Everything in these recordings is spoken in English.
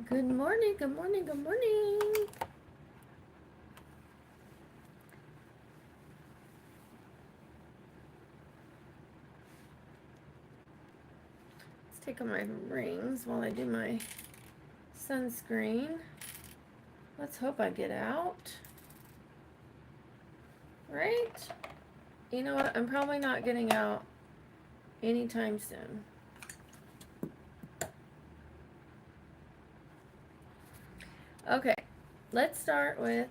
Good morning, good morning, good morning. Let's take on my rings while I do my sunscreen. Let's hope I get out. Right? You know what? I'm probably not getting out anytime soon. Okay, let's start with,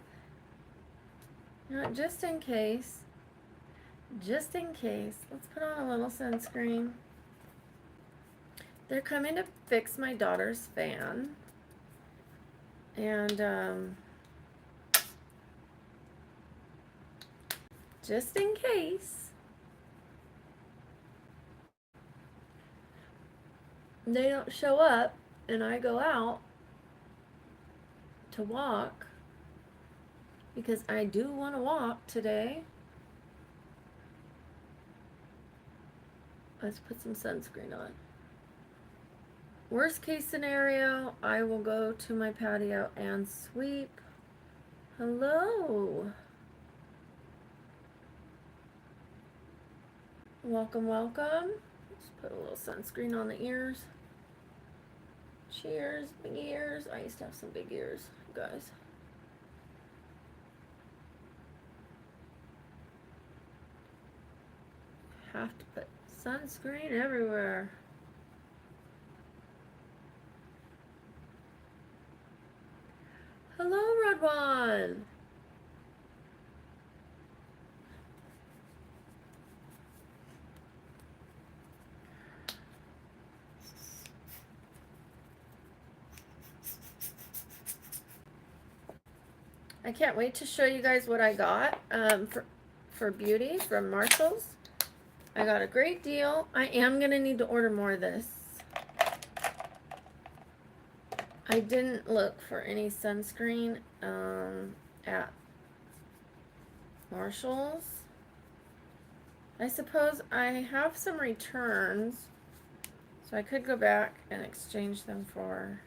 just in case, let's put on a little sunscreen. They're coming to fix my daughter's fan. And, just in case they don't show up and I go out to walk, because I do want to walk today. Let's put some sunscreen on. Worst case scenario, I will go to my patio and sweep. Hello. Welcome, welcome. Let's put a little sunscreen on the ears. Cheers, big ears. I used to have some big ears, guys. Have to put sunscreen everywhere. Hello, Rodwan. I can't wait to show you guys what I got for beauty from Marshalls. I got a great deal. I am going to need to order more of this. I didn't look for any sunscreen at Marshalls. I suppose I have some returns, so I could go back and exchange them for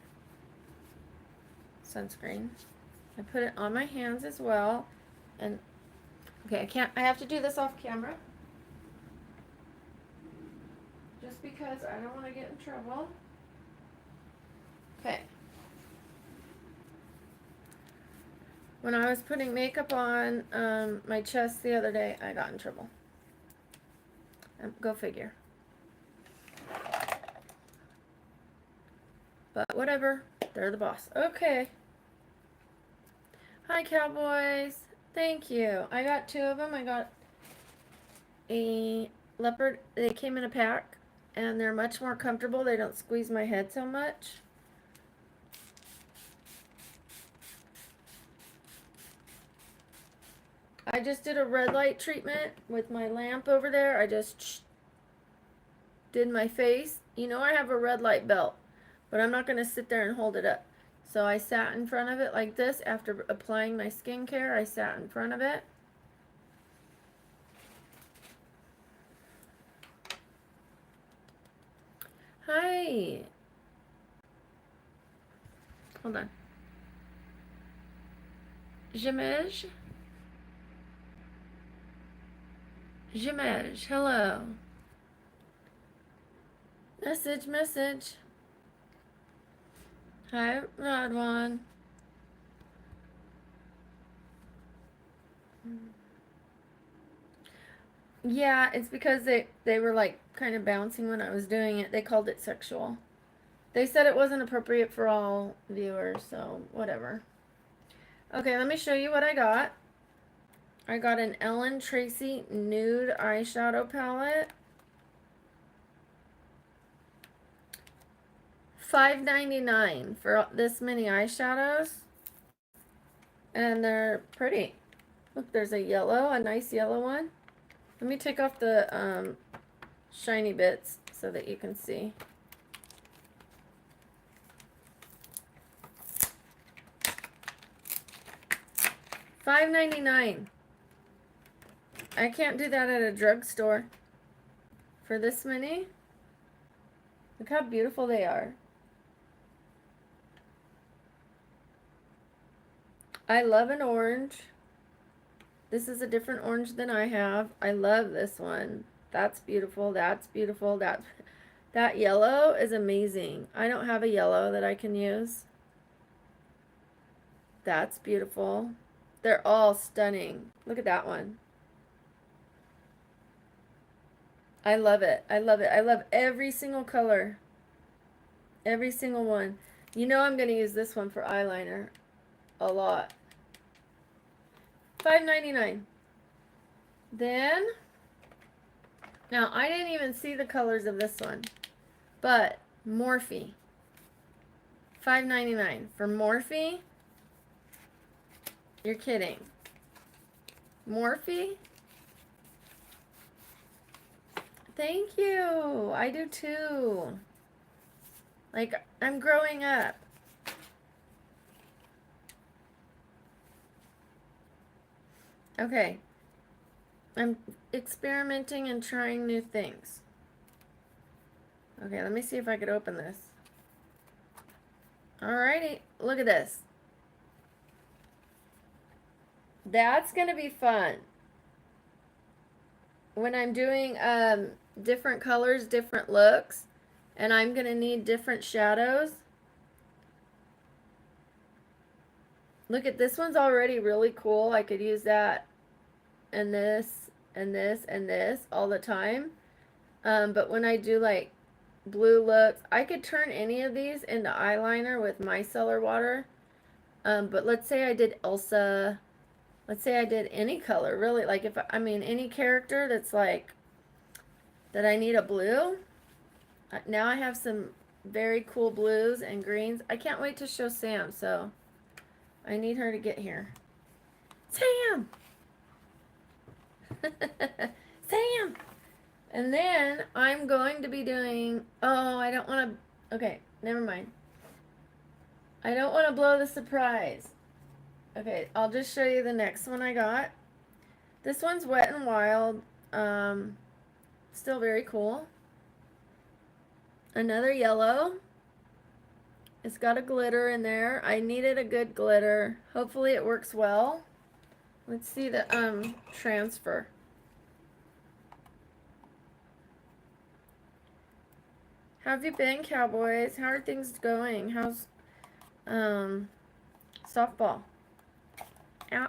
sunscreen. I put it on my hands as well. And okay, I have to do this off camera, just because I don't want to get in trouble. Okay. When I was putting makeup on my chest the other day, I got in trouble. Go figure. But whatever, they're the boss. Okay. Hi, Cowboys. Thank you. I got 2 of them. I got a leopard. They came in a pack, and they're much more comfortable. They don't squeeze my head so much. I just did a red light treatment with my lamp over there. I just did my face. You know I have a red light belt, but I'm not going to sit there and hold it up. So I sat in front of it like this. After applying my skincare, I sat in front of it. Hi. Hold on. Jimage. Jimage. Hello. Message. Hi, Rodwan. Yeah, it's because they were like kind of bouncing when I was doing it. They called it sexual. They said it wasn't appropriate for all viewers, so whatever. Okay, let me show you what I got. I got an Ellen Tracy nude eyeshadow palette. $5.99 for this many eyeshadows. And they're pretty. Look, there's a yellow, a nice yellow one. Let me take off the shiny bits so that you can see. $5.99. I can't do that at a drugstore. For this many. Look how beautiful they are. I love an orange. This is a different orange than I have. I love this one. That's beautiful. That's beautiful. That yellow is amazing. I don't have a yellow that I can use. That's beautiful. They're all stunning. Look at that one. I love it. I love it. I love every single color. Every single one. You know I'm going to use this one for eyeliner a lot. $5.99. Then, now I didn't even see the colors of this one, but Morphe. $5.99 for Morphe. You're kidding. Morphe? Thank you. I do too. Like, I'm growing up. Okay. I'm experimenting and trying new things. Okay, let me see if I could open this. Alrighty, look at this. That's gonna be fun. When I'm doing different colors, different looks, and I'm gonna need different shadows. Look at this one's already really cool. I could use that and this and this and this all the time. But when I do like blue looks, I could turn any of these into eyeliner with micellar water. But let's say I did Elsa. Let's say I did any color, really. Like if I mean any character that's like that I need a blue. Now I have some very cool blues and greens. I can't wait to show Sam, so I need her to get here. Sam! Sam! And then I'm going to be doing, oh, I don't want to, okay, never mind. I don't want to blow the surprise. Okay, I'll just show you the next one I got. This one's Wet and Wild. Still very cool. Another yellow. It's got a glitter in there. I needed a good glitter. Hopefully it works well. Let's see the transfer. How have you been, Cowboys? How are things going? How's softball? Ow.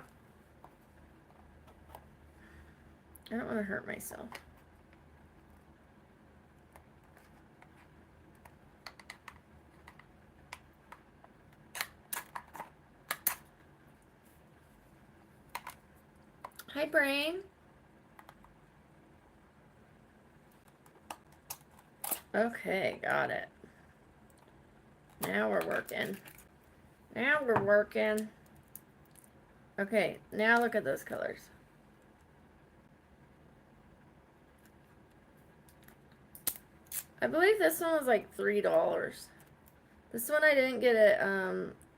I don't want to hurt myself. Hi, Brain. Okay, got it. Now we're working. Now we're working. Okay, now look at those colors. I believe this one was like $3. This one I didn't get at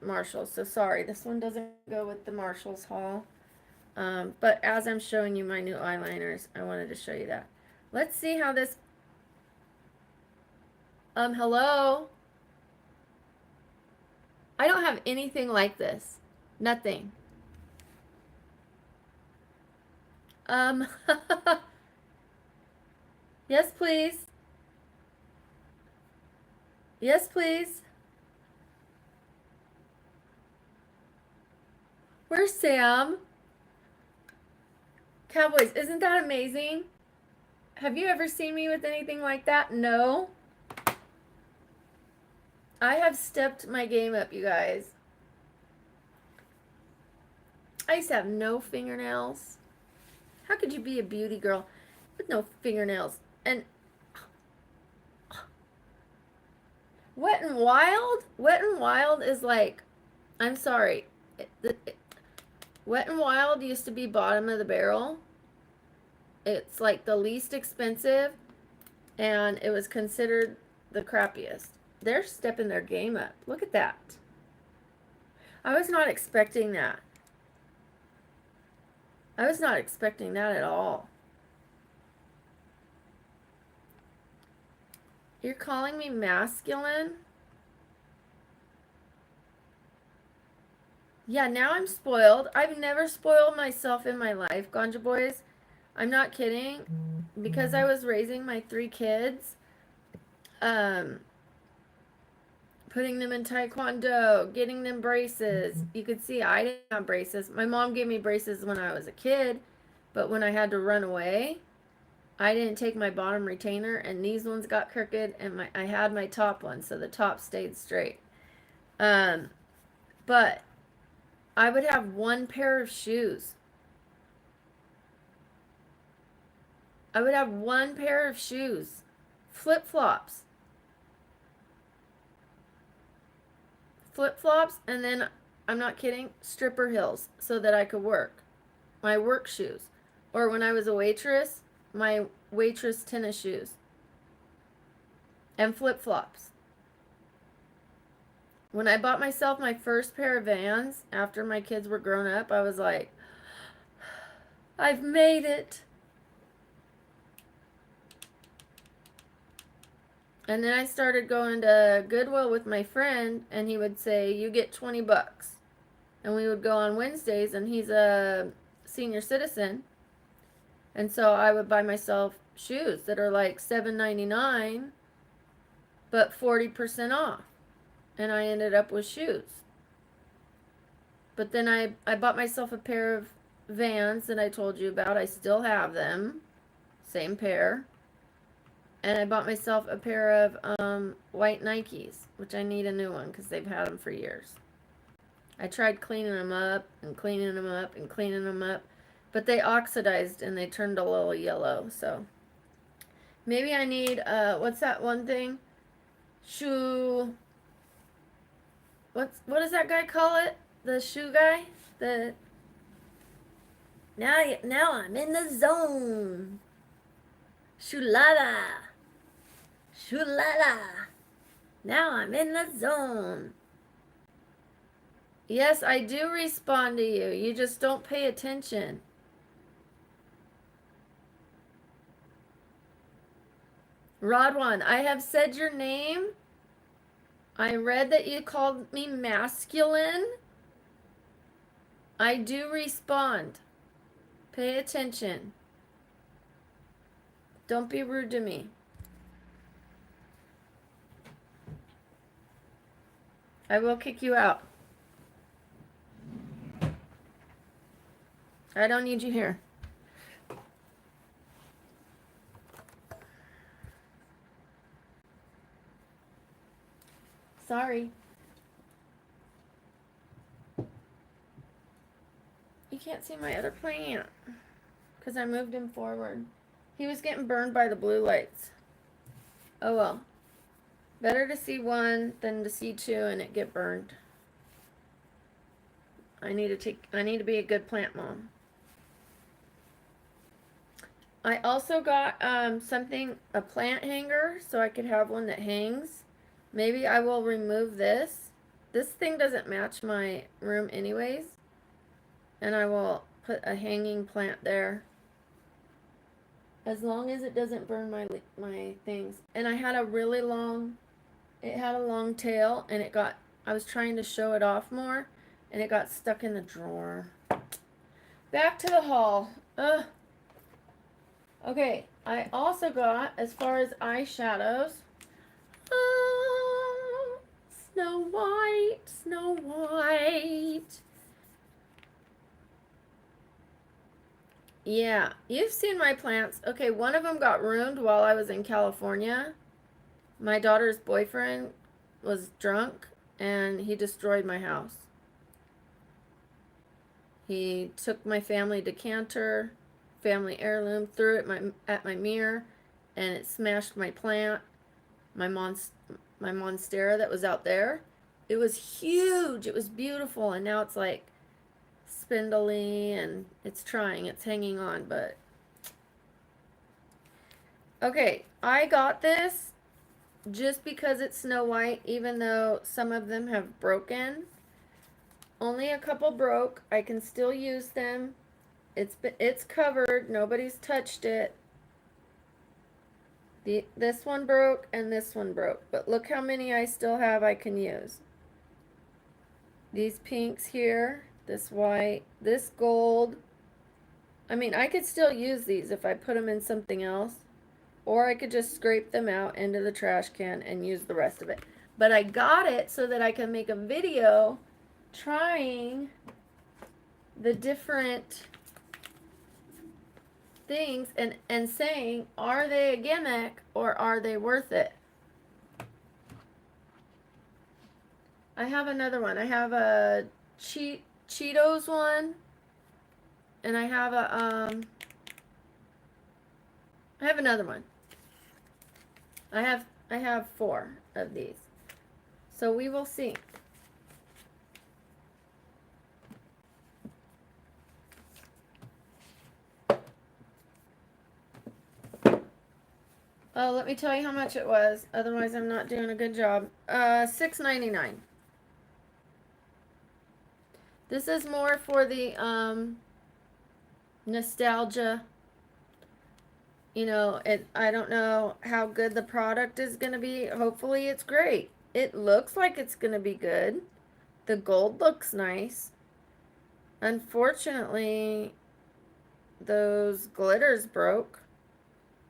Marshall's, so sorry. This one doesn't go with the Marshall's haul. But as I'm showing you my new eyeliners, I wanted to show you that. Let's see how this... hello? I don't have anything like this. Nothing. Yes, please. Yes, please. Where's Sam? Cowboys, isn't that amazing? Have you ever seen me with anything like that? No. I have stepped my game up, you guys. I used to have no fingernails. How could you be a beauty girl with no fingernails? And Wet and Wild? Wet and Wild is like, I'm sorry. Wet and Wild used to be bottom of the barrel. It's like the least expensive, and it was considered the crappiest. They're stepping their game up. Look at that. I was not expecting that. I was not expecting that at all. You're calling me masculine? Yeah, now I'm spoiled. I've never spoiled myself in my life, Ganja Boys. I'm not kidding. Because I was raising my 3 kids, um, putting them in taekwondo, getting them braces. You could see I didn't have braces. My mom gave me braces when I was a kid, but when I had to run away, I didn't take my bottom retainer, and these ones got crooked, and I had my top one, so the top stayed straight. Um, but I would have one pair of shoes. I would have one pair of shoes, flip flops, and then I'm not kidding, stripper heels so that I could work. My work shoes. Or when I was a waitress, my waitress tennis shoes and flip flops. When I bought myself my first pair of Vans after my kids were grown up, I was like, I've made it. And then I started going to Goodwill with my friend, and he would say, you get $20. And we would go on Wednesdays, and he's a senior citizen. And so I would buy myself shoes that are like $7.99, but 40% off. And I ended up with shoes. But then I bought myself a pair of Vans that I told you about. I still have them. Same pair. And I bought myself a pair of white Nikes, which I need a new one because they've had them for years. I tried cleaning them up and cleaning them up and cleaning them up, but they oxidized and they turned a little yellow. So maybe I need, what's that one thing? Shoe. What does that guy call it? The shoe guy? The now I'm in the zone. Shulala. Shulala. Now I'm in the zone. Yes, I do respond to you. You just don't pay attention. Rodwan, I have said your name. I read that you called me masculine. I do respond. Pay attention. Don't be rude to me. I will kick you out. I don't need you here. Sorry. You can't see my other plant because I moved him forward. He was getting burned by the blue lights. Oh well. Better to see one than to see two and it get burned. I need to be a good plant mom. I also got a plant hanger so I could have one that hangs. Maybe I will remove this. This thing doesn't match my room anyways. And I will put a hanging plant there. As long as it doesn't burn my things. And I had a really long, it had a long tail and I was trying to show it off more and it got stuck in the drawer. Back to the haul. Okay, I also got, as far as eyeshadows, Snow White, Snow White. Yeah, you've seen my plants. Okay, one of them got ruined while I was in California. My daughter's boyfriend was drunk and he destroyed my house. He took my family decanter, family heirloom, threw it at my mirror, and it smashed my plant, my monstera that was out there. It was huge. It was beautiful, and now it's like spindly, and it's hanging on, but okay, I got this just because it's Snow White, even though some of them have broken. Only a couple broke. I can still use them. It's covered. Nobody's touched it. This one broke and this one broke. But look how many I still have I can use. These pinks here, this white, this gold. I mean, I could still use these if I put them in something else. Or I could just scrape them out into the trash can and use the rest of it. But I got it so that I can make a video trying the different things and saying, are they a gimmick or are they worth it? I have another one. I have a Cheetos one. And I have I have another one. I have 4 of these. So we will see. Oh, let me tell you how much it was. Otherwise, I'm not doing a good job. $6.99. This is more for the nostalgia. You know, I don't know how good the product is going to be. Hopefully it's great. It looks like it's going to be good. The gold looks nice. Unfortunately, those glitters broke.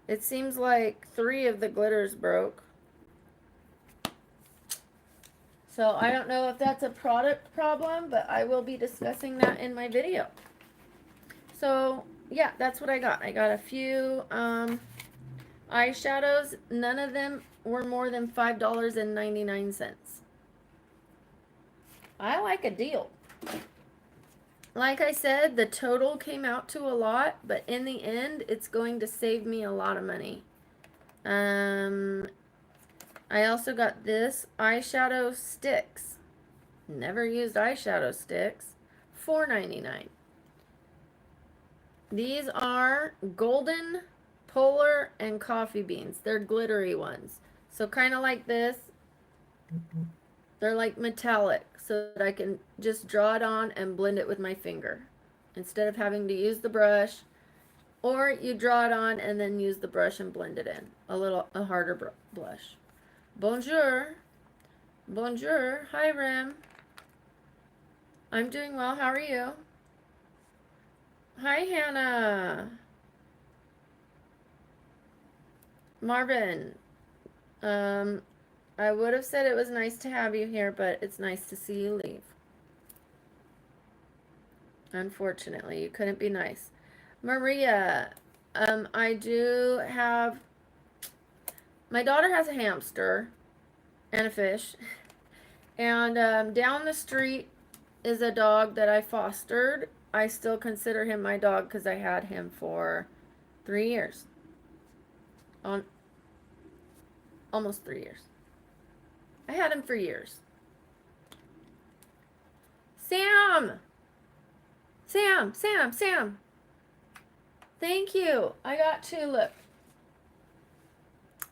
It seems like 3 of the glitters broke. So I don't know if that's a product problem, but I will be discussing that in my video. So yeah, that's what I got. I got a few eyeshadows. None of them were more than $5.99. I like a deal. Like I said, the total came out to a lot, but in the end, it's going to save me a lot of money. I also got this eyeshadow sticks. Never used eyeshadow sticks. $4.99. These are golden, polar, and coffee beans. They're glittery ones. So kind of like this. They're like metallic, so that I can just draw it on and blend it with my finger instead of having to use the brush. Or you draw it on and then use the brush and blend it in. A harder blush. Bonjour. Bonjour. Hi, Rim. I'm doing well. How are you? Hi, Hannah. Marvin. I would have said it was nice to have you here, but it's nice to see you leave. Unfortunately, you couldn't be nice. Maria, I do have, my daughter has a hamster and a fish. And down the street is a dog that I fostered. I still consider him my dog because I had him for 3 years. Almost 3 years. I had him for years. Sam! Sam! Sam! Sam! Thank you. I got 2, look.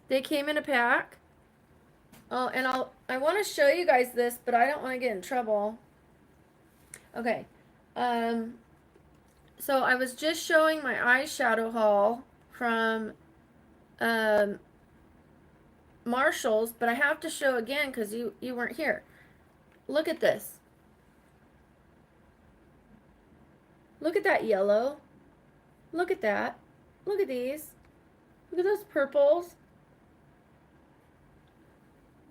They came in a pack. Oh, and I want to show you guys this, but I don't want to get in trouble. Okay. So I was just showing my eyeshadow haul from Marshall's, but I have to show again because you weren't here. Look at this. Look at that yellow. Look at that. Look at these. Look at those purples.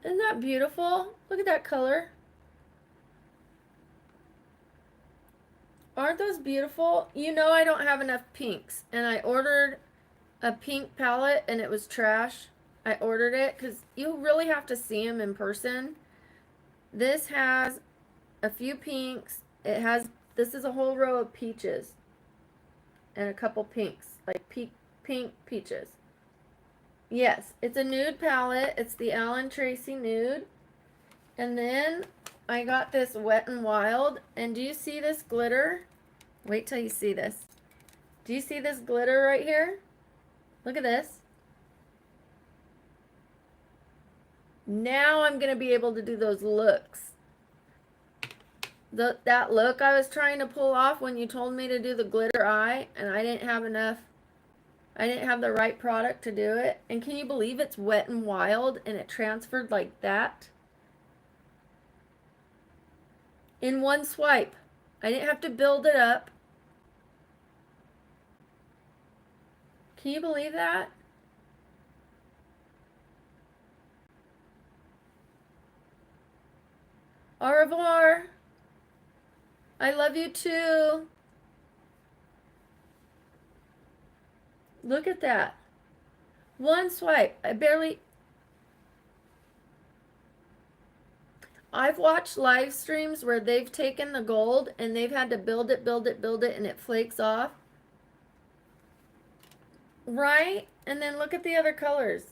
Isn't that beautiful? Look at that color. Aren't those beautiful? You know I don't have enough pinks, and I ordered a pink palette and it was trash. I ordered it because you really have to see them in person. This has a few pinks. This is a whole row of peaches and a couple pinks, like pink peaches. Yes, it's a nude palette. It's the Alan Tracy Nude. And then I got this Wet n Wild. And do you see this glitter? Wait till you see this. Do you see this glitter right here? Look at this. Now I'm going to be able to do those looks. That look I was trying to pull off when you told me to do the glitter eye, and I didn't have enough. I didn't have the right product to do it. And can you believe it's Wet n Wild and it transferred like that? in one swipe. I didn't have to build it up. Can you believe that? Au revoir. I love you too. Look at that. One swipe. I've watched live streams where they've taken the gold and they've had to build it, and it flakes off. Right? And then look at the other colors.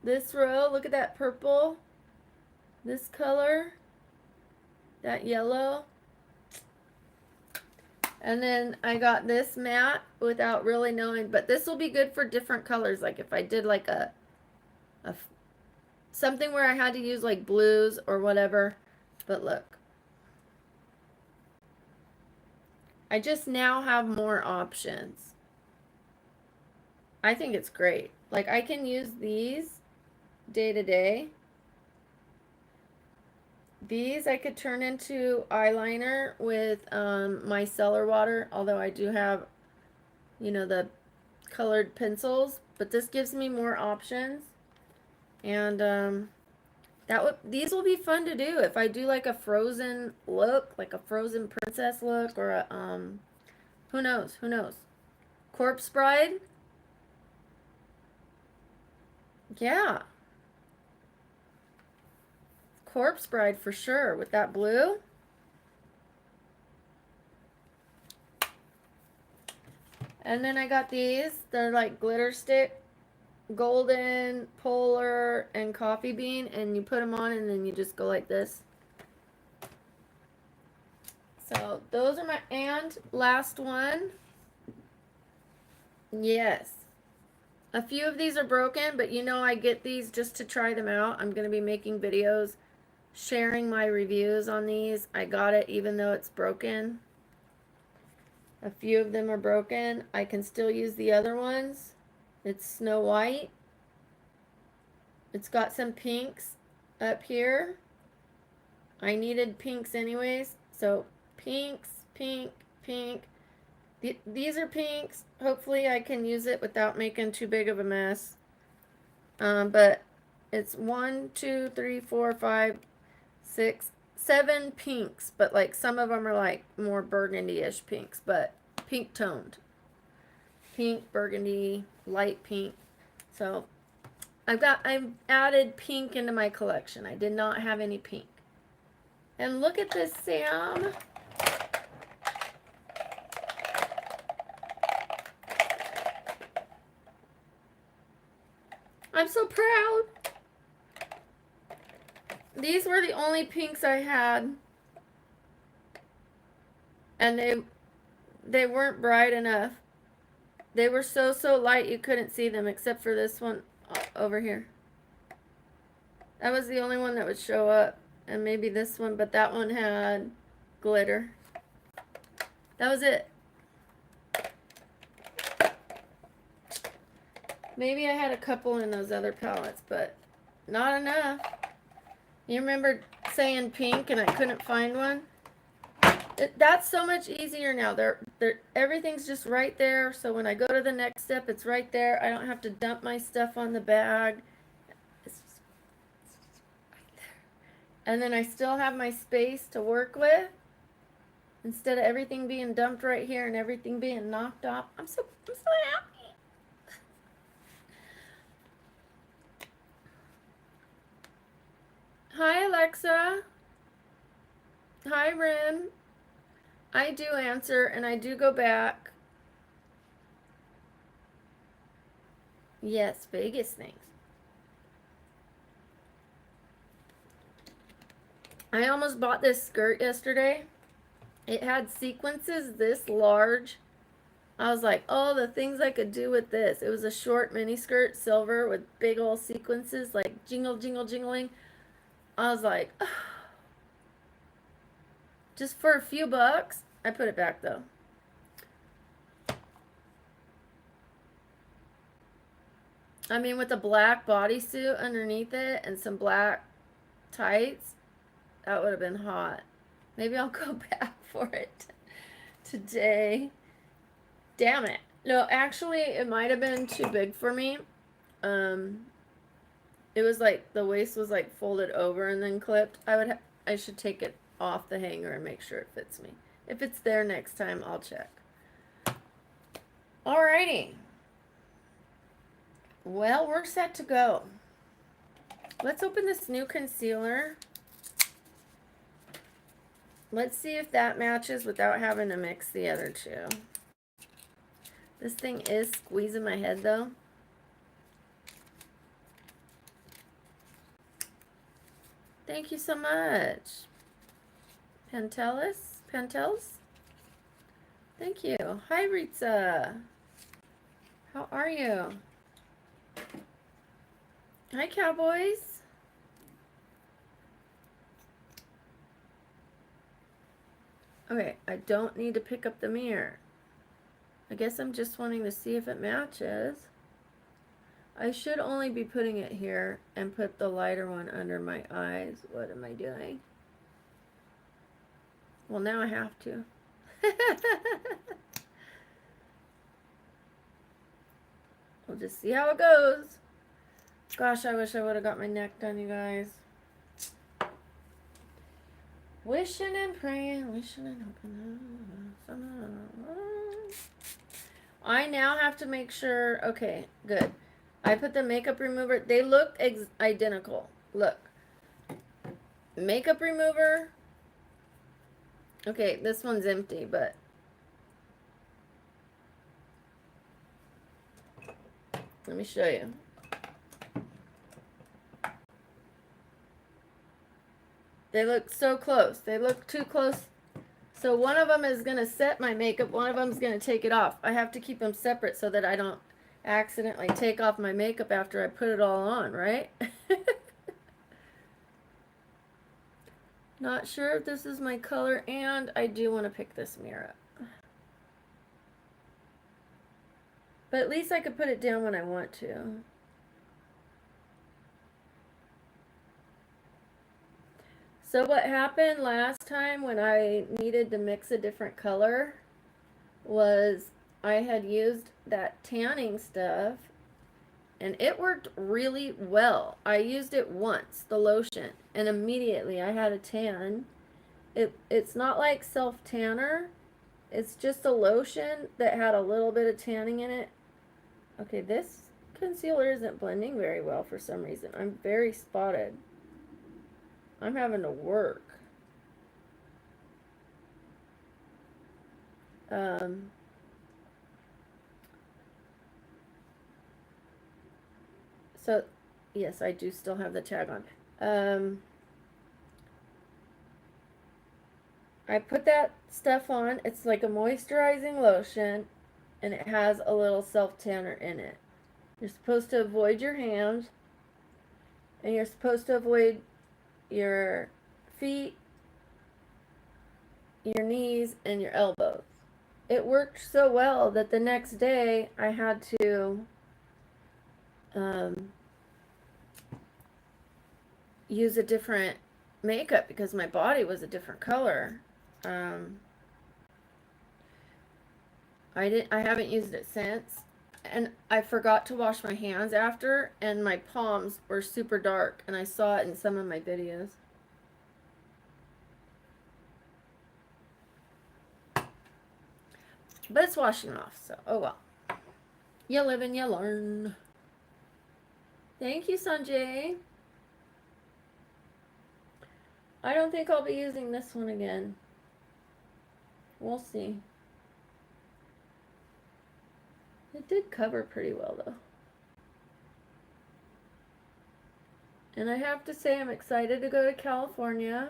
This row, look at that purple. This color. That yellow. And then I got this matte without really knowing, but this will be good for different colors. Like if I did like something where I had to use like blues or whatever. But look. I just now have more options. I think it's great. Like I can use these day to day. These I could turn into eyeliner with my cellar water, although I do have, you know, the colored pencils, but this gives me more options. And these will be fun to do if I do like a frozen look, like a frozen princess look, or a who knows, Corpse Bride. Yeah. Corpse Bride for sure with that blue. And then I got these. They're like glitter stick, golden, polar, and coffee bean. And you put them on and then you just go like this. So those are and last one. Yes. A few of these are broken, but you know I get these just to try them out. I'm going to be making videos sharing my reviews on these. I got it even though it's broken. A few of them are broken. I can still use the other ones. It's Snow White. It's got some pinks up here. I needed pinks anyways. So pinks, pink, pink. These are pinks. Hopefully I can use it without making too big of a mess. But it's 1, 2, 3, 4, 5, 6, 7 pinks, but like some of them are like more burgundy-ish pinks, but pink toned. Pink, burgundy, light pink. So I've added pink into my collection. I did not have any pink. And look at this, Sam. I'm so proud. These were the only pinks I had. And they weren't bright enough. They were so light you couldn't see them except for this one over here. That was the only one that would show up. And maybe this one, but that one had glitter. That was it. Maybe I had a couple in those other palettes, but not enough. You remember saying pink and I couldn't find one? That's so much easier now. Everything's just right there. So when I go to the next step, it's right there. I don't have to dump my stuff on the bag. It's just right there. And then I still have my space to work with. Instead of everything being dumped right here and everything being knocked off. I'm so happy. Hi, Alexa. Hi, Ren. I do answer and I do go back. Yes, Vegas things. I almost bought this skirt yesterday. It had sequences this large. I was like, oh, the things I could do with this. It was a short mini skirt, silver, with big old sequences, like jingle, jingle, jingling. I was like, oh. Just for a few bucks. I put it back though. I mean, with a black bodysuit underneath it and some black tights, that would have been hot. Maybe I'll go back for it today. Damn it. No, actually, it might have been too big for me. It was like the waist was like folded over and then clipped. I should take it off the hanger and make sure it fits me. If it's there next time, I'll check. Alrighty. Well, we're set to go. Let's open this new concealer. Let's see if that matches without having to mix the other two. This thing is squeezing my head though. Thank you so much. Pentels? Thank you. Hi, Ritza. How are you? Hi, Cowboys. Okay, I don't need to pick up the mirror. I guess I'm just wanting to see if it matches. I should only be putting it here and put the lighter one under my eyes. What am I doing? Well, now I have to. We'll just see how it goes. Gosh, I wish I would have got my neck done, you guys. Wishing and praying, wishing and hoping. I now have to make sure. Okay, good. I put the makeup remover. They look identical. Look. Makeup remover. Okay, this one's empty, but let me show you. They look so close. They look too close. So one of them is going to set my makeup. One of them is going to take it off. I have to keep them separate so that I don't accidentally take off my makeup after I put it all on, right? Not sure if this is my color, and I do want to pick this mirror up. But at least I could put it down when I want to. So what happened last time when I needed to mix a different color was I had used that tanning stuff and it worked really well. I used it once, the lotion, and immediately I had a tan. It's not like self-tanner. It's just a lotion that had a little bit of tanning in it. Okay, this concealer isn't blending very well for some reason. I'm very spotted. I'm having to work. So, yes, I do still have the tag on. I put that stuff on. It's like a moisturizing lotion, and it has a little self-tanner in it. You're supposed to avoid your hands, and you're supposed to avoid your feet, your knees, and your elbows. It worked so well that the next day I had to use a different makeup because my body was a different color. I haven't used it since, and I forgot to wash my hands after, and my palms were super dark, and I saw it in some of my videos. But it's washing off, so oh well. You live and you learn. Thank you, Sanjay. I don't think I'll be using this one again. We'll see. It did cover pretty well, though. And I have to say I'm excited to go to California.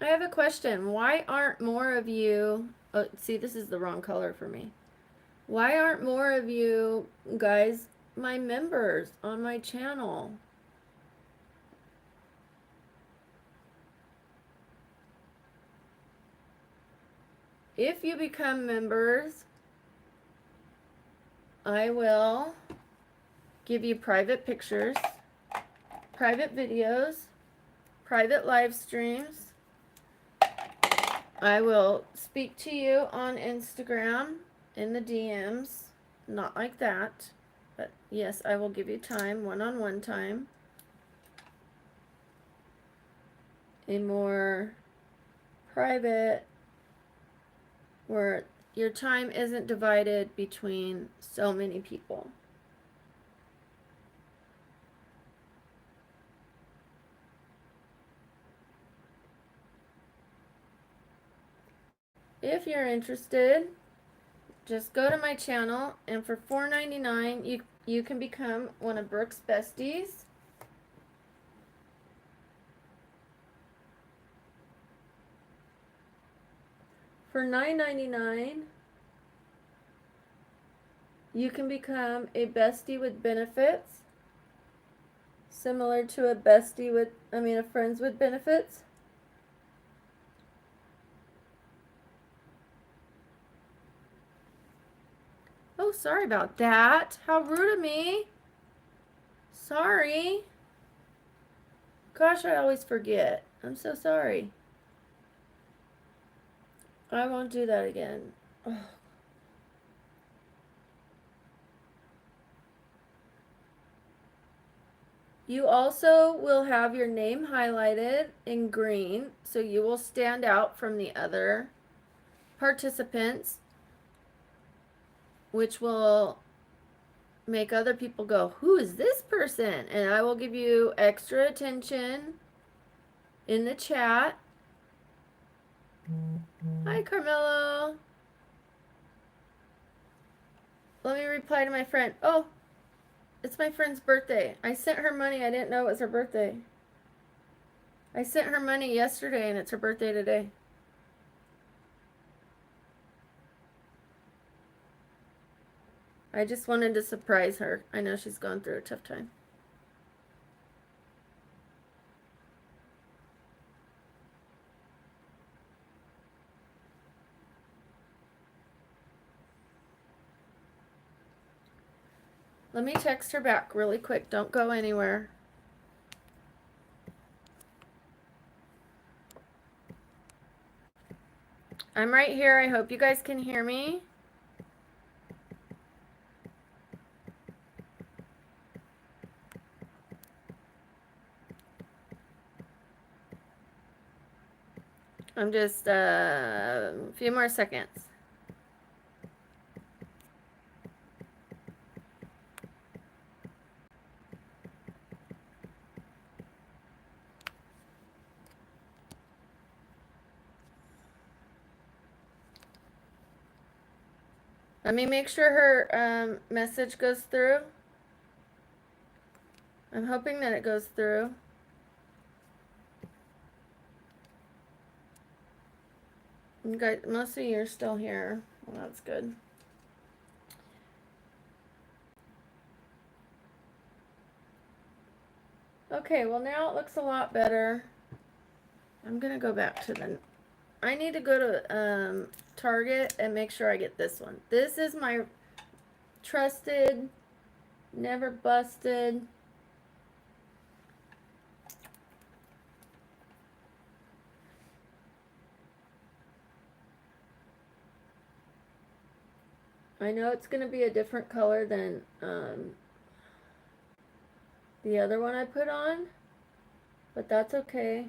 I have a question. Why aren't more of you... Oh, see, this is the wrong color for me. Why aren't more of you guys my members on my channel? If you become members, I will give you private pictures, private videos, private live streams. I will speak to you on Instagram in the DMs. Not like that, but yes, I will give you time, one-on-one time. A more private, where your time isn't divided between so many people. If you're interested, just go to my channel, and for $4.99 you can become one of Brooke's besties. For $9.99 you can become a bestie with benefits, similar to a bestie with, a friends with benefits. Oh, sorry about that. How rude of me. Sorry. Gosh, I always forget. I'm so sorry. I won't do that again. Ugh. You also will have your name highlighted in green, so you will stand out from the other participants, which will make other people go, who is this person? And I will give you extra attention in the chat. Hi, Carmelo. Let me reply to my friend. Oh, it's my friend's birthday. I sent her money. I didn't know it was her birthday. I sent her money yesterday, and it's her birthday today. I just wanted to surprise her. I know she's going through a tough time. Let me text her back really quick. Don't go anywhere. I'm right here. I hope you guys can hear me. I'm just a few more seconds. Let me make sure her message goes through. I'm hoping that it goes through. You guys, most of you are still here. Well, that's good. Okay, well now it looks a lot better. I'm gonna go back to the... I need to go to Target and make sure I get this one. This is my trusted, never busted. I know it's going to be a different color than the other one I put on, but that's okay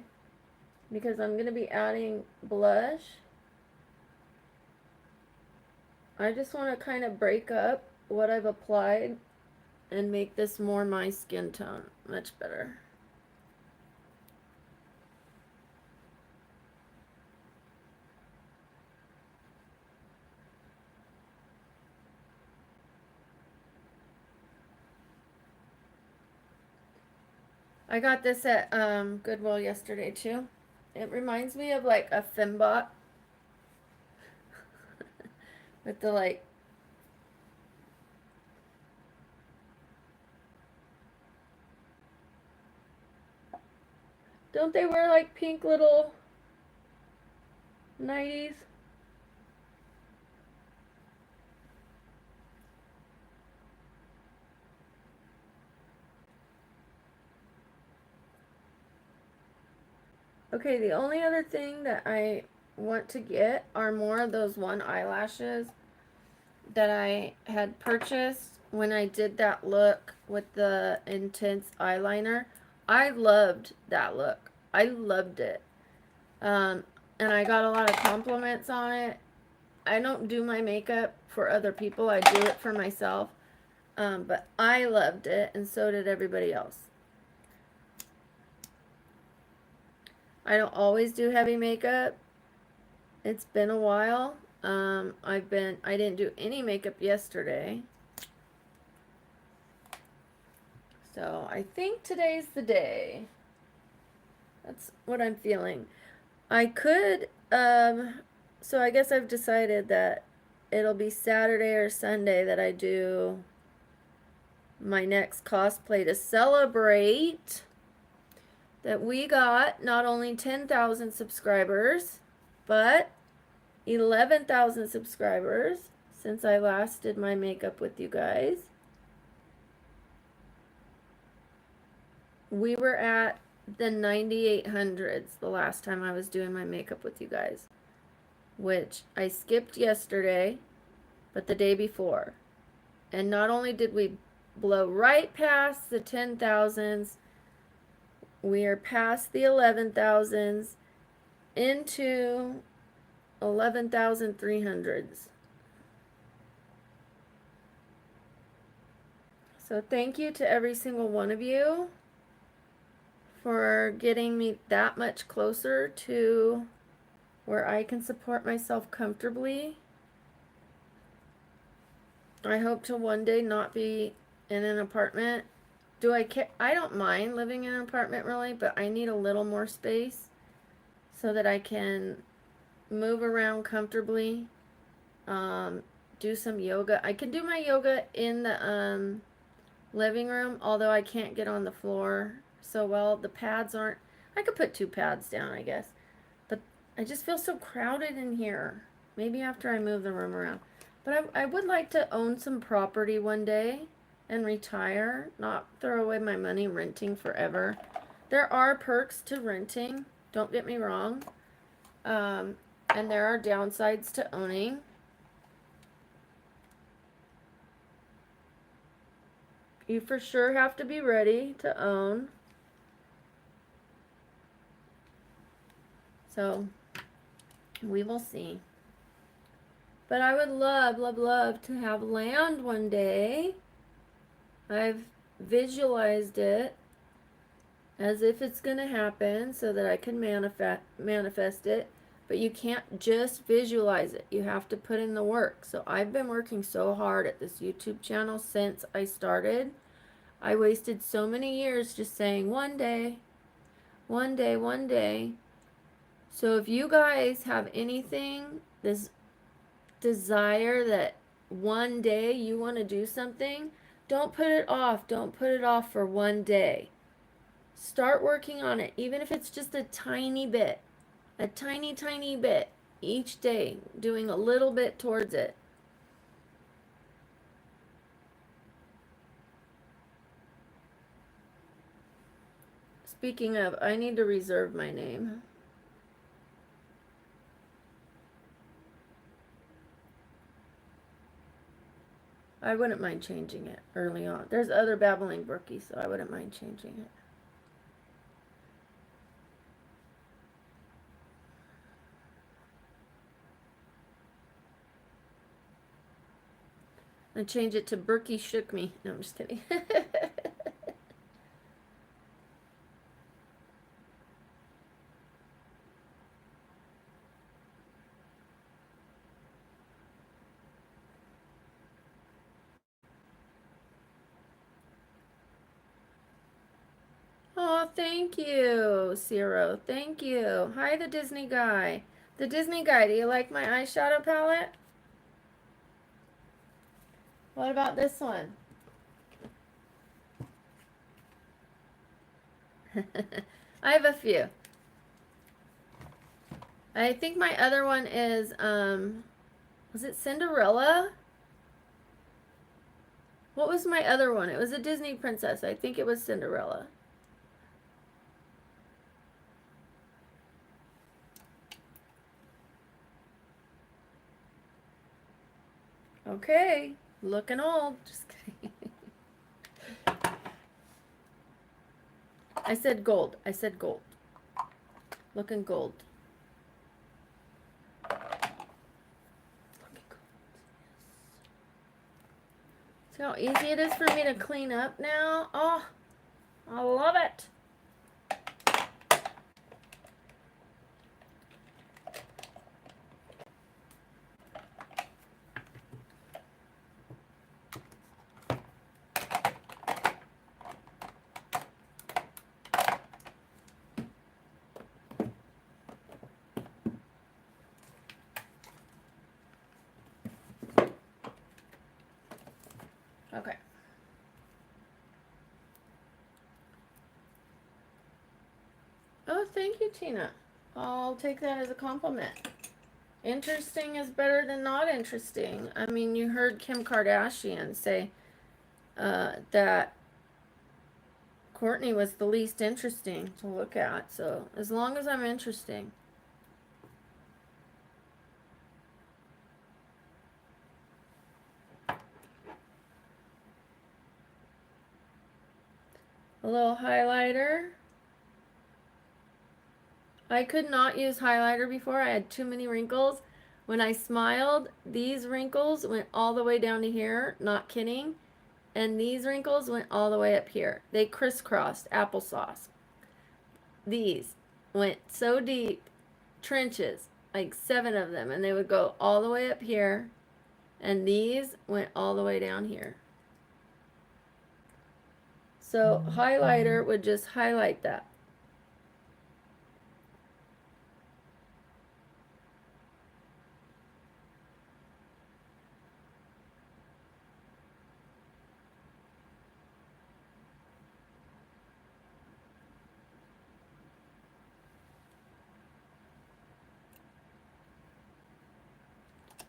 because I'm going to be adding blush. I just want to kind of break up what I've applied and make this more my skin tone. Much better. I got this at Goodwill yesterday too. It reminds me of like a Fembot with the like... Don't they wear like pink little nighties? Okay, the only other thing that I want to get are more of those one eyelashes that I had purchased when I did that look with the intense eyeliner. I loved that look. I loved it. Um, and I got a lot of compliments on it. I don't do my makeup for other people. I do it for myself. But I loved it, and so did everybody else. I don't always do heavy makeup. It's been a while. I didn't do any makeup yesterday. So I think today's the day. That's what I'm feeling. I could, so I guess I've decided that it'll be Saturday or Sunday that I do my next cosplay to celebrate that we got not only 10,000 subscribers, but 11,000 subscribers since I last did my makeup with you guys. We were at the 9,800s the last time I was doing my makeup with you guys, which I skipped yesterday, but the day before. And not only did we blow right past the 10,000s, we are past the 11,000s into 11,300s. So thank you to every single one of you for getting me that much closer to where I can support myself comfortably. I hope to one day not be in an apartment. Do I care? I don't mind living in an apartment really, but I need a little more space so that I can move around comfortably. Do some yoga. I can do my yoga in the living room, although I can't get on the floor so well. The pads aren't. I could put 2 pads down, I guess. But I just feel so crowded in here. Maybe after I move the room around. But I would like to own some property one day and retire, not throw away my money renting forever. There are perks to renting, don't get me wrong. And there are downsides to owning. You for sure have to be ready to own. So, we will see. But I would love, love, love to have land one day. I've visualized it as if it's going to happen so that I can manifest it. But you can't just visualize it. You have to put in the work. So I've been working so hard at this YouTube channel since I started. I wasted so many years just saying one day, one day, one day. So if you guys have anything, this desire that one day you want to do something, don't put it off. Don't put it off for one day. Start working on it, even if it's just a tiny bit. A tiny, tiny bit each day, doing a little bit towards it. Speaking of, I need to reserve my name. I wouldn't mind changing it early on. There's other babbling brookies, so I wouldn't mind changing it. I change it to Berkey Shook Me. No, I'm just kidding. Oh, thank you, Zero. Thank you. Hi, the Disney guy. The Disney guy, do you like my eyeshadow palette? What about this one? I have a few. I think my other one is, was it Cinderella? What was my other one? It was a Disney princess. I think it was Cinderella. Okay, looking old. Just kidding. I said gold. I said gold. Looking gold. Looking gold. See how easy it is for me to clean up now? Oh, I love it. Okay. Oh, thank you, Tina. I'll take that as a compliment. Interesting is better than not interesting. I mean, you heard Kim Kardashian say that Courtney was the least interesting to look at. So as long as I'm interesting. A little highlighter. I could not use highlighter before. I had too many wrinkles. When I smiled, these wrinkles went all the way down to here. Not kidding. And these wrinkles went all the way up here. They crisscrossed applesauce. These went so deep, trenches, like 7 of them, and they would go all the way up here. And these went all the way down here. So highlighter would just highlight that.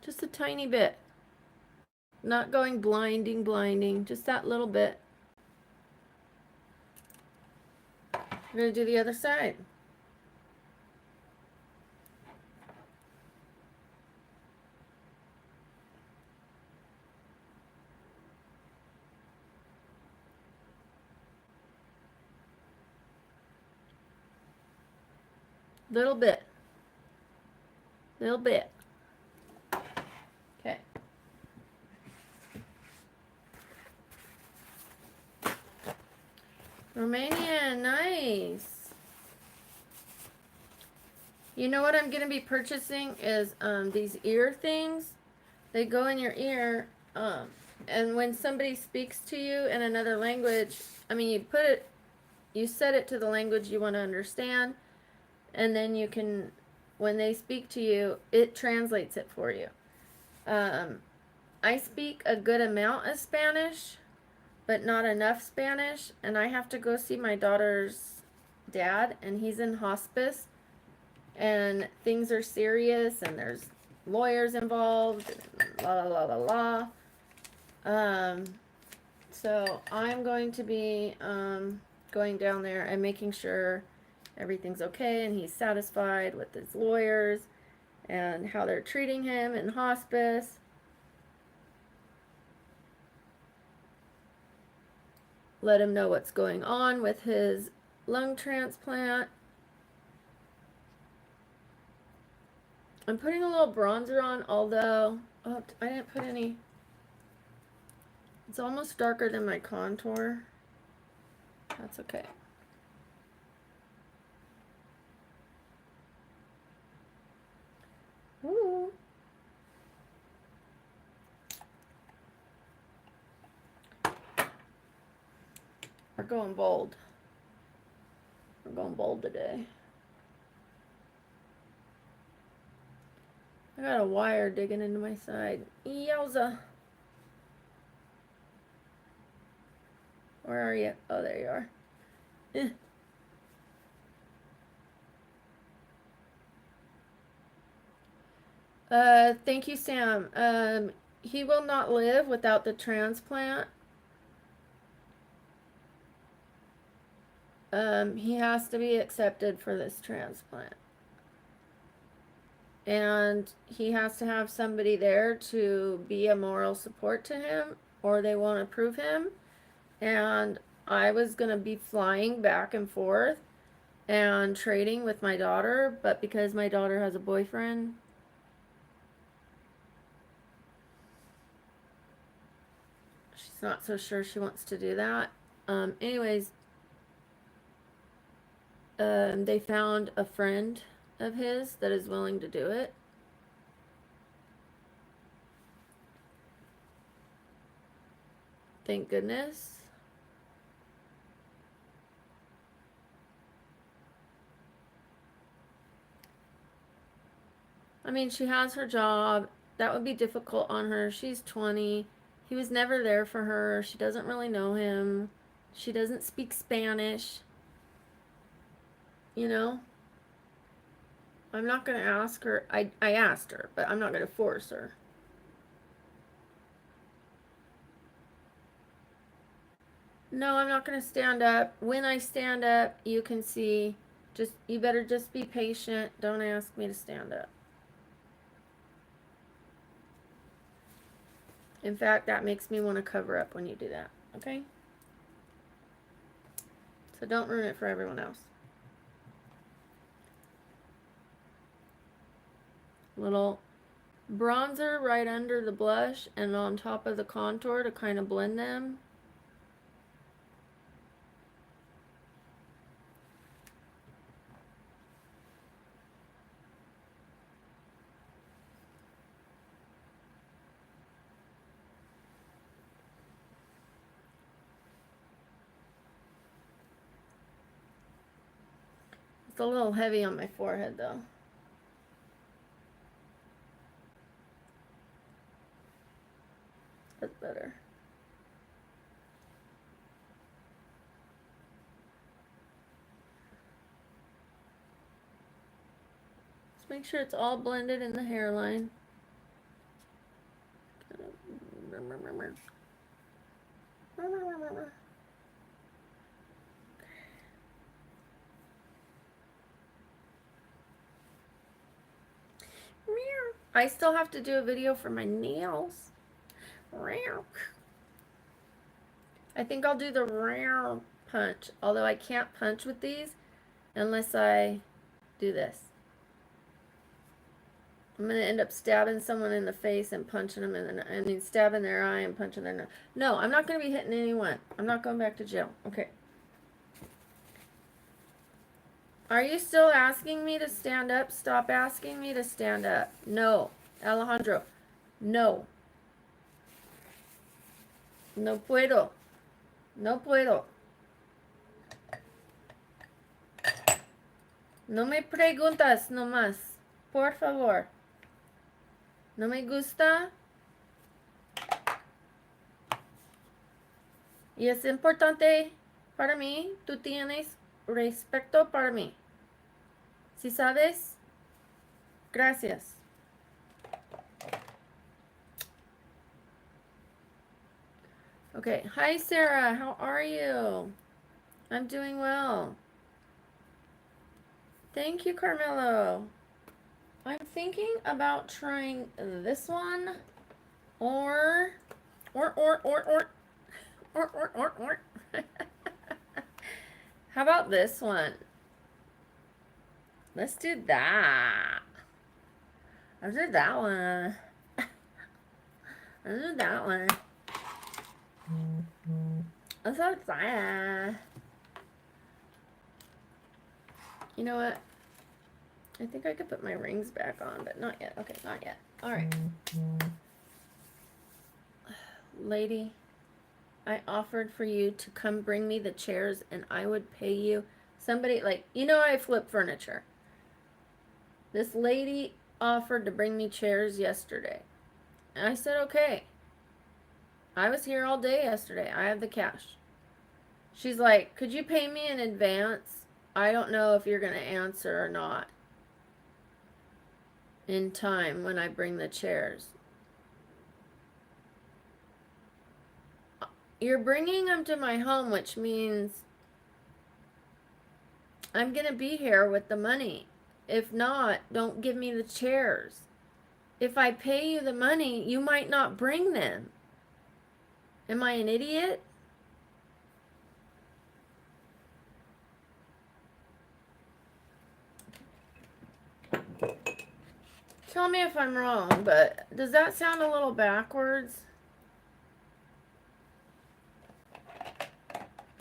Just a tiny bit. Not going blinding, just that little bit. We're going to do the other side. Little bit. Little bit. Okay. Romanian, nice. You know what I'm going to be purchasing is these ear things. They go in your ear, and when somebody speaks to you in another language, I mean, you set it to the language you want to understand, and then you can, when they speak to you, it translates it for you. I speak a good amount of Spanish, but not enough Spanish, and I have to go see my daughter's dad, and he's in hospice, and things are serious, and there's lawyers involved, la la la la la. So I'm going to be going down there and making sure everything's okay and he's satisfied with his lawyers and how they're treating him in hospice. Let him know what's going on with his lung transplant. I'm putting a little bronzer on, although I didn't put any. It's almost darker than my contour. That's okay. Ooh. We're going bold. We're going bold today. I got a wire digging into my side. Yowza. Where are you? Oh, there you are. Thank you, Sam. He will not live without the transplant. He has to be accepted for this transplant. and he has to have somebody there to be a moral support to him, or they won't approve him. And I was going to be flying back and forth and trading with my daughter, but because my daughter has a boyfriend, she's not so sure she wants to do that. Anyways, they found a friend of his that is willing to do it. Thank goodness. I mean, she has her job. That would be difficult on her. She's 20. He was never there for her. She doesn't really know him. She doesn't speak Spanish. You know? I'm not going to ask her. I asked her, but I'm not going to force her. No, I'm not going to stand up. When I stand up, you can see. You better just be patient. Don't ask me to stand up. In fact, that makes me want to cover up when you do that. Okay? So don't ruin it for everyone else. Little bronzer right under the blush and on top of the contour to kind of blend them. It's a little heavy on my forehead though. That's better. Just make sure it's all blended in the hairline. I still have to do a video for my nails. I think I'll do the round punch, although I can't punch with these unless I do this. I'm going to end up stabbing someone in the face and punching them in the, I mean, stabbing their eye and punching their nose. No, I'm not going to be hitting anyone. I'm not going back to jail. Okay. Are you still asking me to stand up? Stop asking me to stand up. No. Alejandro. No. No puedo. No puedo. No me preguntas nomás. Por favor. No me gusta. Y es importante para mí. Tú tienes respeto para mí. ¿Sí sabes? Gracias. Okay. Hi, Sarah. How are you? I'm doing well. Thank you, Carmelo. I'm thinking about trying this one or. How about this one? Let's do that. Let's do that one. Let's do that one. I'm so excited. You know what? I think I could put my rings back on, but not yet. Okay, not yet. All right. Lady, I offered for you to come bring me the chairs and I would pay you. Somebody, like, you know, I flip furniture. This lady offered to bring me chairs yesterday. And I said, okay. I was here all day yesterday. I have the cash. She's like, could you pay me in advance? I don't know if you're going to answer or not in time when I bring the chairs. You're bringing them to my home, which means I'm going to be here with the money. If not, don't give me the chairs. If I pay you the money, you might not bring them. Am I an idiot? Tell me if I'm wrong, but does that sound a little backwards?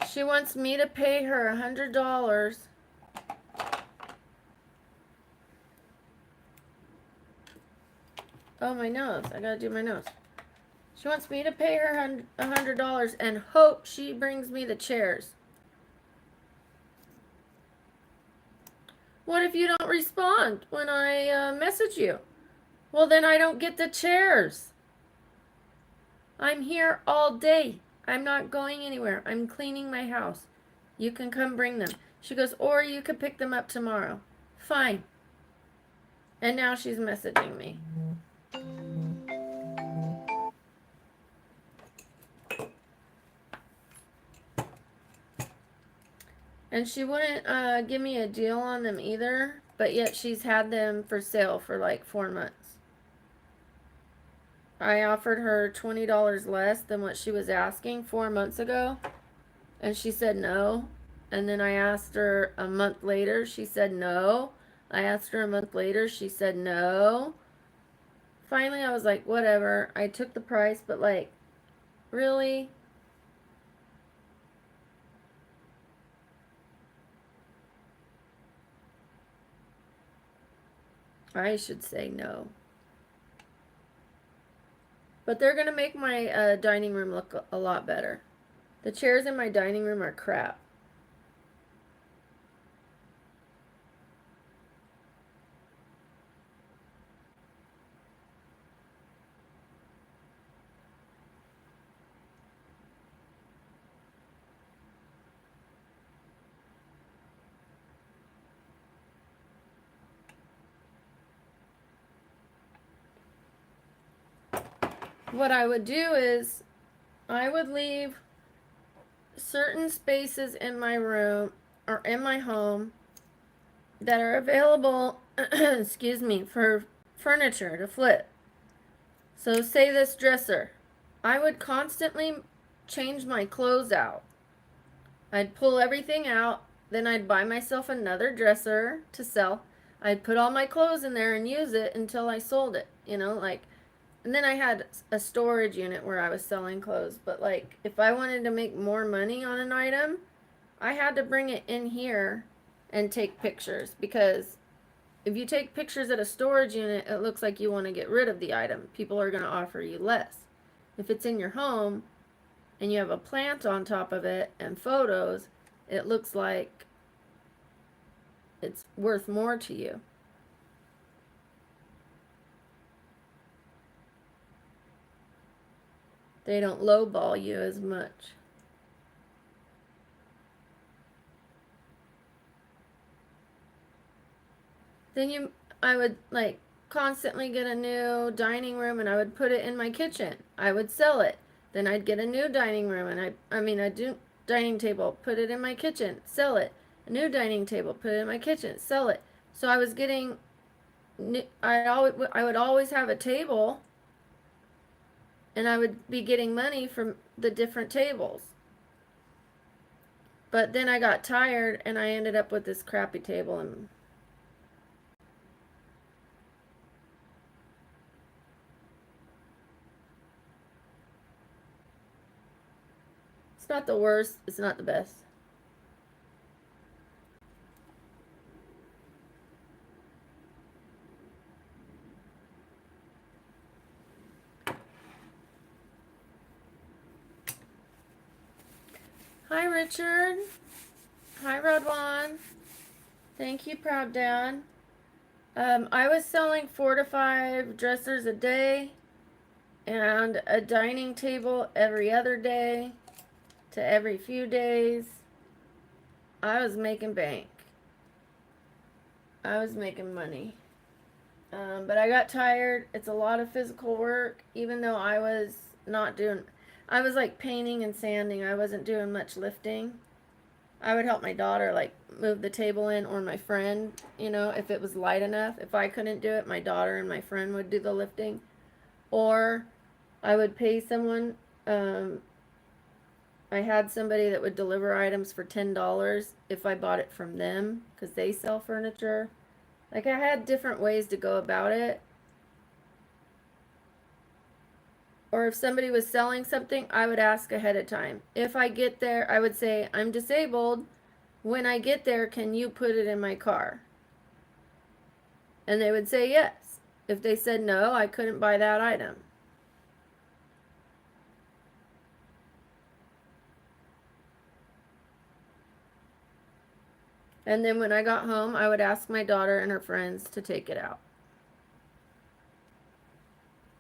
She wants me to pay her $100. Oh, my nose. I gotta do my nose. She wants me to pay her $100 and hope she brings me the chairs. What if you don't respond when I message you? Well, then I don't get the chairs. I'm here all day. I'm not going anywhere. I'm cleaning my house. You can come bring them. She goes, or you could pick them up tomorrow. Fine. And now she's messaging me. And she wouldn't give me a deal on them either, but yet she's had them for sale for like 4 months. I offered her $20 less than what she was asking 4 months ago, and she said no. And then I asked her a month later, she said no. I asked her a month later, she said no. Finally, I was like, whatever. I took the price, but like, really? I should say no. But they're going to make my dining room look a lot better. The chairs in my dining room are crap. What I would do is I would leave certain spaces in my room or in my home that are available, excuse me, for furniture to flip. So say this dresser. I would constantly change my clothes out. I'd pull everything out, then I'd buy myself another dresser to sell. I'd put all my clothes in there and use it until I sold it, and then I had a storage unit where I was selling clothes. But like, if I wanted to make more money on an item, I had to bring it in here and take pictures, because if you take pictures at a storage unit, it looks like you want to get rid of the item. People are going to offer you less. If it's in your home and you have a plant on top of it and photos, it looks like it's worth more to you. They don't lowball you as much. Then I would like constantly get a new dining room and I would put it in my kitchen. I would sell it. Then I'd get a new dining room and I'd do dining table, put it in my kitchen, sell it. A new dining table, put it in my kitchen, sell it. So I was getting, I would always have a table, and I would be getting money from the different tables. But then I got tired and I ended up with this crappy table, and it's not the worst, it's not the best. Hi, Richard. Hi, Rodwan. Thank you, Proud Dad. I was selling 4 to 5 dressers a day and a dining table every other day to every few days. I was making bank. I was making money. But I got tired. It's a lot of physical work, even though I was not doing, I was like painting and sanding. I wasn't doing much lifting. I would help my daughter, like, move the table in, or my friend, you know, if it was light enough. If I couldn't do it, my daughter and my friend would do the lifting. Or I would pay someone. I had somebody that would deliver items for $10 if I bought it from them because they sell furniture. Like, I had different ways to go about it. Or if somebody was selling something, I would ask ahead of time. If I get there, I would say, I'm disabled. When I get there, can you put it in my car? And they would say yes. If they said no, I couldn't buy that item. And then when I got home, I would ask my daughter and her friends to take it out.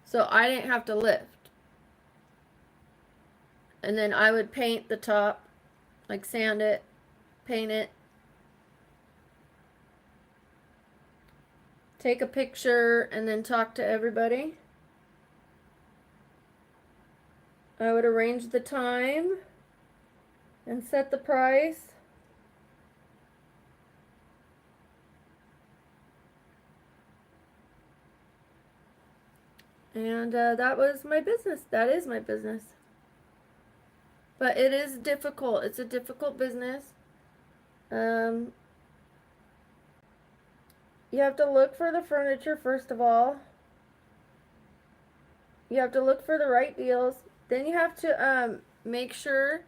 So I didn't have to lift. And then I would paint the top, like sand it, paint it, take a picture, and then talk to everybody. I would arrange the time and set the price. And that was my business. That is my business. But it is difficult. It's a difficult business. You have to look for the furniture first of all. You have to look for the right deals. Then you have to make sure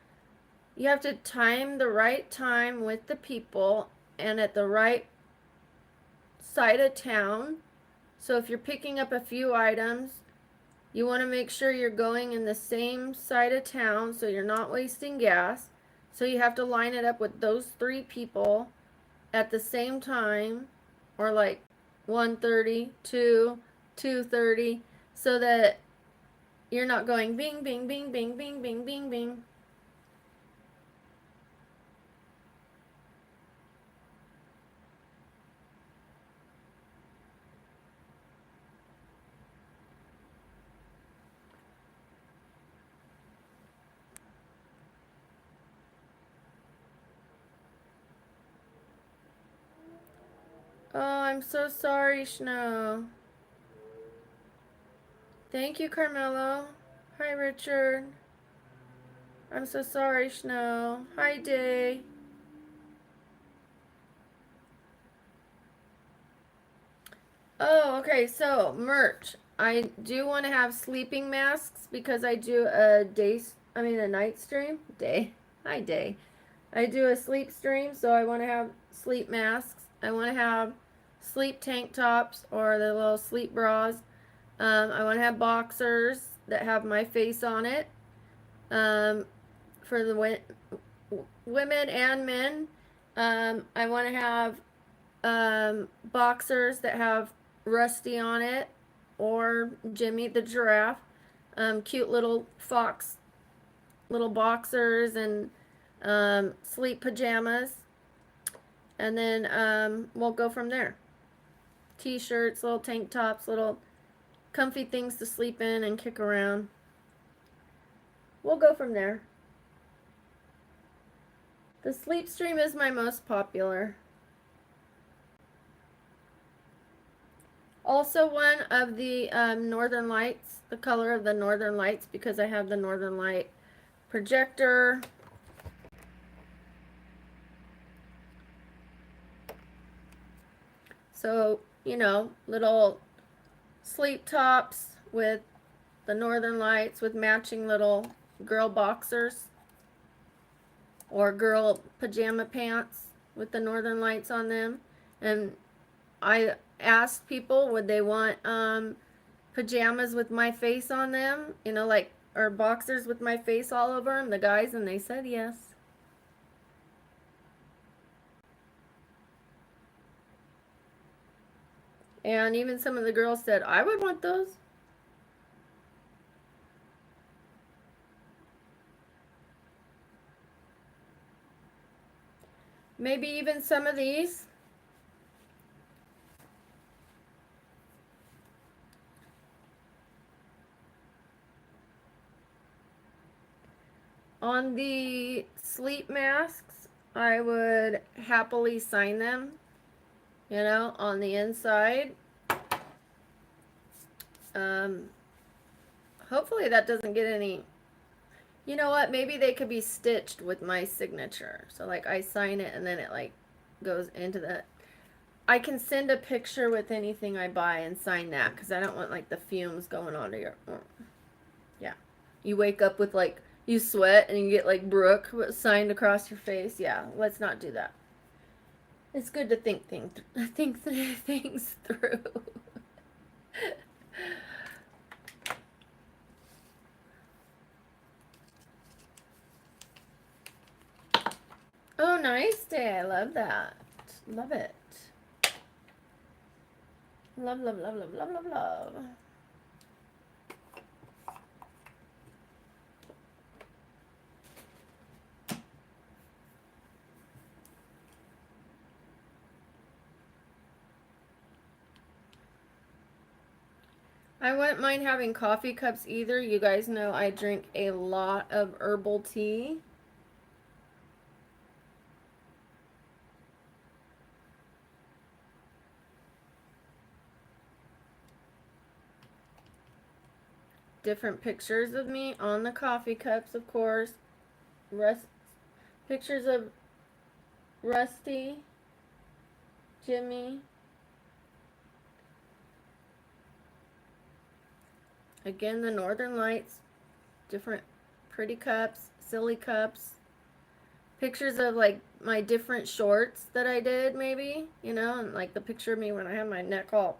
you have to time the right time with the people and at the right side of town. So if you're picking up a few items, you want to make sure you're going in the same side of town so you're not wasting gas. So you have to line it up with those 3 people at the same time, or like 1:30, 2, 2:30, so that you're not going bing, bing, bing, bing, bing, bing, bing, bing. Oh, I'm so sorry, Snow. Thank you, Carmelo. Hi, Richard. I'm so sorry, Snow. Hi, Day. Oh, okay, so merch. I do want to have sleeping masks because I do a night stream. Hi, Day. I do a sleep stream, so I want to have sleep masks. I want to have sleep tank tops or the little sleep bras. I want to have boxers that have my face on it. For the women and men. I want to have boxers that have Rusty on it or Jimmy the giraffe. Cute little fox, little boxers and sleep pajamas. And then we'll go from there. T-shirts, little tank tops, little comfy things to sleep in and kick around. We'll go from there. The sleep stream is my most popular. Also one of the northern lights, the color of the northern lights, because I have the northern light projector. So, you know, little sleep tops with the northern lights with matching little girl boxers or girl pajama pants with the northern lights on them. And I asked people would they want pajamas with my face on them, you know, like, or boxers with my face all over them, the guys, and they said yes. And even some of the girls said, I would want those. Maybe even some of these. On the sleep masks, I would happily sign them, you know, on the inside. Hopefully that doesn't get any, you know what, maybe they could be stitched with my signature. So like I sign it and then it like goes into the, I can send a picture with anything I buy and sign that because I don't want like the fumes going onto your, yeah. You wake up with like, you sweat and you get like Brooke signed across your face. Yeah, let's not do that. It's good to think things through. Oh, nice day. I love that. Love it. Love, love, love, love, love, love, love. I wouldn't mind having coffee cups either. You guys know I drink a lot of herbal tea. Different pictures of me on the coffee cups, of course. Pictures of Rusty, Jimmy. Again, the Northern Lights. Different pretty cups, silly cups. Pictures of like my different shorts that I did, maybe, you know, and like the picture of me when I had my neck all.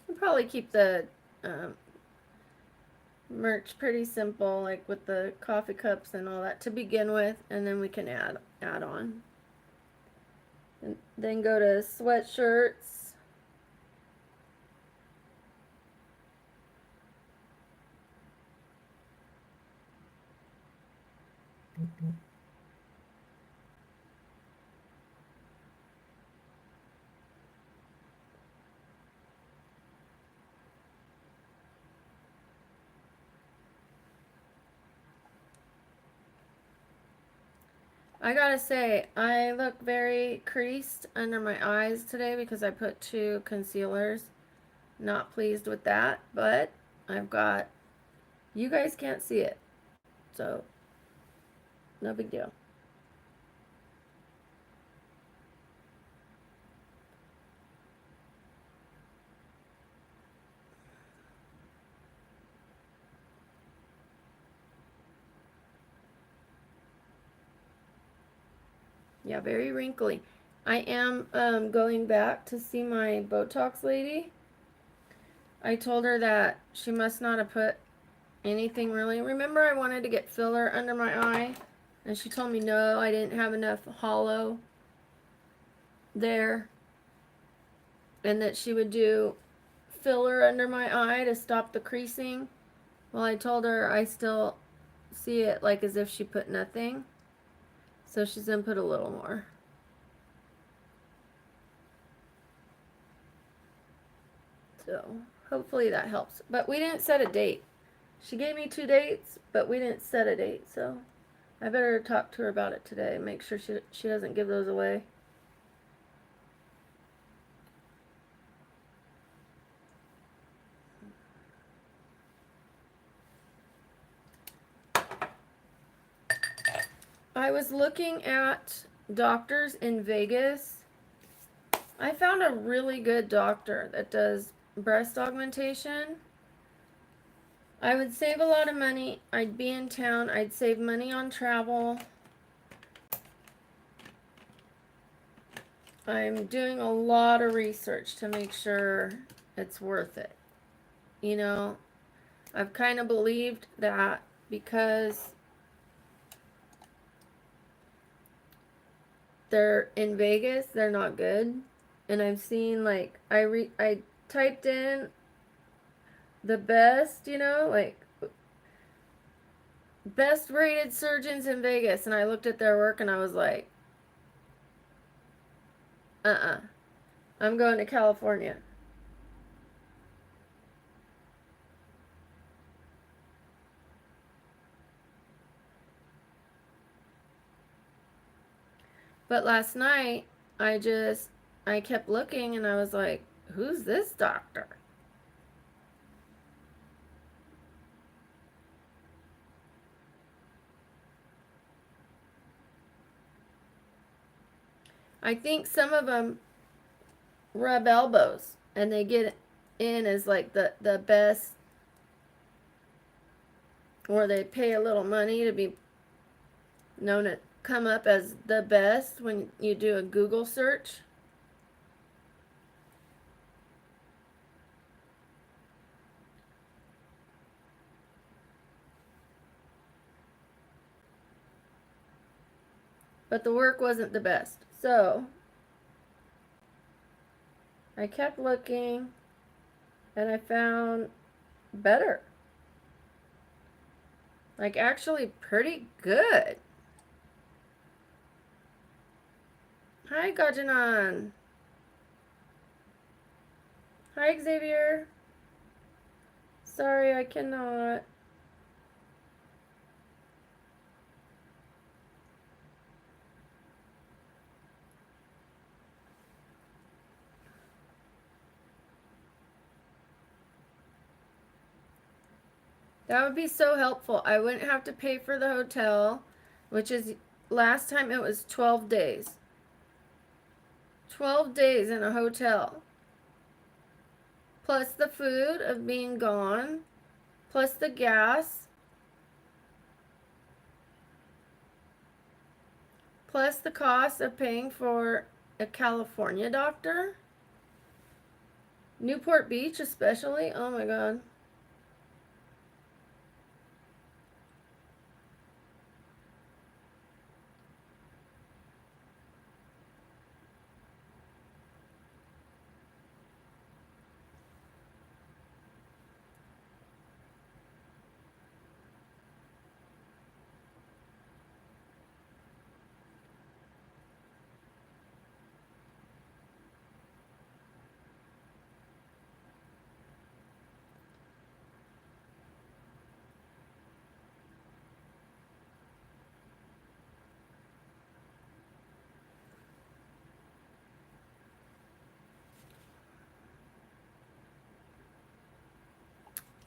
I'll probably keep the merch pretty simple, like with the coffee cups and all that to begin with, and then we can add on. And then go to sweatshirts. I gotta say, I look very creased under my eyes today because I put 2 concealers. Not pleased with that, but I've got, you guys can't see it, so no big deal. Yeah, very wrinkly. I am going back to see my Botox lady. I told her that she must not have put anything really. Remember I wanted to get filler under my eye? And she told me no, I didn't have enough hollow there. And that she would do filler under my eye to stop the creasing. Well, I told her I still see it like as if she put nothing. So she's gonna put a little more. So hopefully that helps. But we didn't set a date. She gave me 2 dates, but we didn't set a date. So I better talk to her about it today. Make sure she doesn't give those away. I was looking at doctors in Vegas. I found a really good doctor that does breast augmentation. I would save a lot of money. I'd be in town. I'd save money on travel. I'm doing a lot of research to make sure it's worth it. You know, I've kind of believed that because they're in Vegas, they're not good. And I've seen like I typed in the best, you know, like best rated surgeons in Vegas, and I looked at their work and I was like, I'm going to California. But last night, I kept looking and I was like, who's this doctor? I think some of them rub elbows and they get in as like the best, or they pay a little money to be known to come up as the best when you do a Google search. But the work wasn't the best. So I kept looking and I found better. Like actually pretty good. Hi Gajanan. Hi Xavier. Sorry, I cannot. That would be so helpful. I wouldn't have to pay for the hotel, which is last time it was 12 days. 12 days in a hotel. Plus the food of being gone, plus the gas, plus the cost of paying for a California doctor. Newport Beach especially. Oh my god.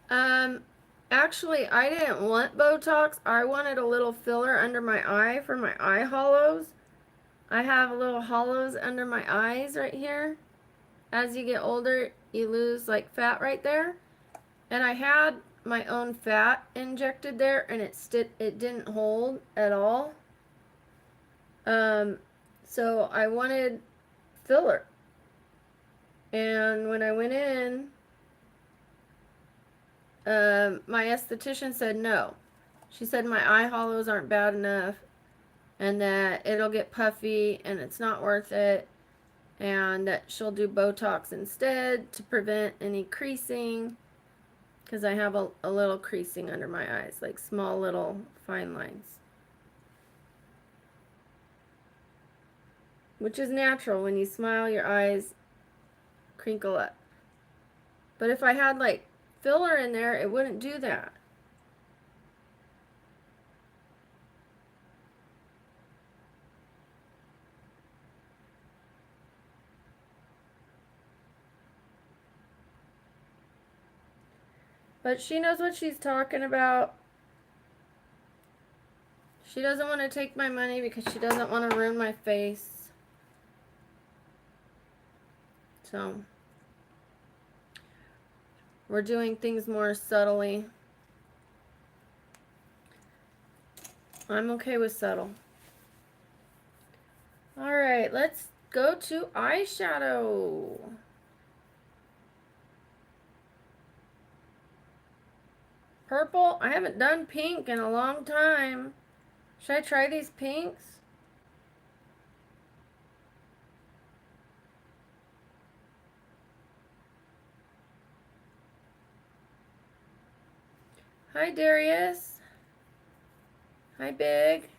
Um, actually, I didn't want Botox. I wanted a little filler under my eye for my eye hollows. I have little hollows under my eyes right here. As you get older, you lose like fat right there. And I had my own fat injected there, and it didn't hold at all. Um, so I wanted filler. And when I went in, my esthetician said no. She said my eye hollows aren't bad enough and that it'll get puffy and it's not worth it, and that she'll do Botox instead to prevent any creasing, because I have a little creasing under my eyes, like small little fine lines, which is natural. When you smile, your eyes crinkle up. But if I had like filler in there, it wouldn't do that. But she knows what she's talking about. She doesn't want to take my money because she doesn't want to ruin my face. So we're doing things more subtly. I'm okay with subtle. Alright, let's go to eyeshadow. Purple. I haven't done pink in a long time. Should I try these pinks? Hi, Darius. Hi, Big.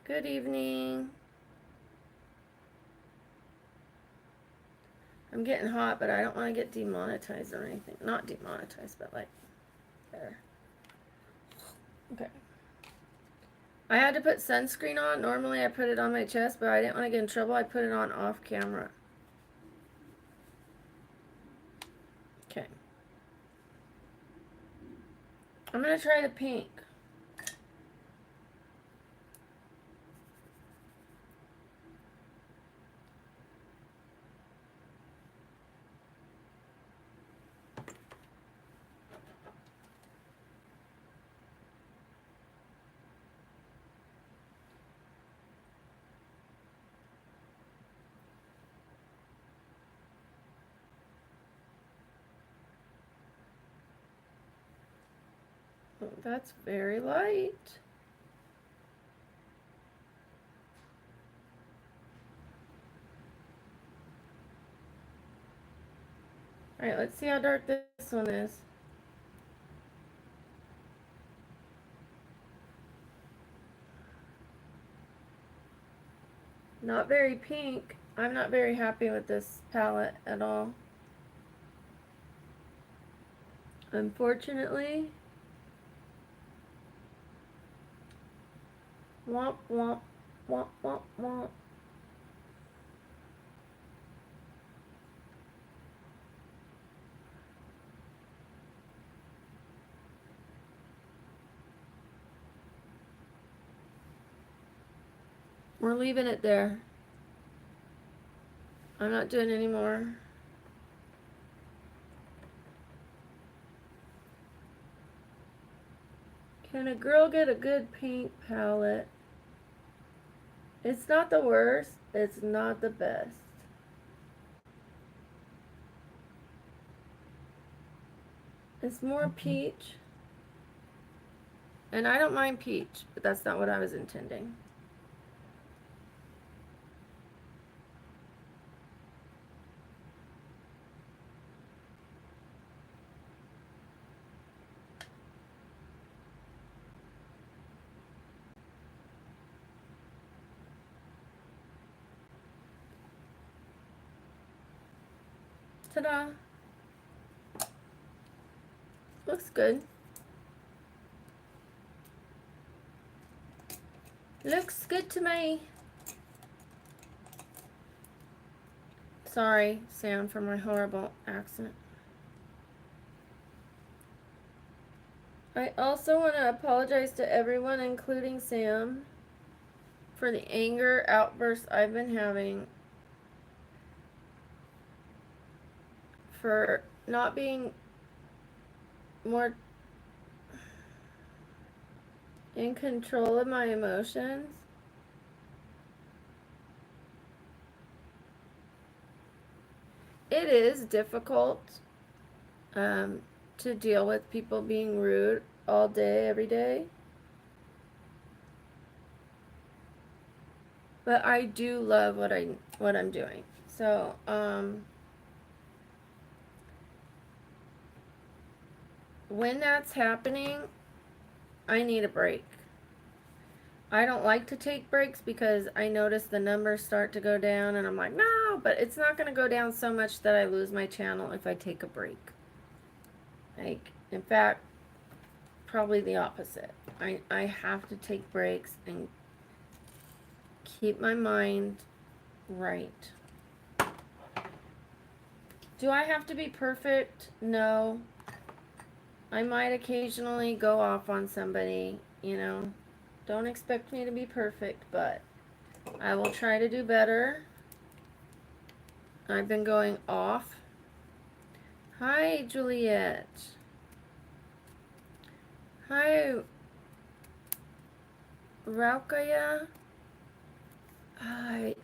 Good evening. I'm getting hot, but I don't want to get demonetized or anything. Not demonetized, but like, there. Okay. I had to put sunscreen on. Normally I put it on my chest, but I didn't want to get in trouble. I put it on off camera. Okay. I'm going to try the pink. Oh, that's very light. Alright, let's see how dark this one is. Not very pink. I'm not very happy with this palette at all. Unfortunately. Womp womp. Womp womp womp. We're leaving it there. I'm not doing any more. Can a girl get a good pink palette? It's not the worst. It's not the best. It's more peach. And I don't mind peach, but that's not what I was intending. Ta-da! Looks good. Looks good to me. Sorry, Sam, for my horrible accent. I also want to apologize to everyone, including Sam, for the anger outbursts I've been having, for not being more in control of my emotions. It is difficult to deal with people being rude all day, every day. But I do love what I'm doing. So, when that's happening, I need a break. I don't like to take breaks because I notice the numbers start to go down and I'm like, no, but it's not going to go down so much that I lose my channel if I take a break. Like, in fact, probably the opposite. I have to take breaks and keep my mind right. Do I have to be perfect? No. I might occasionally go off on somebody, you know. Don't expect me to be perfect, but I will try to do better. I've been going off. Hi, Juliet. Hi, Raukaya. I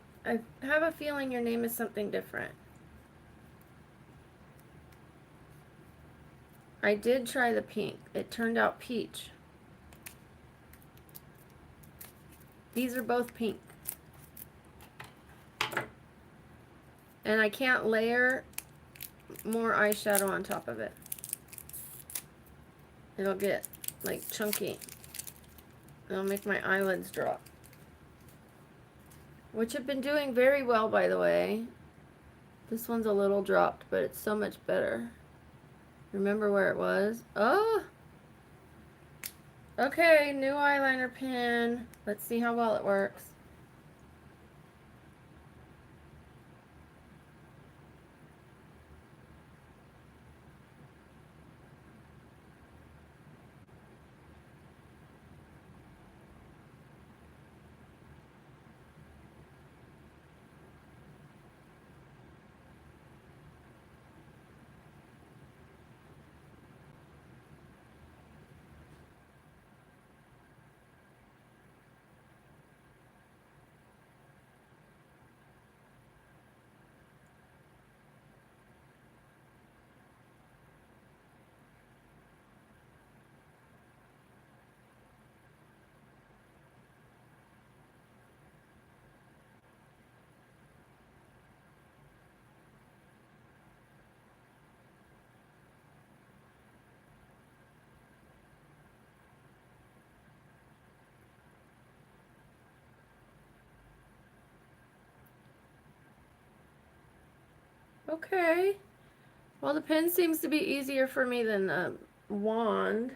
have a feeling your name is something different. I did try the pink. It turned out peach. These are both pink. And I can't layer more eyeshadow on top of it. It'll get like chunky. It'll make my eyelids drop. which have been doing very well, by the way. This one's a little dropped, but it's so much better. Remember where it was? Oh! Okay, new eyeliner pen. Let's see how well it works. Okay. Well, the pen seems to be easier for me than the wand.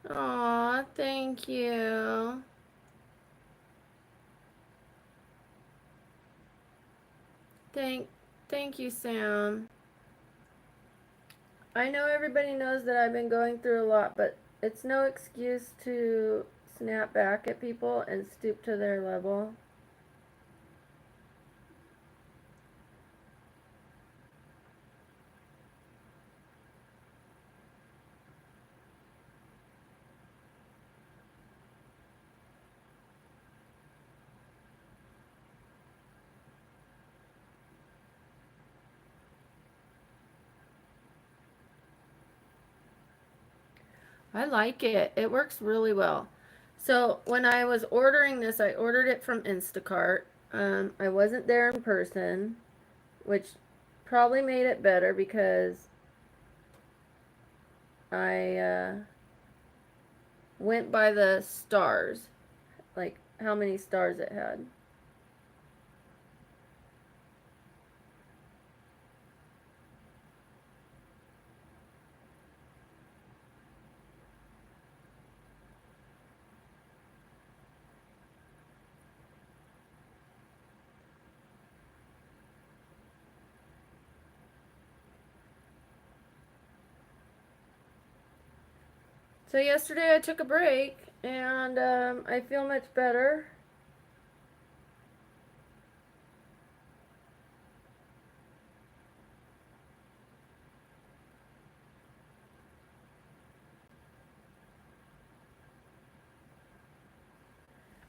Aw, thank you. Thank, thank you, Sam. I know everybody knows that I've been going through a lot, but it's no excuse to snap back at people and stoop to their level. I like it. It works really well. So when I was ordering this, I ordered it from Instacart. I wasn't there in person, which probably made it better because I went by the stars, like how many stars it had. So yesterday I took a break and I feel much better.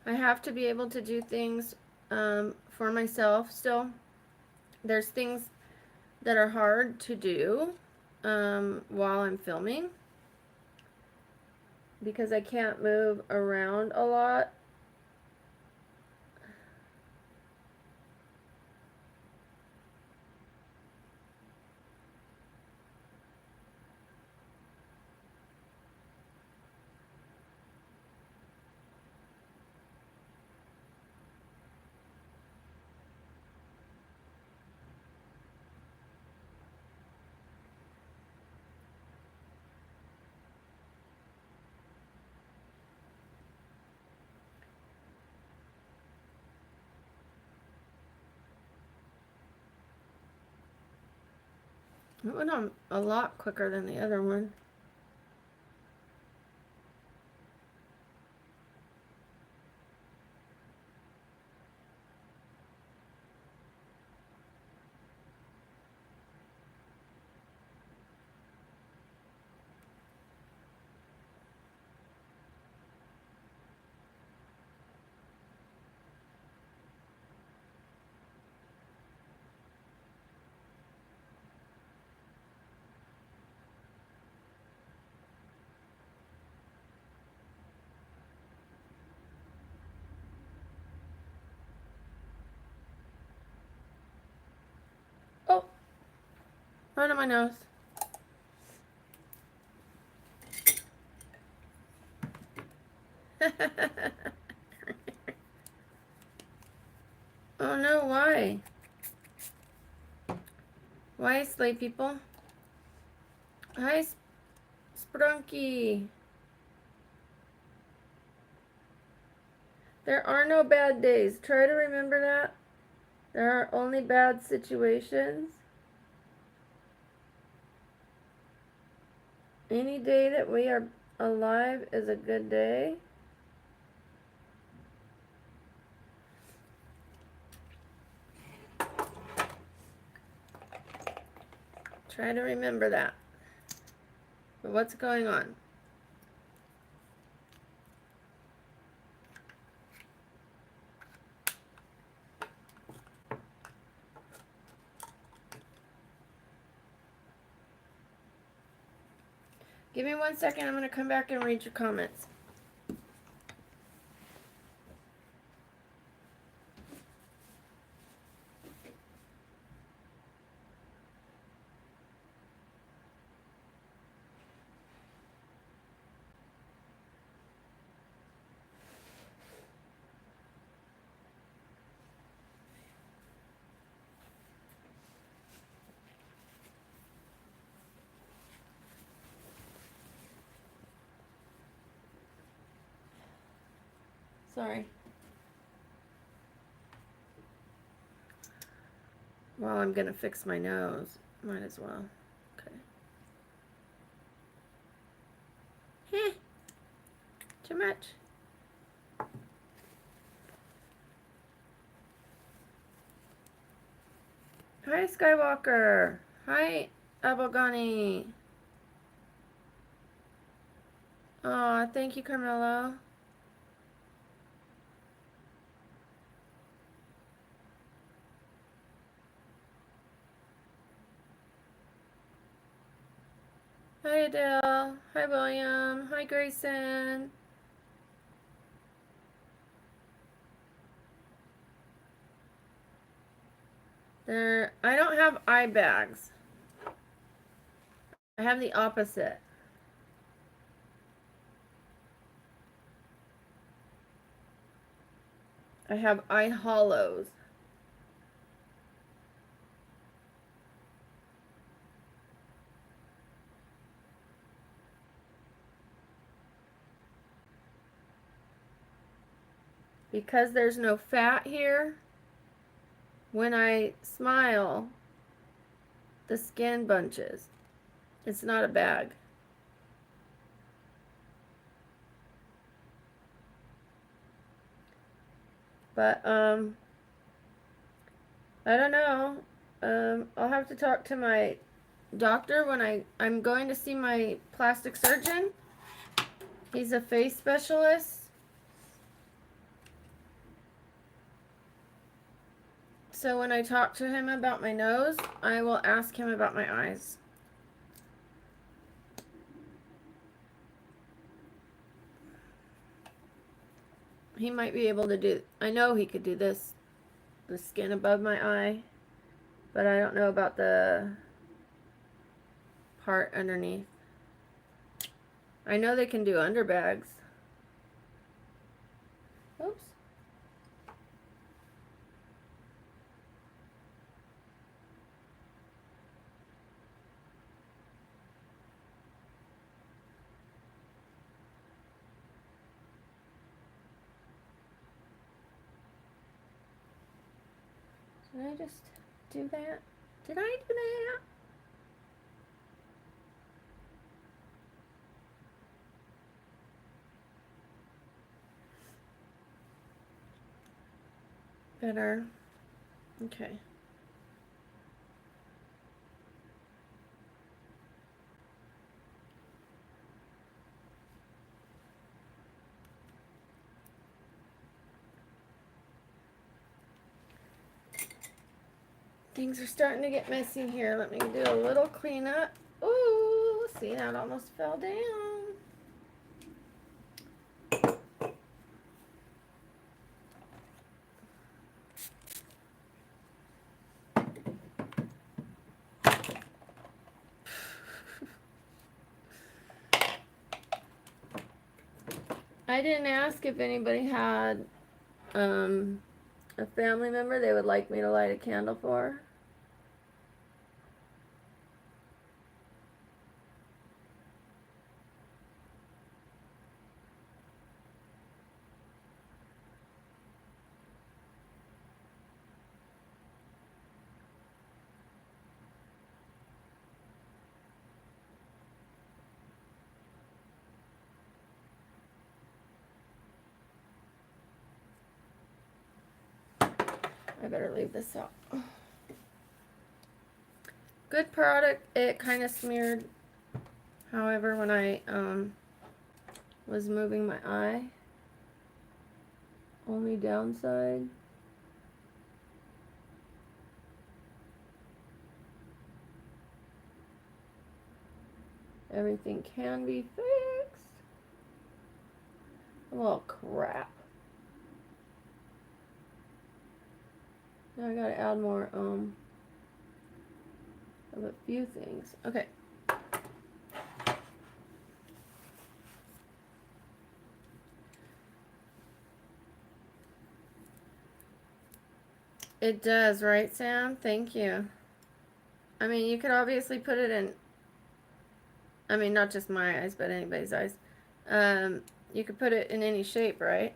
I have to be able to do things for myself still. There's things that are hard to do while I'm filming because I can't move around a lot. It went on a lot quicker than the other one. Right on my nose. Oh no, why? Why, Slay people? Hi, Sprunky. There are no bad days. Try to remember that. There are only bad situations. Any day that we are alive is a good day. Try to remember that. But what's going on? Give me 1 second. I'm going to come back and read your comments. Sorry. Well, I'm going to fix my nose. Might as well. Okay. Heh. Too much. Hi, Skywalker. Hi, Abogani. Aw, thank you, Carmelo. Hi, Adele. Hi, William. Hi, Grayson. I don't have eye bags. I have the opposite. I have eye hollows. Because there's no fat here, when I smile, the skin bunches. It's not a bag. But, I don't know. I'll have to talk to my doctor when I'm going to see my plastic surgeon. He's a face specialist. So when I talk to him about my nose, I will ask him about my eyes. He might be able to do, I know he could do this, the skin above my eye, but I don't know about the part underneath. I know they can do underbags. Oops. Did I just do that? Did I do that? Better. Okay. Things are starting to get messy here. Let me do a little cleanup. Ooh, see, that almost fell down. I didn't ask if anybody had a family member they would like me to light a candle for. I better leave this out. Good product. It kind of smeared. However, when I was moving my eye, only downside. Everything can be fixed. Well, crap. Now I gotta add more of a few things. Okay. It does, right, Sam? Thank you. I mean, you could obviously put it in, I mean, not just my eyes, but anybody's eyes. You could put it in any shape, right?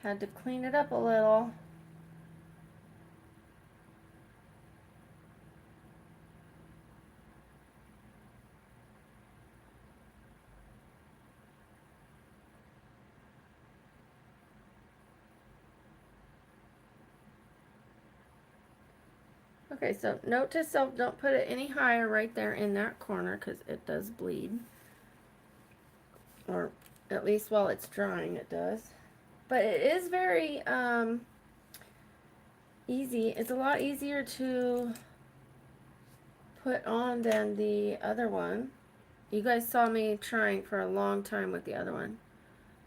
Had to clean it up a little. Okay, so note to self, don't put it any higher right there in that corner because it does bleed. Or at least while it's drying it does. But it is very easy. It's a lot easier to put on than the other one. You guys saw me trying for a long time with the other one.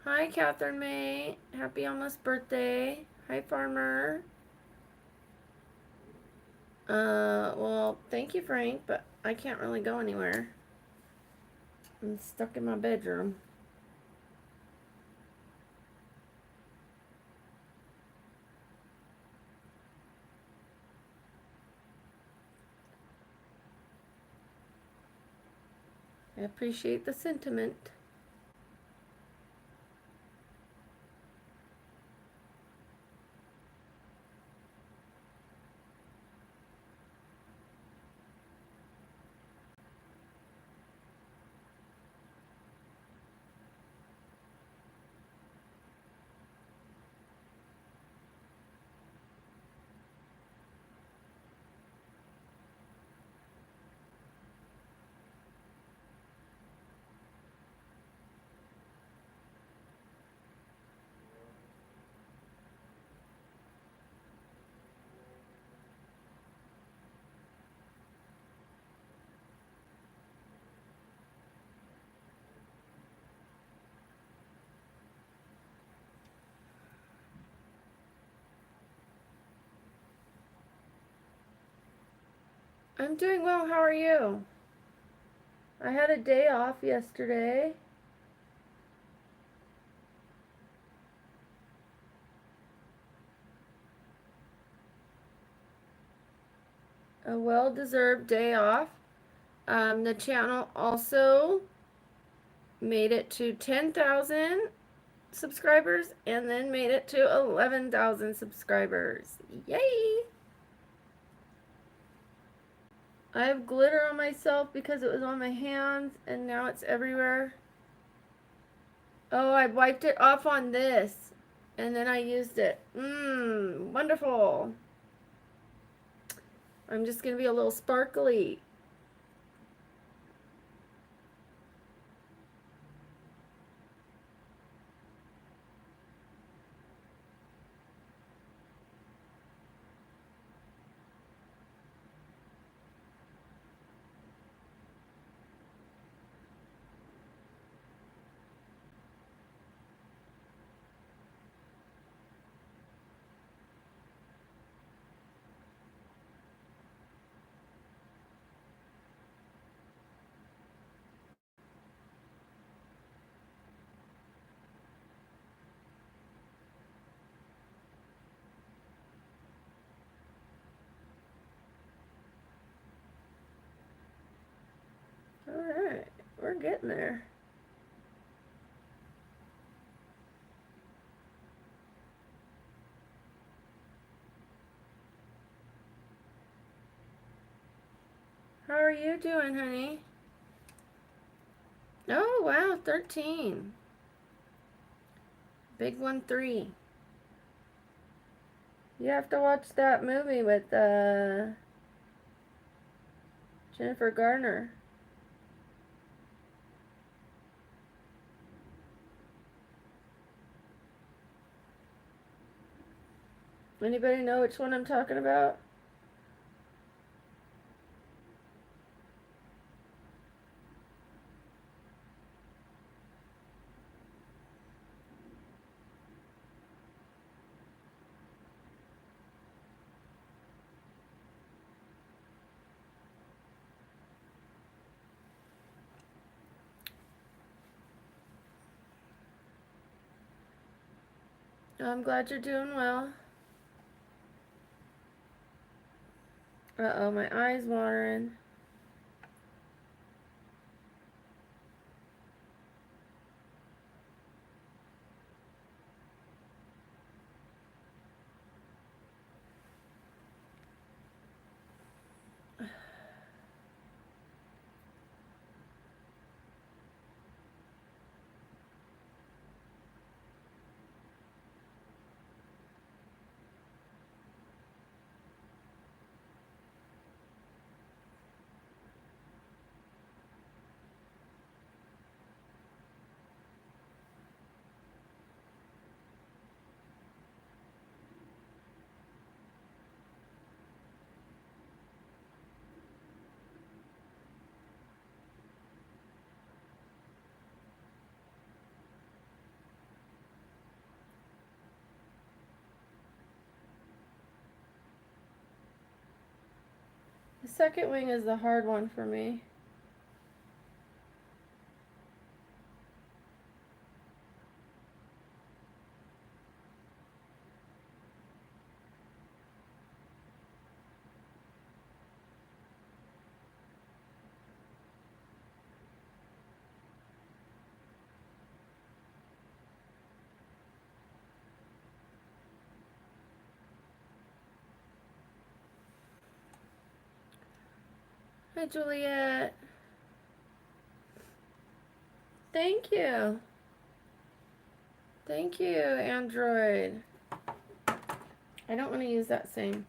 Hi, Catherine May. Happy almost birthday. Hi, Farmer. Well, thank you, Frank, but I can't really go anywhere. I'm stuck in my bedroom. I appreciate the sentiment. I'm doing well. How are you? I had a day off yesterday. A well-deserved day off. The channel also made it to 10,000 subscribers and then made it to 11,000 subscribers. Yay! I have glitter on myself because it was on my hands and now it's everywhere. Oh, I wiped it off on this and then I used it. Wonderful. I'm just going to be a little sparkly. Alright, we're getting there. How are you doing, honey? Oh, wow, 13. Big 1-3. You have to watch that movie with Jennifer Garner. Anybody know which one I'm talking about? I'm glad you're doing well. Uh-oh, my eye's watering. The second wing is the hard one for me. Hi, Juliet. Thank you. Thank you, Android. I don't want to use that same.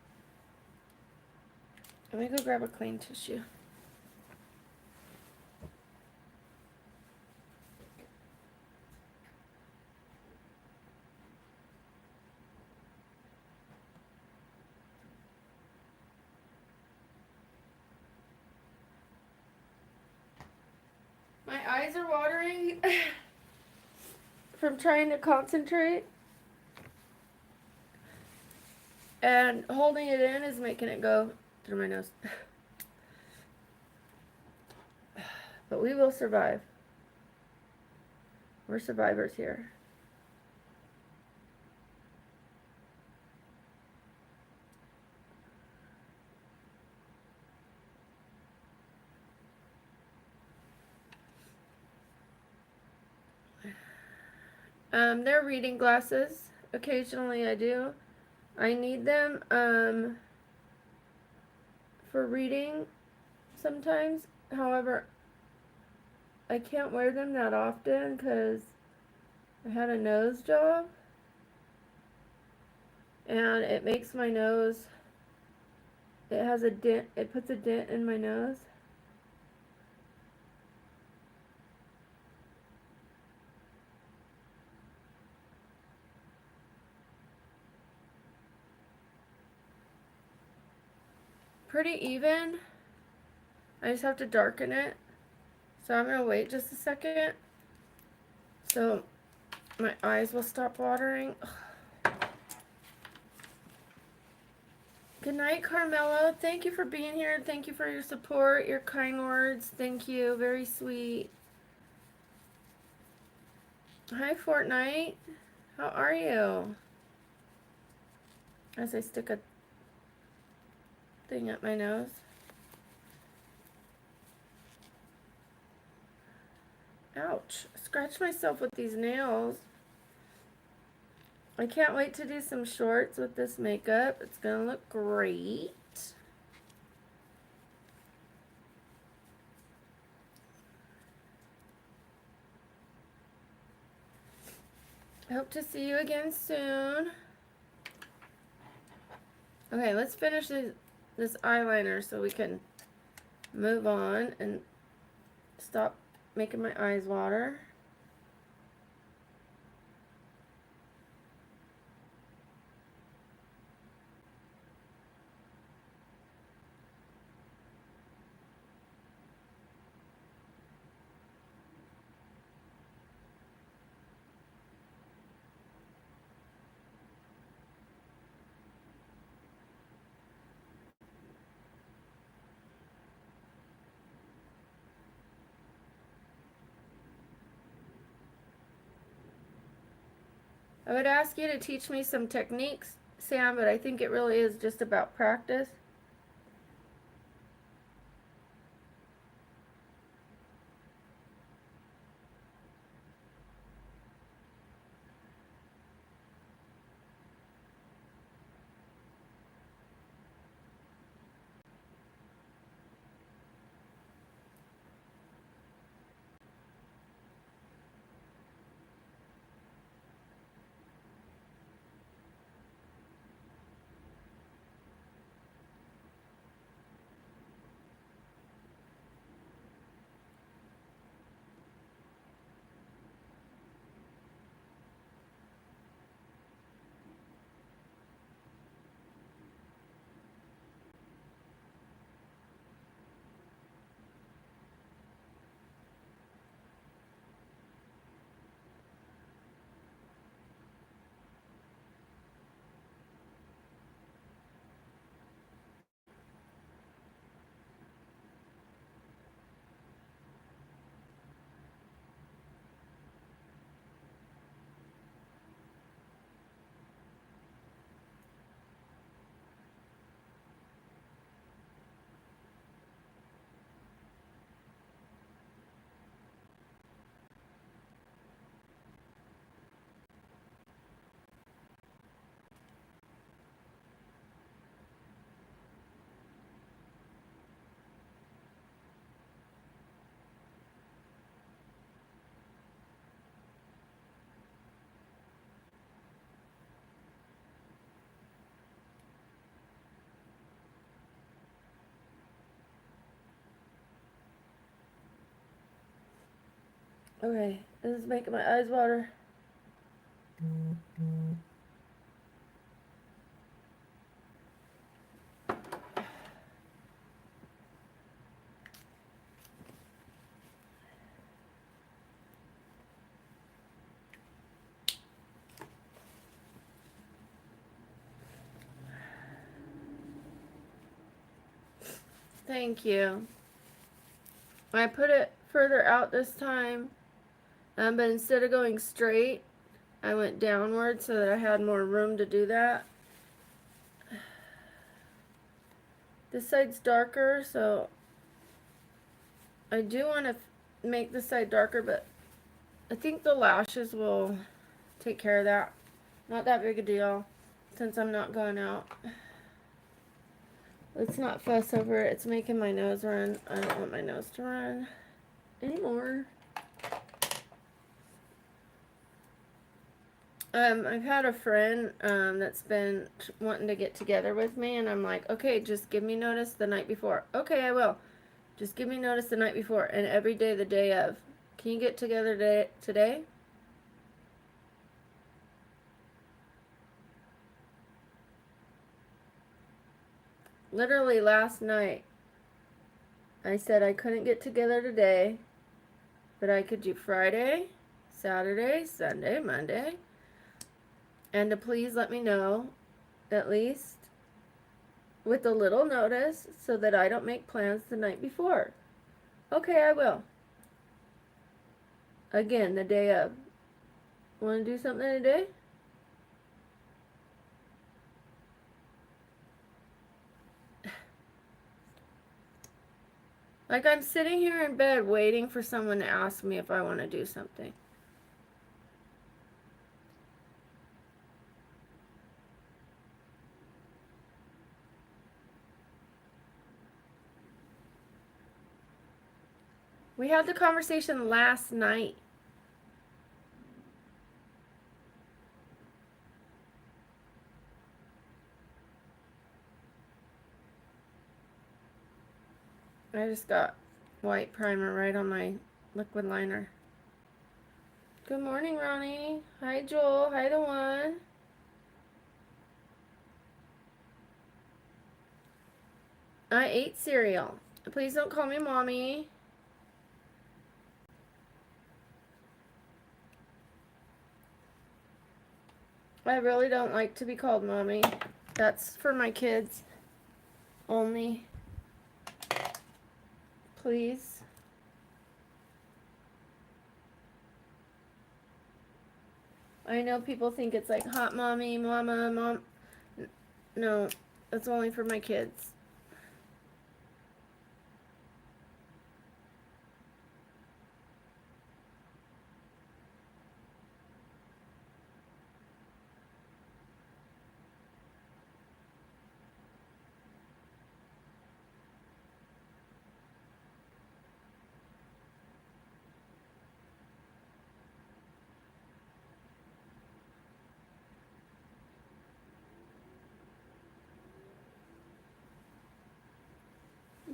Let me go grab a clean tissue. My eyes are watering from trying to concentrate. And holding it in is making it go through my nose. But we will survive. We're survivors here. They're reading glasses. Occasionally I do. I need them for reading sometimes. However, I can't wear them that often because I had a nose job. And it makes my nose it has a dent, it puts a dent in my nose. Pretty even. I just have to darken it. So I'm going to wait just a second so my eyes will stop watering. Good night, Carmelo. Thank you for being here. Thank you for your support, your kind words. Thank you. Very sweet. Hi, Fortnite. How are you? As I stick a thing up my nose. Ouch. Scratched myself with these nails. I can't wait to do some shorts with this makeup. It's gonna look great. I hope to see you again soon. Okay, let's finish this eyeliner so we can move on and stop making my eyes water. I would ask you to teach me some techniques, Sam, but I think it really is just about practice. Okay, this is making my eyes water. Thank you. I put it further out this time, but instead of going straight, I went downward so that I had more room to do that. This side's darker, so I do want to make this side darker, but I think the lashes will take care of that. Not that big a deal since I'm not going out. Let's not fuss over it. It's making my nose run. I don't want my nose to run anymore. I've had a friend that's been wanting to get together with me, and I'm like, okay, just give me notice the night before. Okay, I will. Just give me notice the night before, and every day the day of. Can you get together today? Literally last night, I said I couldn't get together today, but I could do Friday, Saturday, Sunday, Monday, and to please let me know at least with a little notice so that I don't make plans the night before. Okay, I will. Again, the day of. Want to do something today? Like I'm sitting here in bed waiting for someone to ask me if I want to do something. We had the conversation last night. I just got white primer right on my liquid liner. Good morning, Ronnie. Hi, Joel. Hi, the one. I ate cereal. Please don't call me mommy. I really don't like to be called mommy. That's for my kids only. Please. I know people think it's like hot mommy, mama, mom. No, that's only for my kids.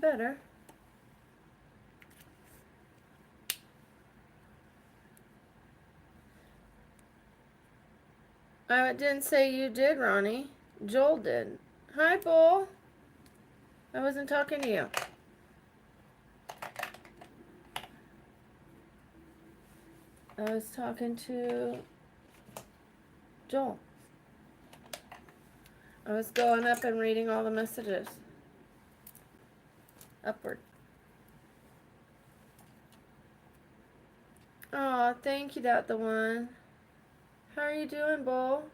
Better. I didn't say you did, Ronnie. Joel did. Hi, Bull. I wasn't talking to you. I was talking to Joel. I was going up and reading all the messages. Upward. Aw, thank you, that the one. How are you doing, Bull?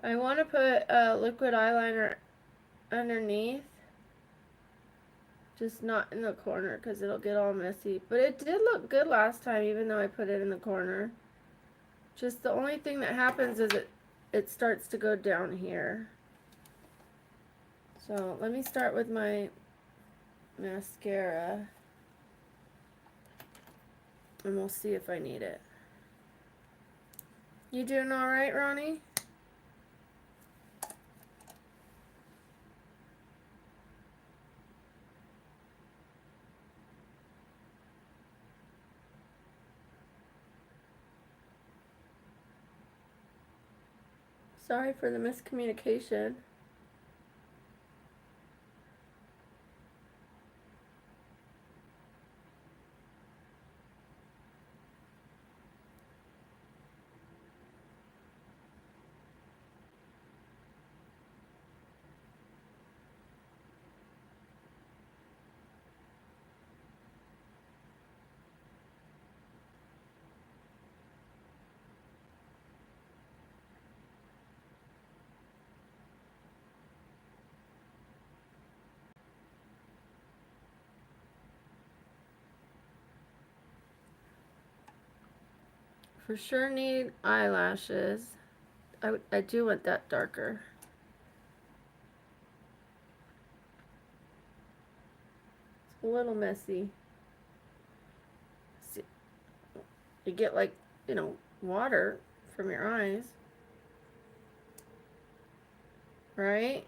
I want to put a liquid eyeliner underneath. Just not in the corner because it'll get all messy. But it did look good last time even though I put it in the corner. Just the only thing that happens is it starts to go down here. So let me start with my mascara. And we'll see if I need it. You doing alright, Ronnie? Sorry for the miscommunication. For sure need eyelashes. I do want that darker. It's a little messy. See, you get like, you know, water from your eyes. Right?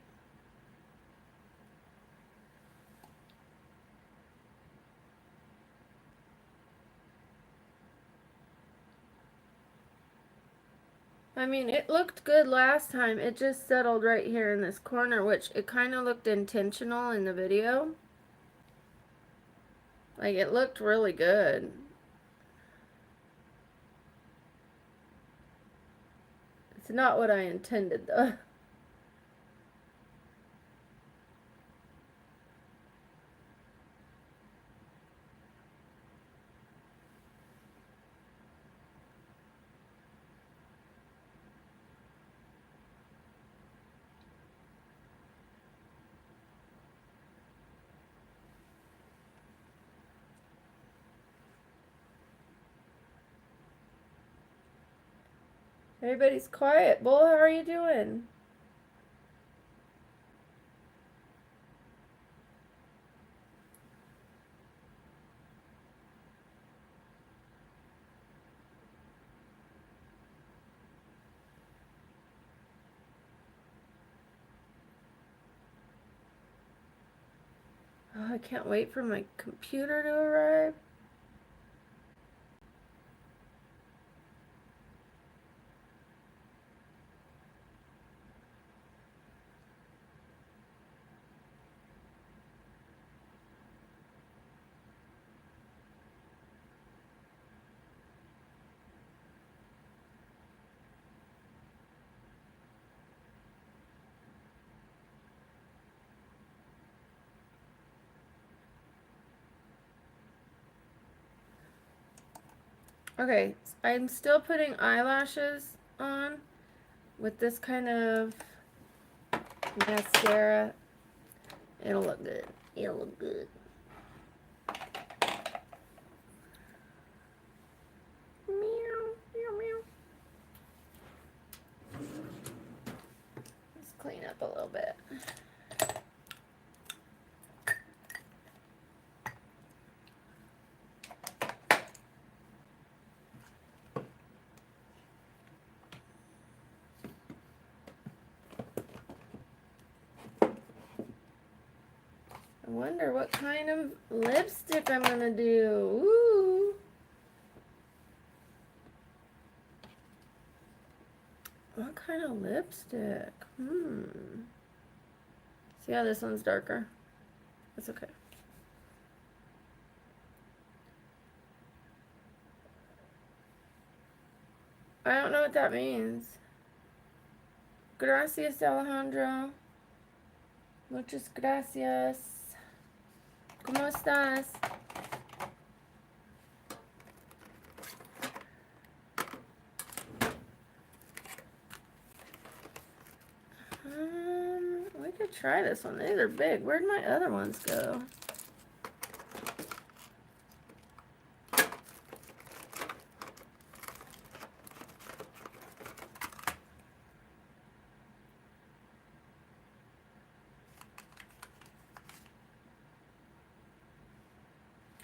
I mean, it looked good last time. It just settled right here in this corner, which it kind of looked intentional in the video. Like, it looked really good. It's not what I intended, though. Everybody's quiet. Bull, how are you doing? Oh, I can't wait for my computer to arrive. Okay, I'm still putting eyelashes on with this kind of mascara. It'll look good. It'll look good. Meow, meow, meow. Let's clean up a little bit. I wonder what kind of lipstick I'm gonna do. Ooh. What kind of lipstick? See how this one's darker? That's okay. I don't know what that means. Gracias, Alejandro. Muchas gracias. ¿Cómo estás? We could try this one. These are big. Where'd my other ones go?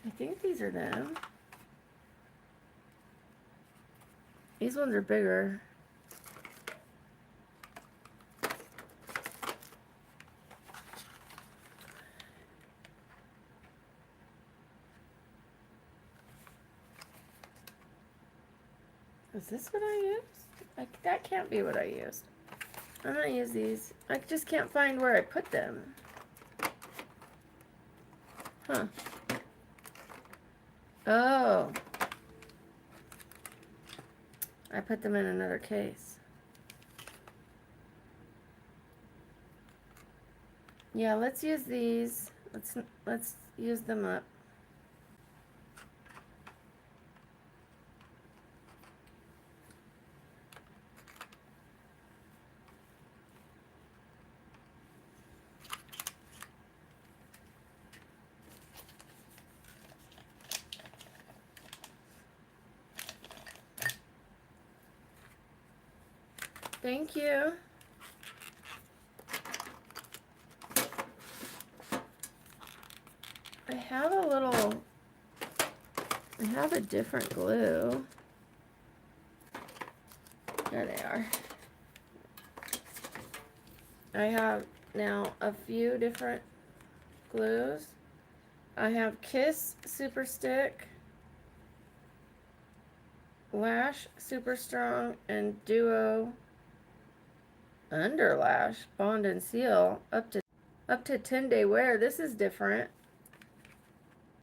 I think these are them. These ones are bigger. Is this what I used? That can't be what I used. I'm gonna use these. I just can't find where I put them. Huh. Oh. I put them in another case. Yeah, let's use these. Let's use them up. Thank you. I have a different glue. There they are. I have now a few different glues. I have Kiss Super Stick, Lash Super Strong, and Duo Underlash Bond and Seal up to 10-day wear. This is different.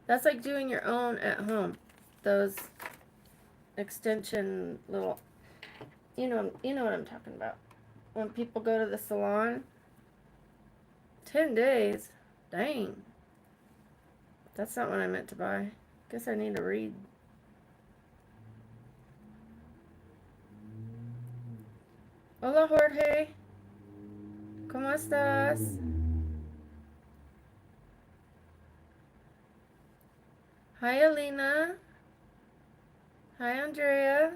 That's like doing your own at home. Those extension little, you know what I'm talking about. When people go to the salon, 10 days, dang. That's not what I meant to buy. Guess I need to read. Hola, Jorge. ¿Cómo estás? Hi, Alina. Hi, Andrea.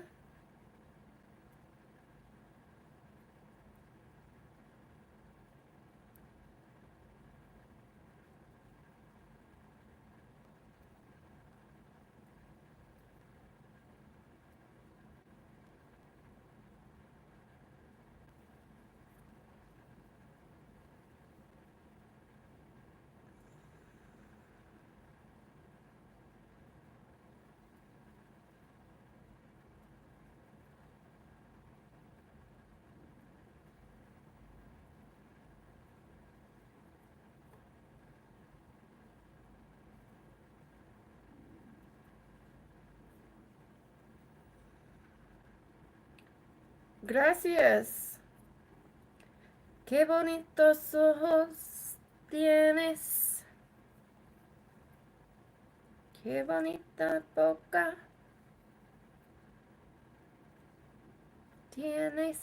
Gracias. Qué bonitos ojos tienes. Qué bonita boca tienes.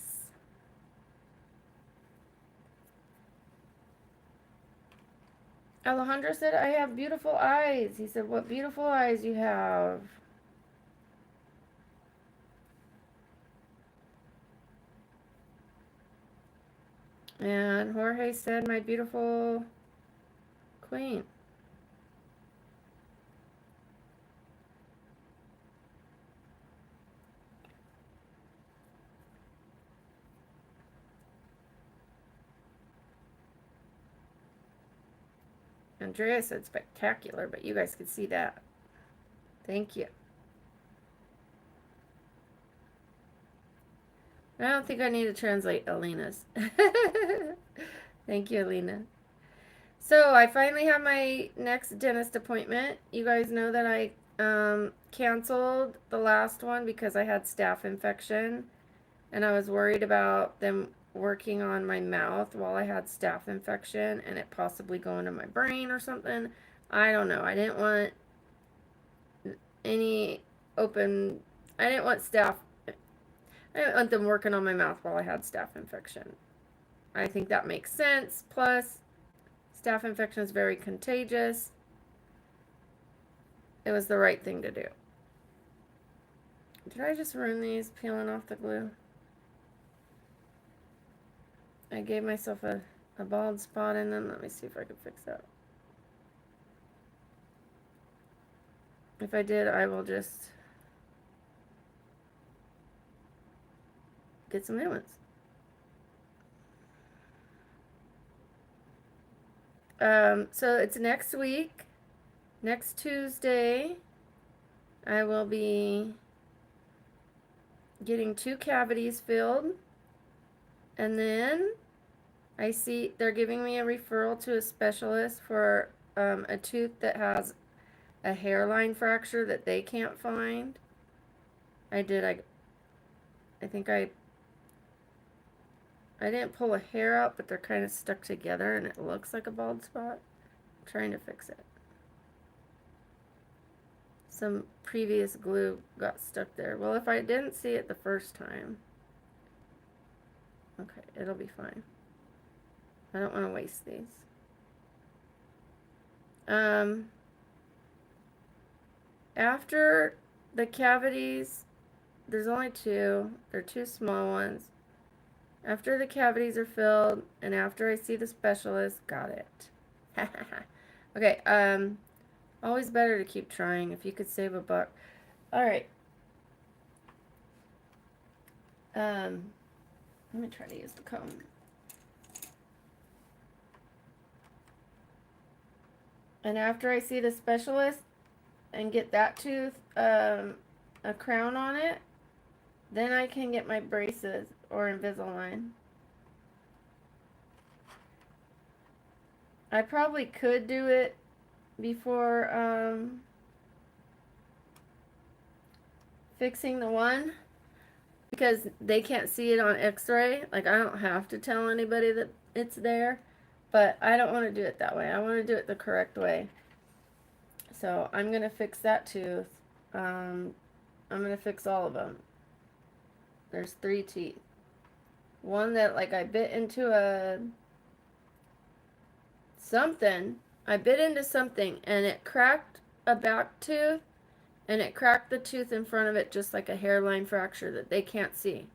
Alejandro said, I have beautiful eyes. He said, what beautiful eyes you have. And Jorge said, my beautiful queen. Andrea said spectacular, but you guys could see that. Thank you. I don't think I need to translate Alina's. Thank you, Alina. So I finally have my next dentist appointment. You guys know that I canceled the last one because I had staph infection, and I was worried about them working on my mouth while I had staph infection and it possibly going to my brain or something. I don't know. I didn't want any open. I didn't want staph. I didn't want them working on my mouth while I had staph infection. I think that makes sense. Plus, staph infection is very contagious. It was the right thing to do. Did I just ruin these peeling off the glue? I gave myself a bald spot in them. Let me see if I can fix that. If I did, I will just get some new ones. So it's next week. Next Tuesday, I will be getting 2 cavities filled. And then I see they're giving me a referral to a specialist for a tooth that has a hairline fracture that they can't find. I think I didn't pull a hair out, but they're kind of stuck together and it looks like a bald spot. I'm trying to fix it. Some previous glue got stuck there. Well, if I didn't see it the first time, okay, it'll be fine. I don't want to waste these. After the cavities, there's only 2. They're 2 small ones. After the cavities are filled and after I see the specialist, got it. Okay, always better to keep trying if you could save a buck. All right. Let me try to use the comb. And after I see the specialist and get that tooth, a crown on it, then I can get my braces or Invisalign. I probably could do it before fixing the one because they can't see it on x-ray. Like, I don't have to tell anybody that it's there, but I don't want to do it that way. I want to do it the correct way. So I'm going to fix that tooth. I'm going to fix all of them. There's 3 teeth. One that, like, I bit into something. I bit into something and it cracked a back tooth, and it cracked the tooth in front of it just like a hairline fracture that they can't see.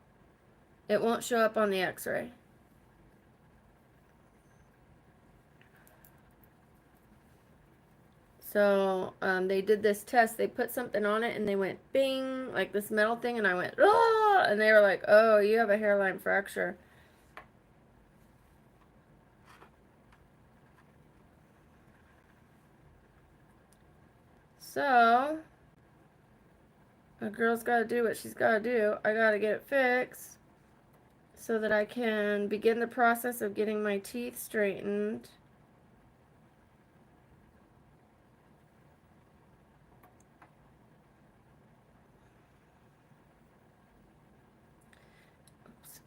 It won't show up on the x-ray. So they did this test. They put something on it and they went bing, like this metal thing, and I went, oh, and they were like, oh, you have a hairline fracture. So a girl's got to do what she's got to do. I got to get it fixed so that I can begin the process of getting my teeth straightened.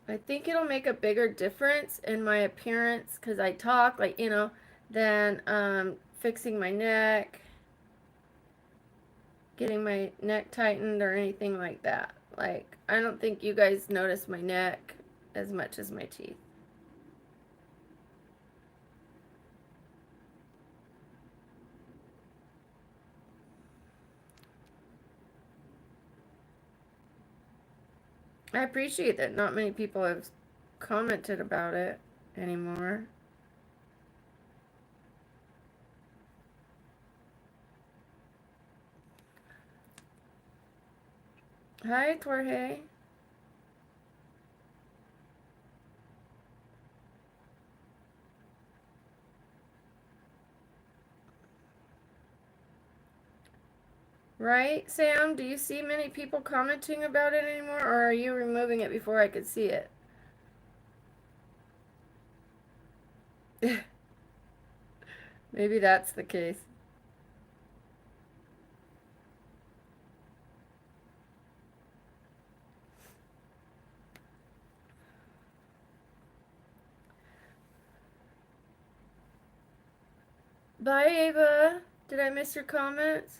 I think it'll make a bigger difference in my appearance because I talk, like, you know, than fixing my neck, getting my neck tightened, or anything like that. Like, I don't think you guys notice my neck as much as my teeth. I appreciate that not many people have commented about it anymore. Hi, Jorge. Right, Sam? Do you see many people commenting about it anymore, or are you removing it before I could see it? Maybe that's the case. Bye, Ava. Did I miss your comments?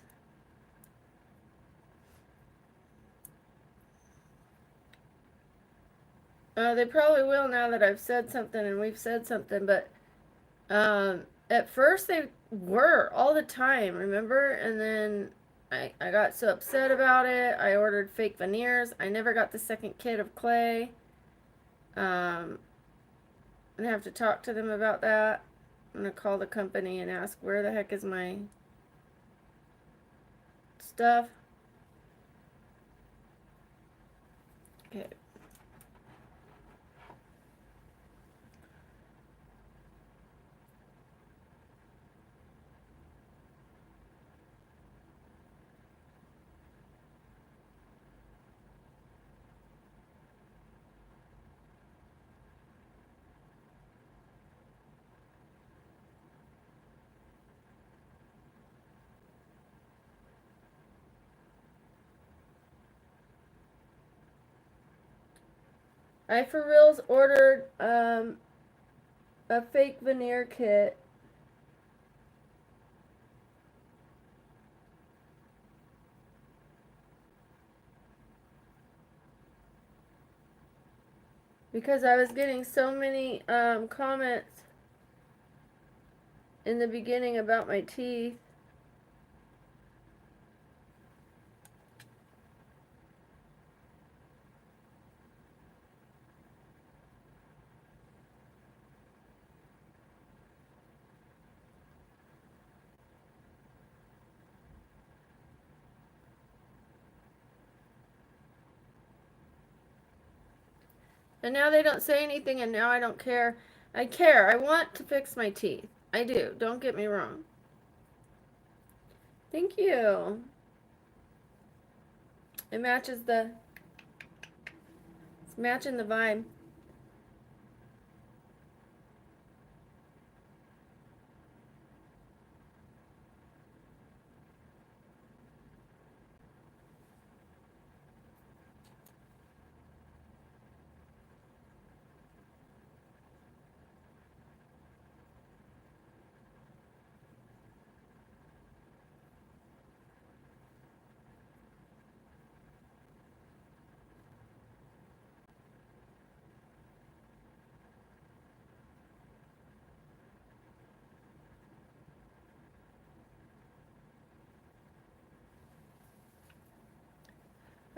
They probably will now that I've said something and we've said something, but at first they were all the time, remember? And then I got so upset about it. I ordered fake veneers. I never got the second kit of clay. I'm gonna have to talk to them about that. I'm gonna call the company and ask where the heck is my stuff. Okay. I for reals ordered a fake veneer kit. Because I was getting so many comments in the beginning about my teeth. And now they don't say anything, and now I don't care. I care. I want to fix my teeth. I do. Don't get me wrong. Thank you. It matches the... It's matching the vibe.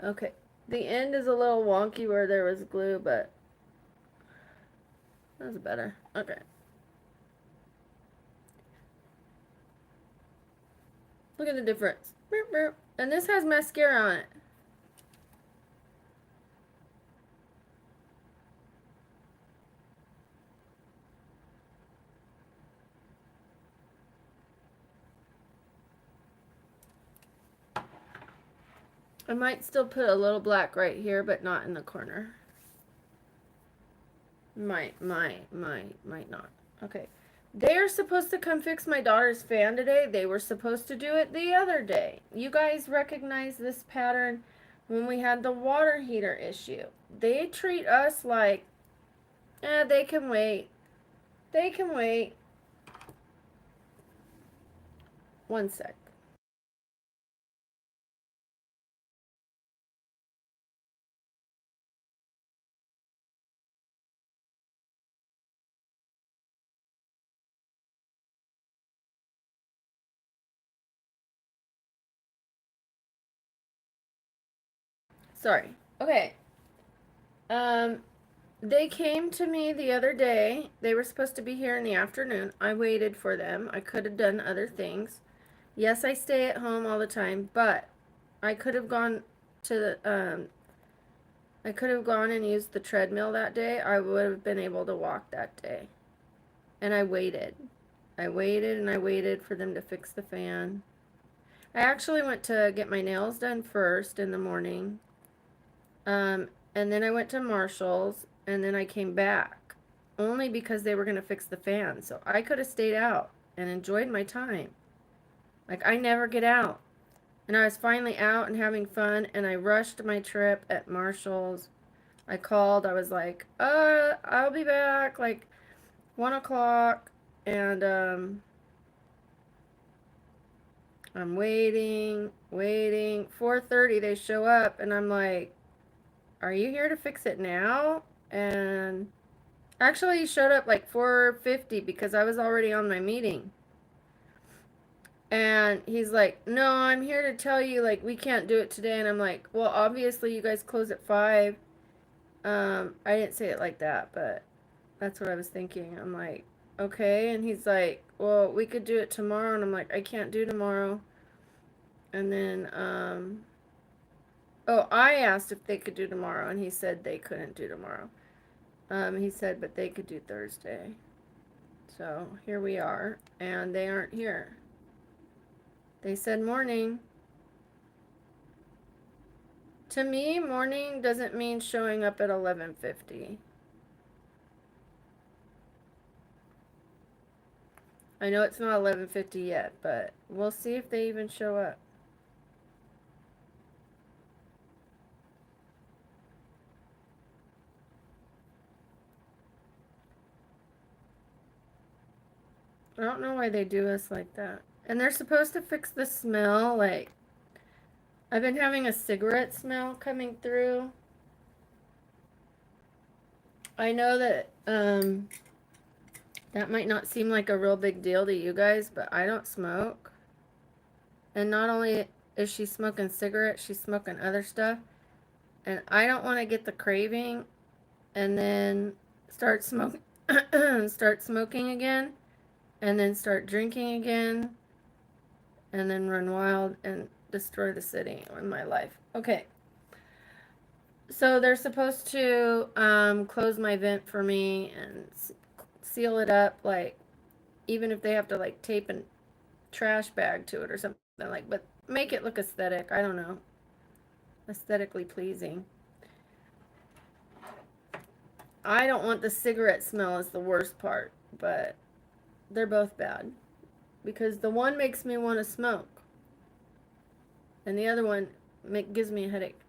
Okay. The end is a little wonky where there was glue, but that's better. Okay. Look at the difference. And this has mascara on it. I might still put a little black right here, but not in the corner. Might not. Okay. They're supposed to come fix my daughter's fan today. They were supposed to do it the other day. You guys recognize this pattern when we had the water heater issue. They treat us like, they can wait. They can wait. One sec. Sorry. Okay. They came to me the other day. They were supposed to be here in the afternoon. I waited for them. I could have done other things. Yes, I stay at home all the time, but I could have gone to the I could have gone and used the treadmill that day. I would have been able to walk that day. And I waited. I waited and I waited for them to fix the fan. I actually went to get my nails done first in the morning. And then I went to Marshall's, and then I came back. Only because they were going to fix the fan. So I could have stayed out and enjoyed my time. Like, I never get out. And I was finally out and having fun, and I rushed my trip at Marshall's. I called. I was like, I'll be back, like, 1 o'clock. And, I'm waiting. 4:30, they show up, and I'm like, are you here to fix it now? And actually, he showed up like 4:50 because I was already on my meeting. And he's like, no, I'm here to tell you, like, we can't do it today. And I'm like, well, obviously, you guys close at 5. I didn't say it like that, but that's what I was thinking. I'm like, okay. And he's like, well, we could do it tomorrow. And I'm like, I can't do tomorrow. And then, oh, I asked if they could do tomorrow, and he said they couldn't do tomorrow. He said, but they could do Thursday. So here we are, and they aren't here. They said morning. To me, morning doesn't mean showing up at 11:50. I know it's not 11:50 yet, but we'll see if they even show up. I don't know why they do us like that. And they're supposed to fix the smell. Like, I've been having a cigarette smell coming through. I know that that might not seem like a real big deal to you guys, but I don't smoke. And not only is she smoking cigarettes, she's smoking other stuff. And I don't want to get the craving and then start smoking start smoking again, and then start drinking again, and then run wild and destroy the city in my life. Okay. So they're supposed to close my vent for me and seal it up, like even if they have to like tape a trash bag to it or something like, but make it look aesthetic. I don't know, aesthetically pleasing. I don't want the cigarette smell as the worst part, but they're both bad because the one makes me want to smoke, and the other one gives me a headache.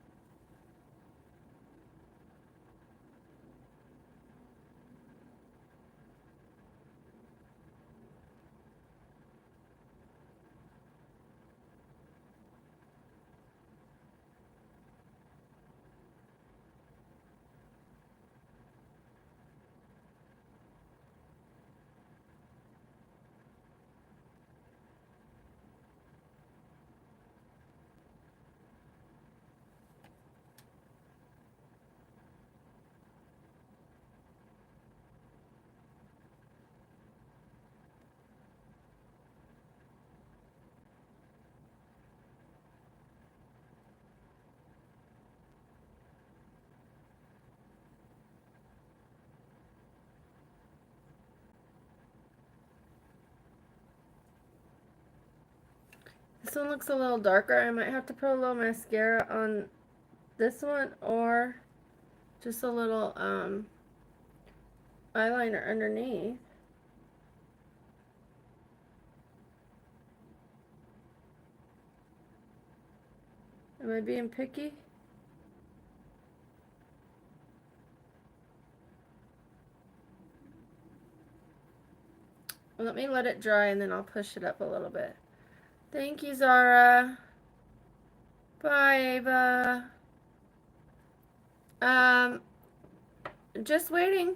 This one looks a little darker. I might have to put a little mascara on this one or just a little eyeliner underneath. Am I being picky? Well, let me let it dry and then I'll push it up a little bit. Thank you, Zara. Bye, Ava. Um, just waiting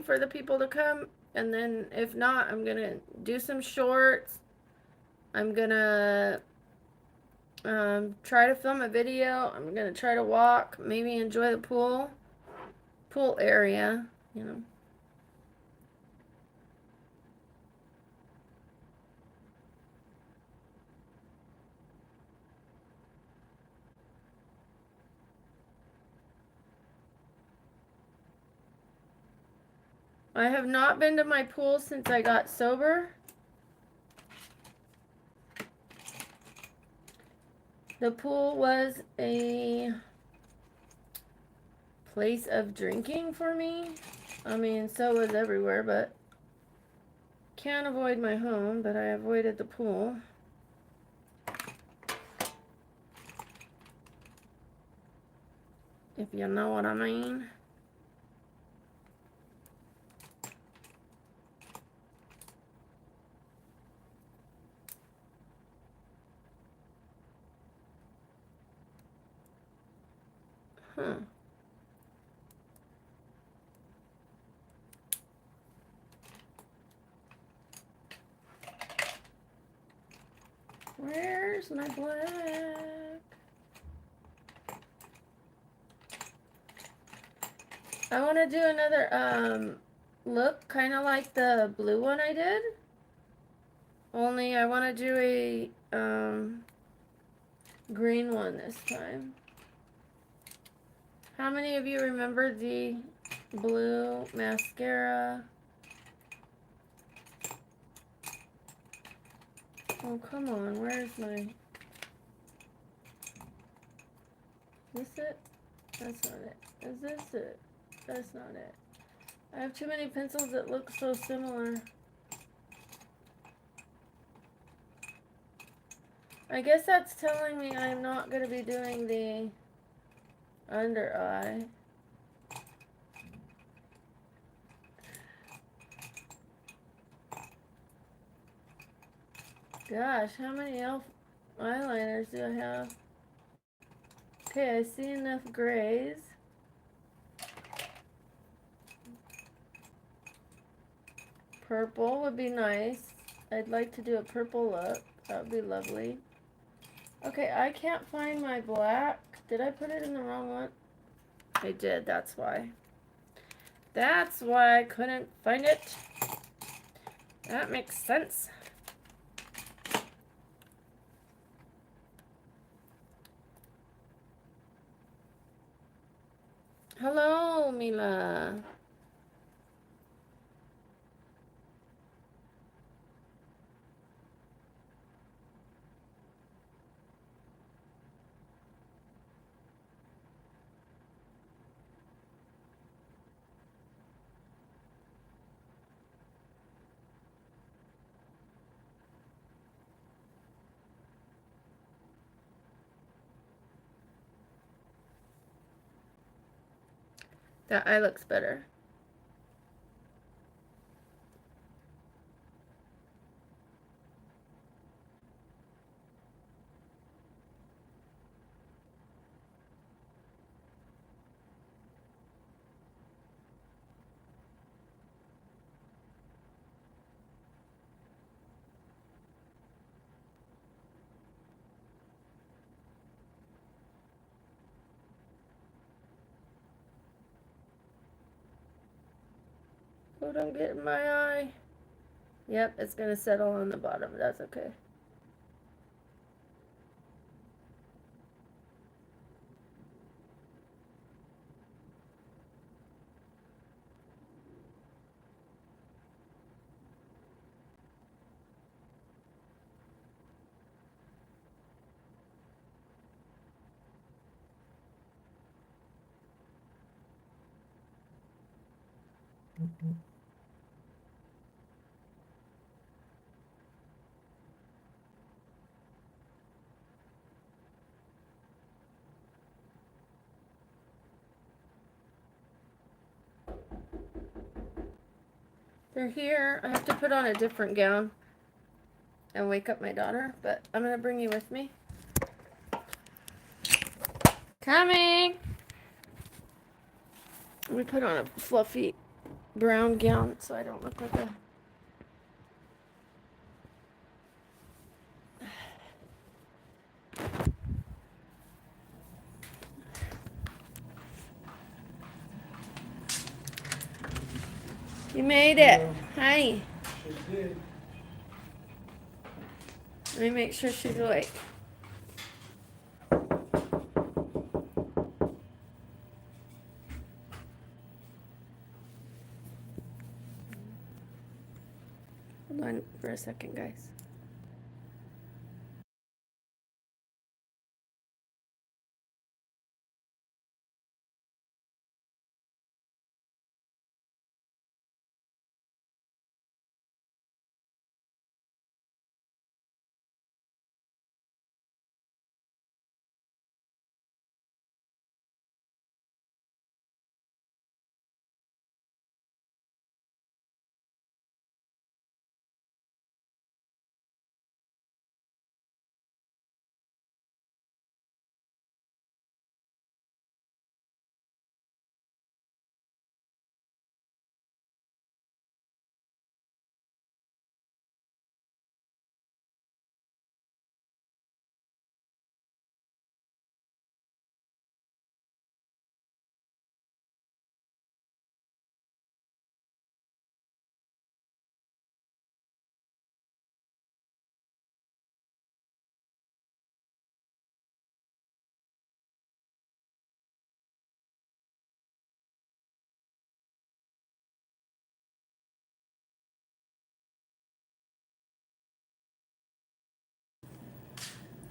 for the people to come. And then if not, I'm gonna do some shorts. I'm gonna try to film a video. I'm gonna try to walk, maybe enjoy the pool area, you know. I have not been to my pool since I got sober. The pool was a place of drinking for me. I mean, so was everywhere, but can't avoid my home, but I avoided the pool. If you know what I mean. Huh. Where's my black? I want to do another look kind of like the blue one I did. Only I want to do a green one this time. How many of you remember the blue mascara? Oh, come on. Where's my... Is this it? That's not it. Is this it? That's not it. I have too many pencils that look so similar. I guess that's telling me I'm not going to be doing the under eye. Gosh, how many eyeliners do I have? Okay, I see enough grays. Purple would be nice. I'd like to do a purple look. That would be lovely. Okay, I can't find my black. Did I put it in the wrong one? I did, that's why. That's why I couldn't find it. That makes sense. Hello, Mila. That eye looks better. Oh, don't get in my eye. Yep, it's gonna settle on the bottom. That's okay. They're here. I have to put on a different gown and wake up my daughter, but I'm gonna bring you with me. Coming! We put on a fluffy brown gown so I don't look like a... You made it. Hi. She did. Let me make sure she's awake. Hold on for a second, guys.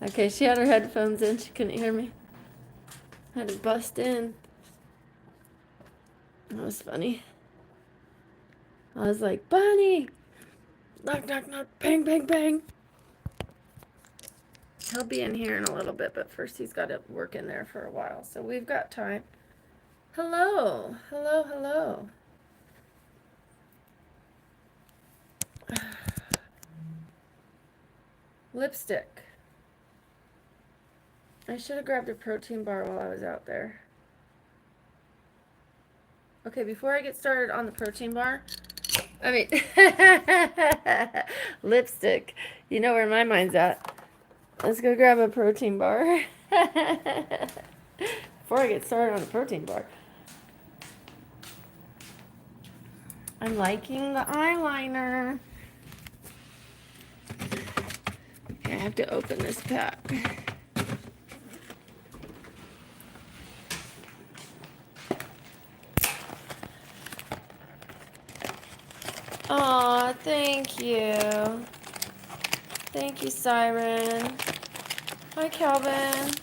Okay, she had her headphones in. She couldn't hear me. I had to bust in. That was funny. I was like, Bunny! Knock, knock, knock. Bang, bang, bang. He'll be in here in a little bit, but first he's got to work in there for a while. So we've got time. Hello. Hello, hello. Lipstick. I should have grabbed a protein bar while I was out there. Okay, before I get started on the protein bar, lipstick. You know where my mind's at. Let's go grab a protein bar. Before I get started on the protein bar. I'm liking the eyeliner. Okay, I have to open this pack. Aw, thank you. Thank you, Siren. Hi, Calvin.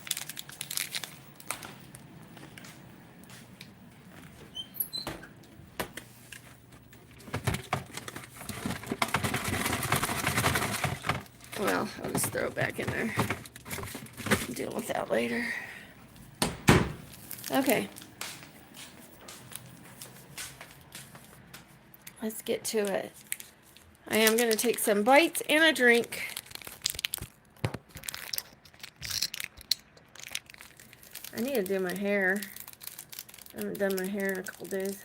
Well, I'll just throw it back in there. Deal with that later. Okay. Let's get to it. I am going to take some bites and a drink. I need to do my hair. I haven't done my hair in a couple days.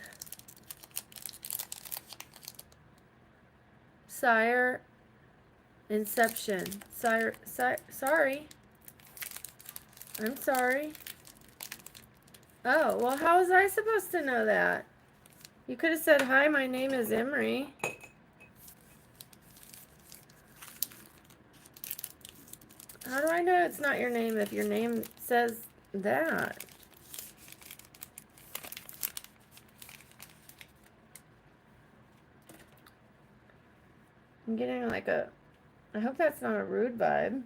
Sire Inception. Sorry. I'm sorry. Oh, well, how was I supposed to know that? You could have said, hi, my name is Emery. How do I know it's not your name if your name says that? I'm getting like a... I hope that's not a rude vibe.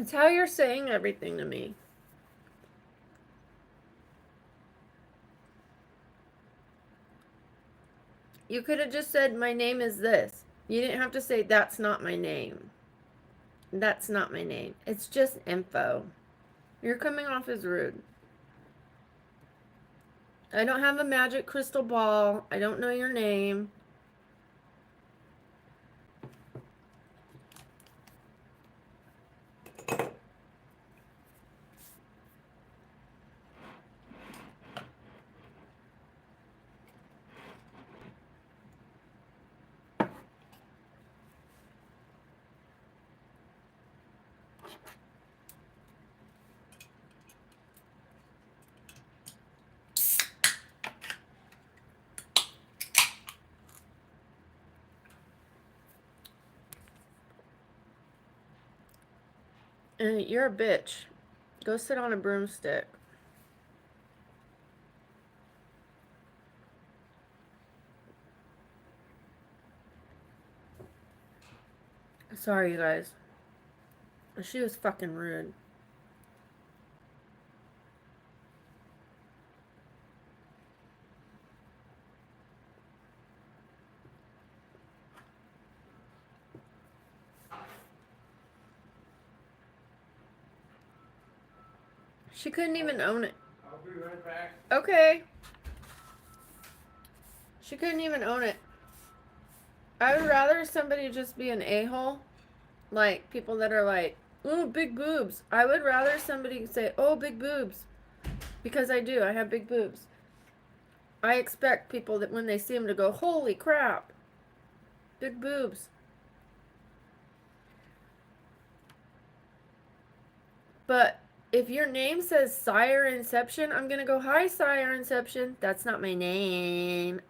It's how you're saying everything to me. You could have just said, my name is this. You didn't have to say, that's not my name. That's not my name. It's just info. You're coming off as rude. I don't have a magic crystal ball. I don't know your name. You're a bitch. Go sit on a broomstick. Sorry, you guys. She was fucking rude. She couldn't even own it. I'll be right back. Okay. She couldn't even own it. I would rather somebody just be an a-hole. Like, people that are like, ooh, big boobs. I would rather somebody say, oh, big boobs. Because I do. I have big boobs. I expect people that when they see them to go, holy crap. Big boobs. But if your name says Sire Inception, I'm going to go, hi, Sire Inception. That's not my name.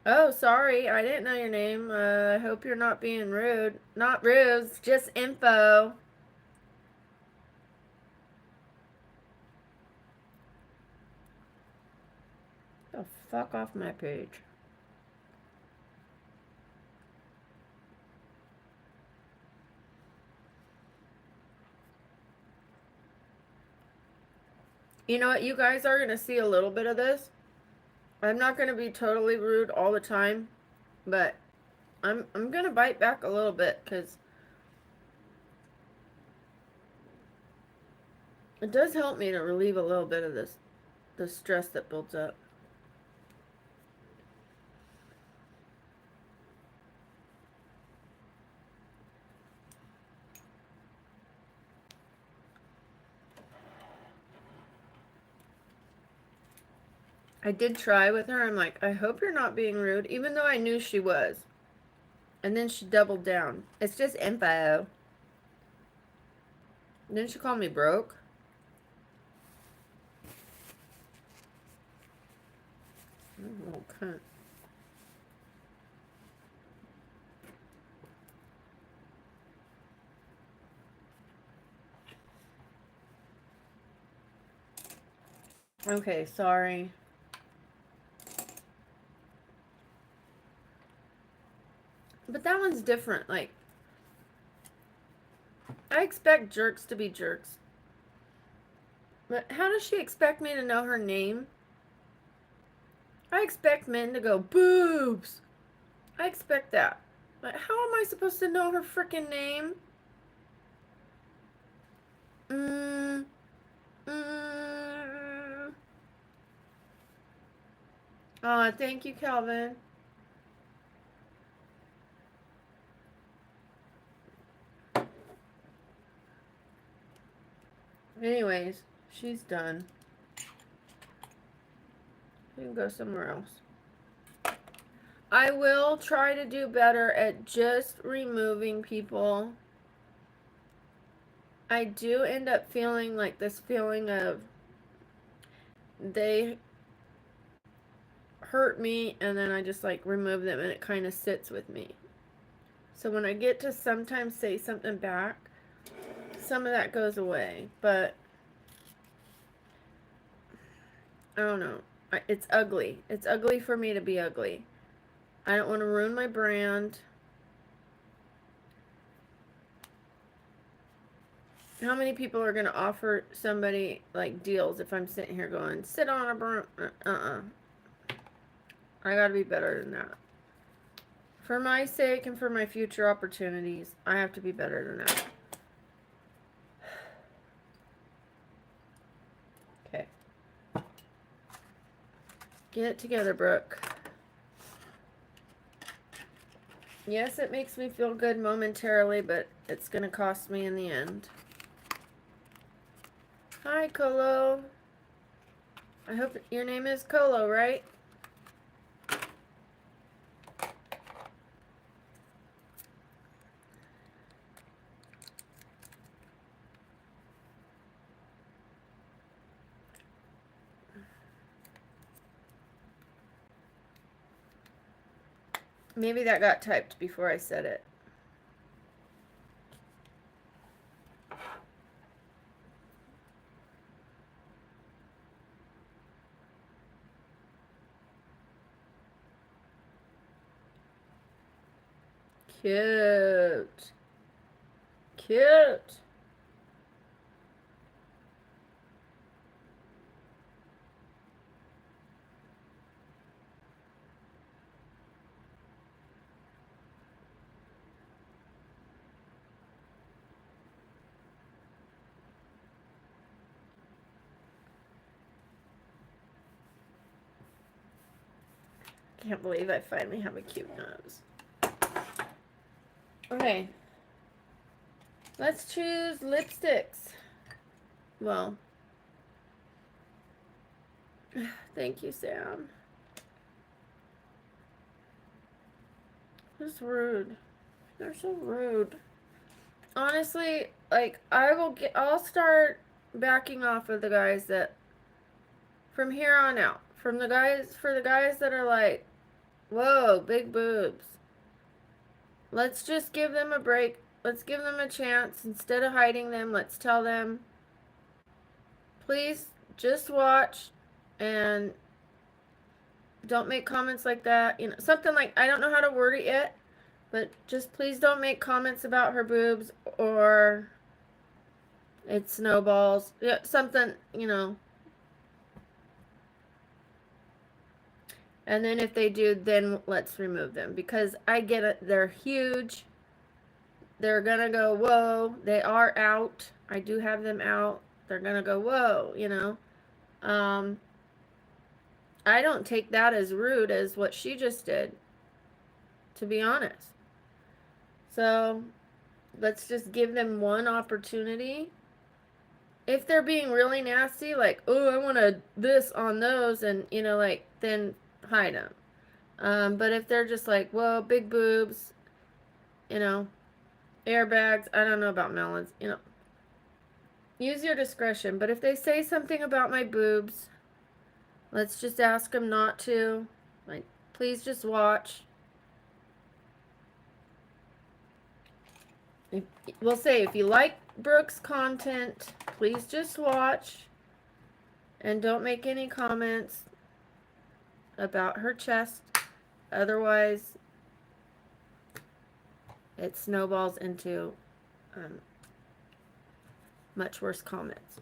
Oh, sorry. I didn't know your name. I hope you're not being rude. Not rude. It's just info. Oh, fuck off my page. You know what? You guys are going to see a little bit of this. I'm not going to be totally rude all the time, but I'm going to bite back a little bit because it does help me to relieve a little bit of the stress that builds up. I did try with her. I'm like, I hope you're not being rude, even though I knew she was. And then she doubled down. It's just info. Didn't she call me broke? Oh, cunt. Okay, sorry. But that one's different. Like, I expect jerks to be jerks. But how does she expect me to know her name? I expect men to go, boobs. I expect that. But how am I supposed to know her freaking name? Mm. Oh, thank you, Calvin. Anyways, she's done. You can go somewhere else. I will try to do better at just removing people. I do end up feeling like this feeling of they hurt me and then I just like remove them and it kind of sits with me. So when I get to sometimes say something back, some of that goes away, but I don't know. It's ugly. It's ugly for me to be ugly. I don't want to ruin my brand. How many people are going to offer somebody like deals if I'm sitting here going, sit on a broom? I got to be better than that. For my sake and for my future opportunities, I have to be better than that. Okay. Get it together, Brooke. Yes, it makes me feel good momentarily, but it's going to cost me in the end. Hi, Colo. I hope your name is Colo, right? Maybe that got typed before I said it. Cute. Cute. Can't believe I finally have a cute nose. Okay. Let's choose lipsticks. Well. Thank you, Sam. That's rude. They're so rude. Honestly, like, I'll start backing off of the guys that, from here on out, for the guys that are like, whoa, big boobs. Let's just give them a break. Let's give them a chance. Instead of hiding them, let's tell them, please just watch and don't make comments like that. You know, something like, I don't know how to word it yet, but just please don't make comments about her boobs or it snowballs. Yeah, something, you know. And then if they do, then let's remove them. Because I get it. They're huge. They're going to go, whoa. They are out. I do have them out. They're going to go, whoa, you know. I don't take that as rude as what she just did, to be honest. So let's just give them one opportunity If they're being really nasty, like, oh, I want a this on those, and, you know, like, then hide them. But if they're just like, whoa, big boobs, you know, airbags, I don't know about melons, you know, use your discretion. But if they say something about my boobs, let's just ask them not to. Like, please just watch. We'll say, if you like Brooke's content, please just watch and don't make any comments about her chest. Otherwise, it snowballs into much worse comments.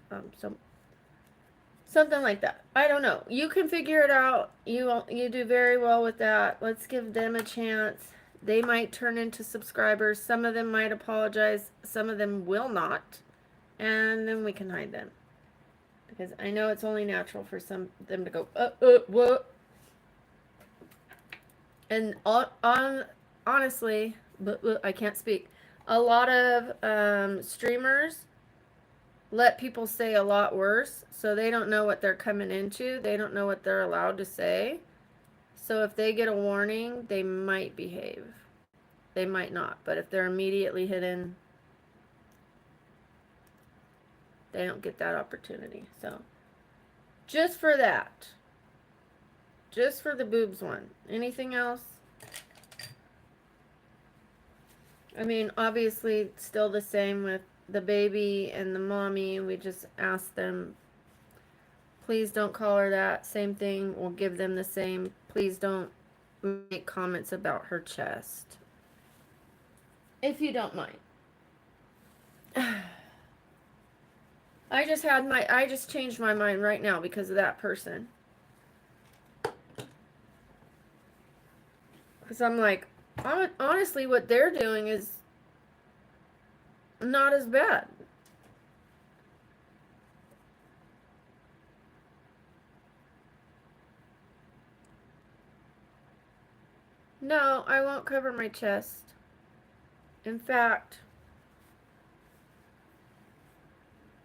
Something like that. I don't know. You can figure it out. You do very well with that. Let's give them a chance. They might turn into subscribers. Some of them might apologize. Some of them will not. And then we can hide them. Because I know it's only natural for them to go, what? And honestly, but I can't speak. A lot of streamers let people say a lot worse, so they don't know what they're coming into. They don't know what they're allowed to say. So if they get a warning, they might behave. They might not, but if they're immediately hidden, they don't get that opportunity. So just for that, just for the boobs one. Anything else? I mean, obviously, it's still the same with the baby and the mommy. We just ask them, please don't call her that. Same thing. We'll give them the same. Please don't make comments about her chest. If you don't mind. I just changed my mind right now because of that person. Because I'm like, honestly, what they're doing is not as bad. No, I won't cover my chest. In fact,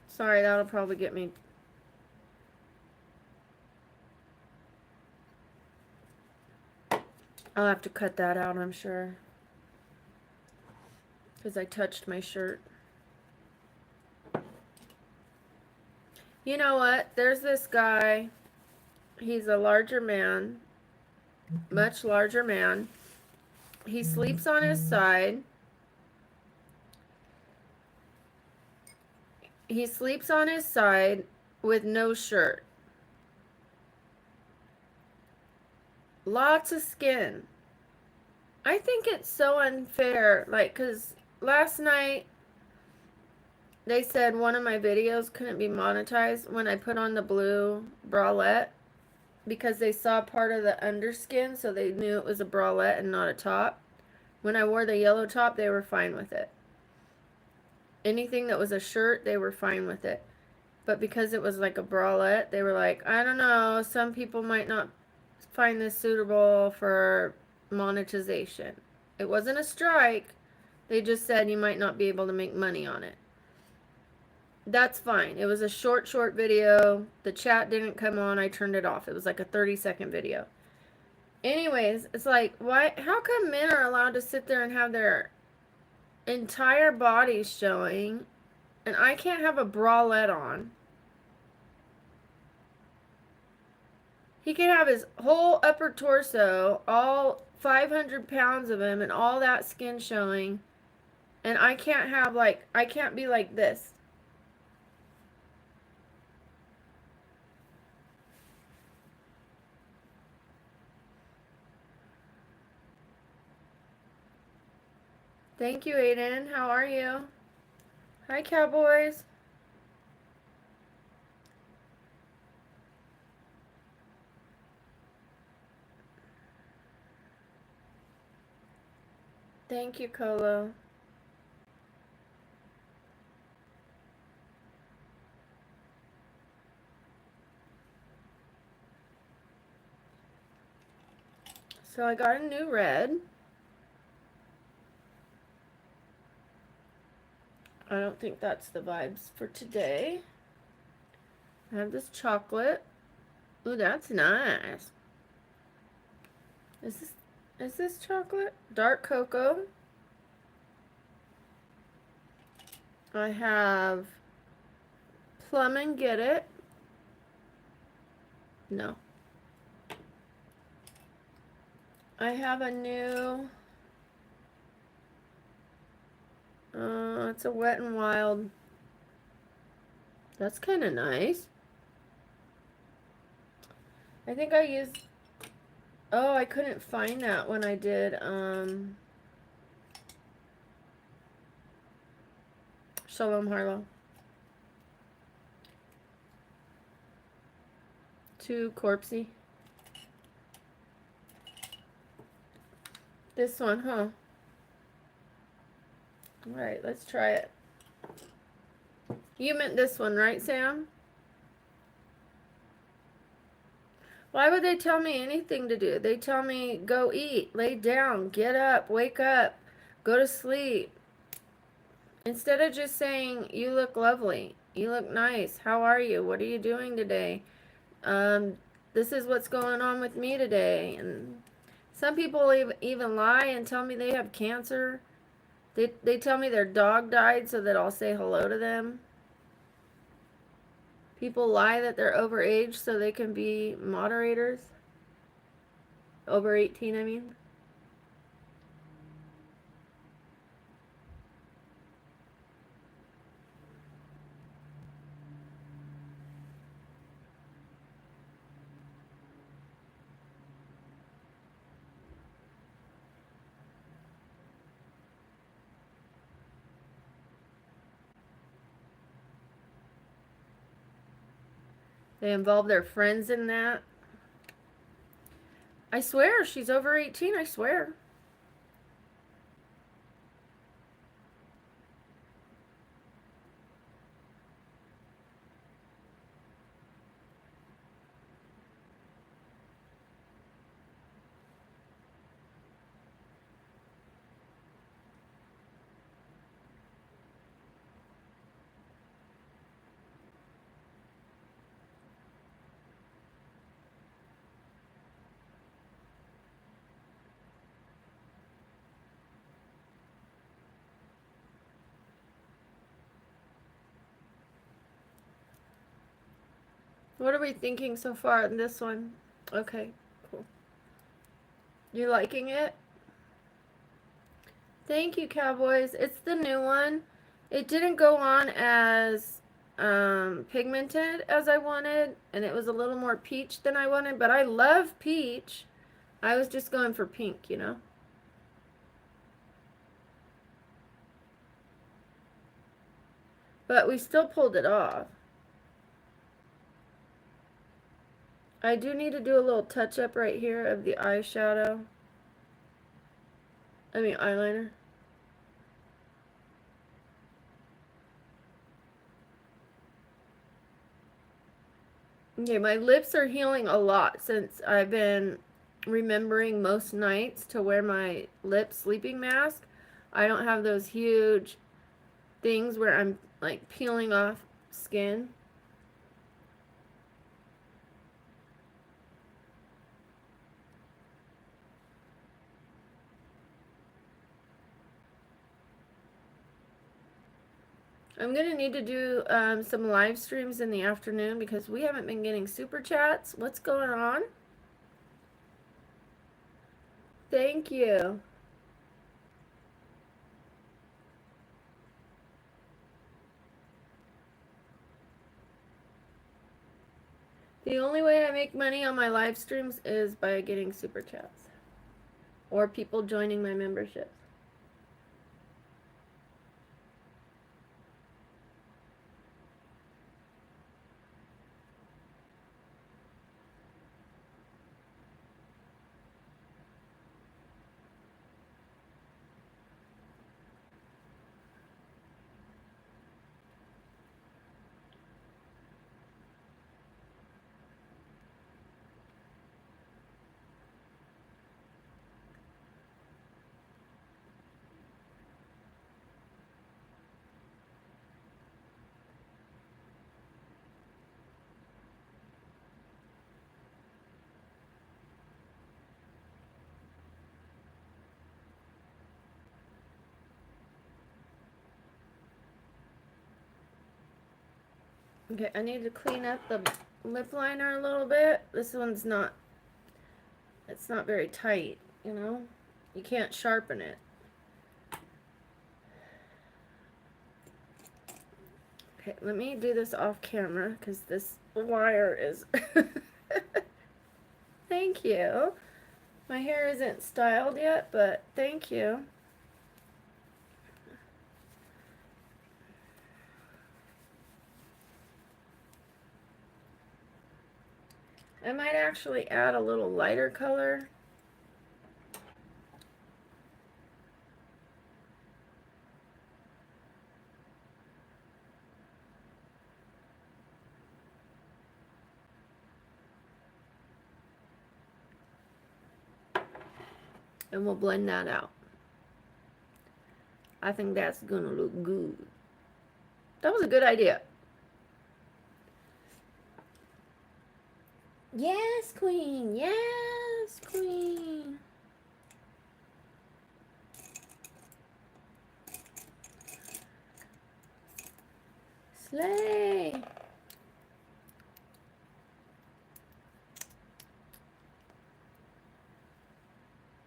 sorry, that'll probably get me. I'll have to cut that out, I'm sure. Because I touched my shirt. You know what? There's this guy. He's a larger man. Much larger man. He sleeps on his side. He sleeps on his side with no shirt. Lots of skin. I think it's so unfair. Like, because last night they said one of my videos couldn't be monetized when I put on the blue bralette because they saw part of the underskin, so they knew it was a bralette and not a top. When I wore the yellow top, they were fine with it. Anything that was a shirt, they were fine with it. But because it was like a bralette, they were like, I don't know, some people might not find this suitable for monetization. It wasn't a strike. They just said you might not be able to make money on it. That's fine. It was a short video. The chat didn't come on. I turned it off. It was like a 30-second video. Anyways, it's like, why? How come men are allowed to sit there and have their entire body showing and I can't have a bralette on? He can have his whole upper torso, all 500 pounds of him, and all that skin showing, and I can't have, like, I can't be like this. Thank you, Aiden. How are you? Hi, Cowboys. Thank you, Colo. So I got a new red. I don't think that's the vibes for today. I have this chocolate. Ooh, that's nice. Is this chocolate? Dark cocoa. I have plum and get it. No. I have a new, it's a Wet and Wild. That's kind of nice. I think I used, oh, I couldn't find that when I did, Shalom Harlow. Too corpsey. This one, huh? Alright, let's try it. You meant this one, right, Sam? Why would they tell me anything to do? They tell me, go eat, lay down, get up, wake up, go to sleep. Instead of just saying, you look lovely, you look nice, how are you, what are you doing today? This is what's going on with me today. And some people even lie and tell me they have cancer. They tell me their dog died so that I'll say hello to them. People lie that they're overage so they can be moderators. Over 18, I mean. They involve their friends in that. I swear, she's over 18, I swear. What are we thinking so far in this one? Okay, cool. You liking it? Thank you, Cowboys. It's the new one. It didn't go on as pigmented as I wanted, and it was a little more peach than I wanted, but I love peach. I was just going for pink, you know? But we still pulled it off. I do need to do a little touch up right here of the eyeshadow. I mean eyeliner. Okay, my lips are healing a lot since I've been remembering most nights to wear my lip sleeping mask. I don't have those huge things where I'm like peeling off skin. I'm gonna need to do some live streams in the afternoon because we haven't been getting super chats. What's going on? Thank you. The only way I make money on my live streams is by getting super chats or people joining my memberships. Okay, I need to clean up the lip liner a little bit. This one's not, it's not very tight, you know? You can't sharpen it. Okay, let me do this off camera because this wire is... Thank you. My hair isn't styled yet, but thank you. I might actually add a little lighter color. And we'll blend that out. I think that's gonna look good. That was a good idea. Yes, queen. Yes, queen. Slay.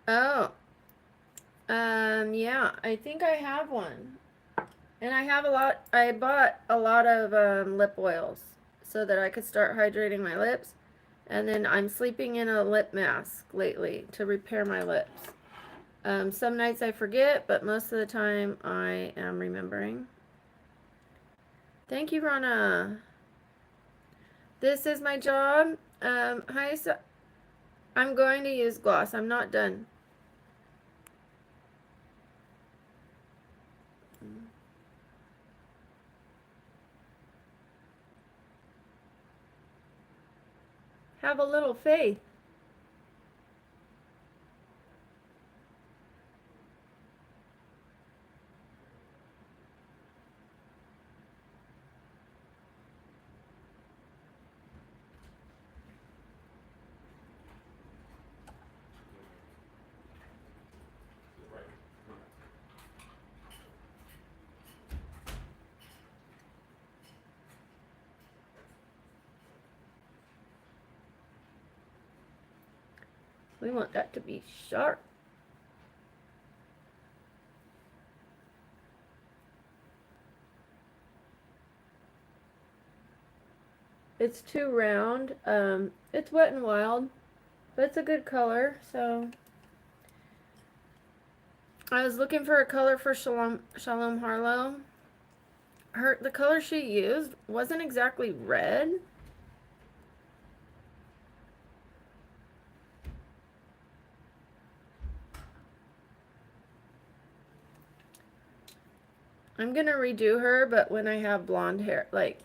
Oh. Yeah, I think I have one. And I have a lot, I bought a lot of lip oils so that I could start hydrating my lips. And then I'm sleeping in a lip mask lately to repair my lips. Some nights I forget, but most of the time I am remembering. Thank you, Rana. This is my job. Hi, so I'm going to use gloss. I'm not done. Have a little faith. We want that to be sharp. It's too round. It's Wet and Wild, but it's a good color, so. I was looking for a color for Shalom Harlow. The color she used wasn't exactly red. I'm gonna redo her, but when I have blonde hair, like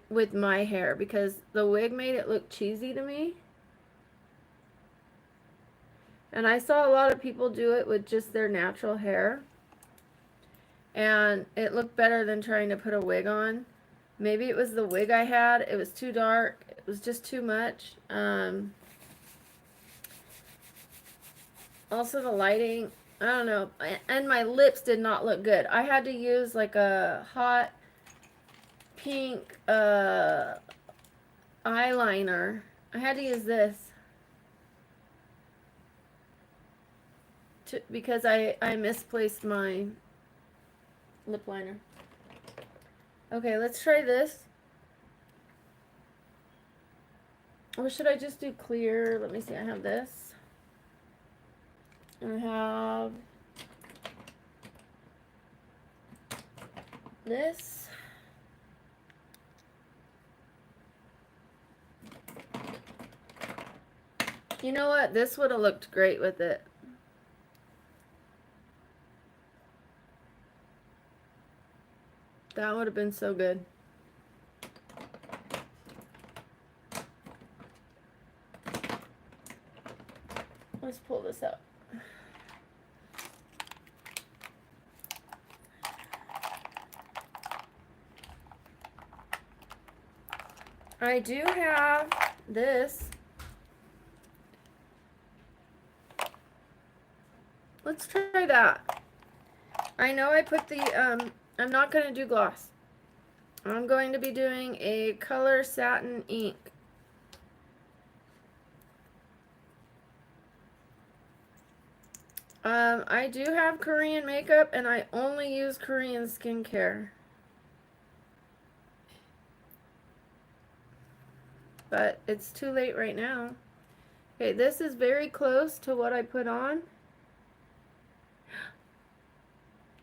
with my hair, because the wig made it look cheesy to me. And I saw a lot of people do it with just their natural hair. And it looked better than trying to put a wig on. Maybe it was the wig I had. It was too dark. It was just too much. Also the lighting, I don't know. And my lips did not look good. I had to use like a hot pink eyeliner. I had to use this because I misplaced my lip liner. Okay, let's try this. Or should I just do clear? Let me see, I have this. I have this. You know what? This would have looked great with it. That would have been so good. Let's pull this up. I do have this. Let's try that. I know I put the, I'm not going to do gloss. I'm going to be doing a color satin ink. I do have Korean makeup, and I only use Korean skincare. But it's too late right now. Okay, this is very close to what I put on.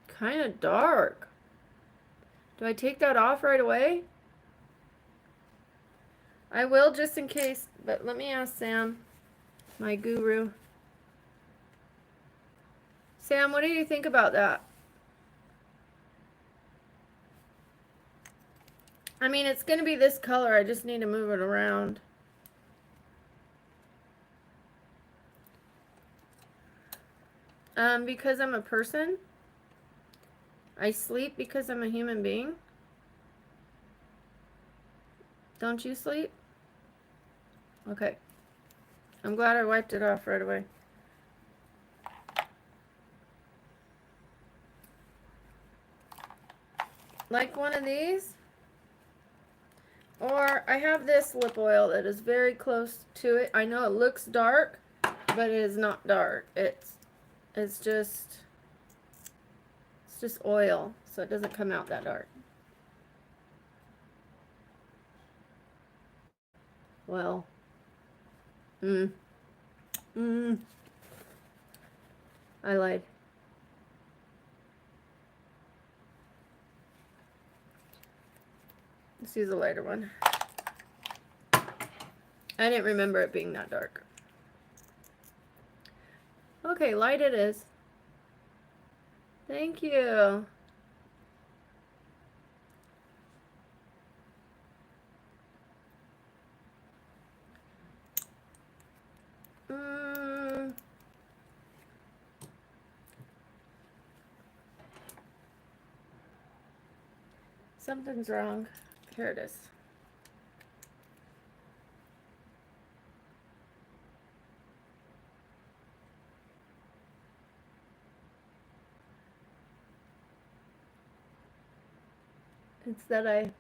Kind of dark. Do I take that off right away? I will just in case, but let me ask Sam, my guru. Sam, what do you think about that? I mean, it's going to be this color. I just need to move it around. Because I'm a person. I sleep because I'm a human being. Don't you sleep? Okay. I'm glad I wiped it off right away. Like one of these? Or I have this lip oil that is very close to it. I know it looks dark, but it is not dark. It's just oil, so it doesn't come out that dark. Well, I lied. Let's use a lighter one. I didn't remember it being that dark. Okay, light it is. Thank you. Something's wrong. Here it is. It's that I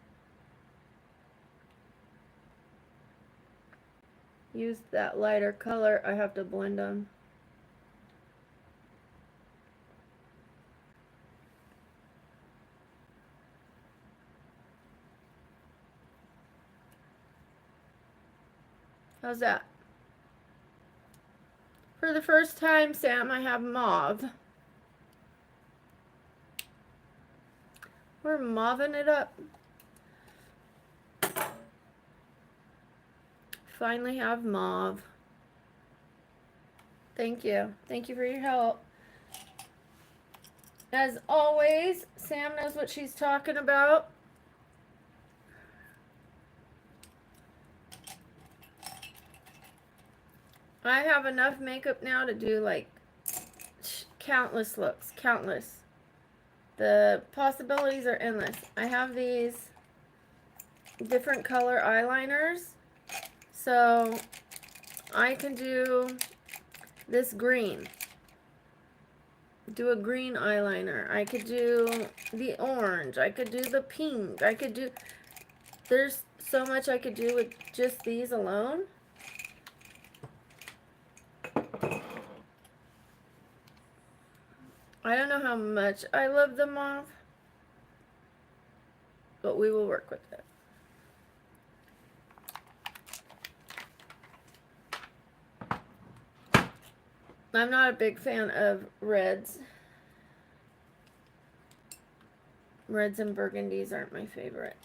used that lighter color. I have to blend them. How's that? For the first time, Sam, I have mauve. We're mauving it up. Finally have mauve. Thank you. Thank you for your help. As always, Sam knows what she's talking about. I have enough makeup now to do like countless looks. Countless. The possibilities are endless. I have these different color eyeliners. So I can do this green. Do a green eyeliner. I could do the orange. I could do the pink. I could do... There's so much I could do with just these alone. I don't know how much I love the mauve, but we will work with it. I'm not a big fan of reds. Reds and burgundies aren't my favorite.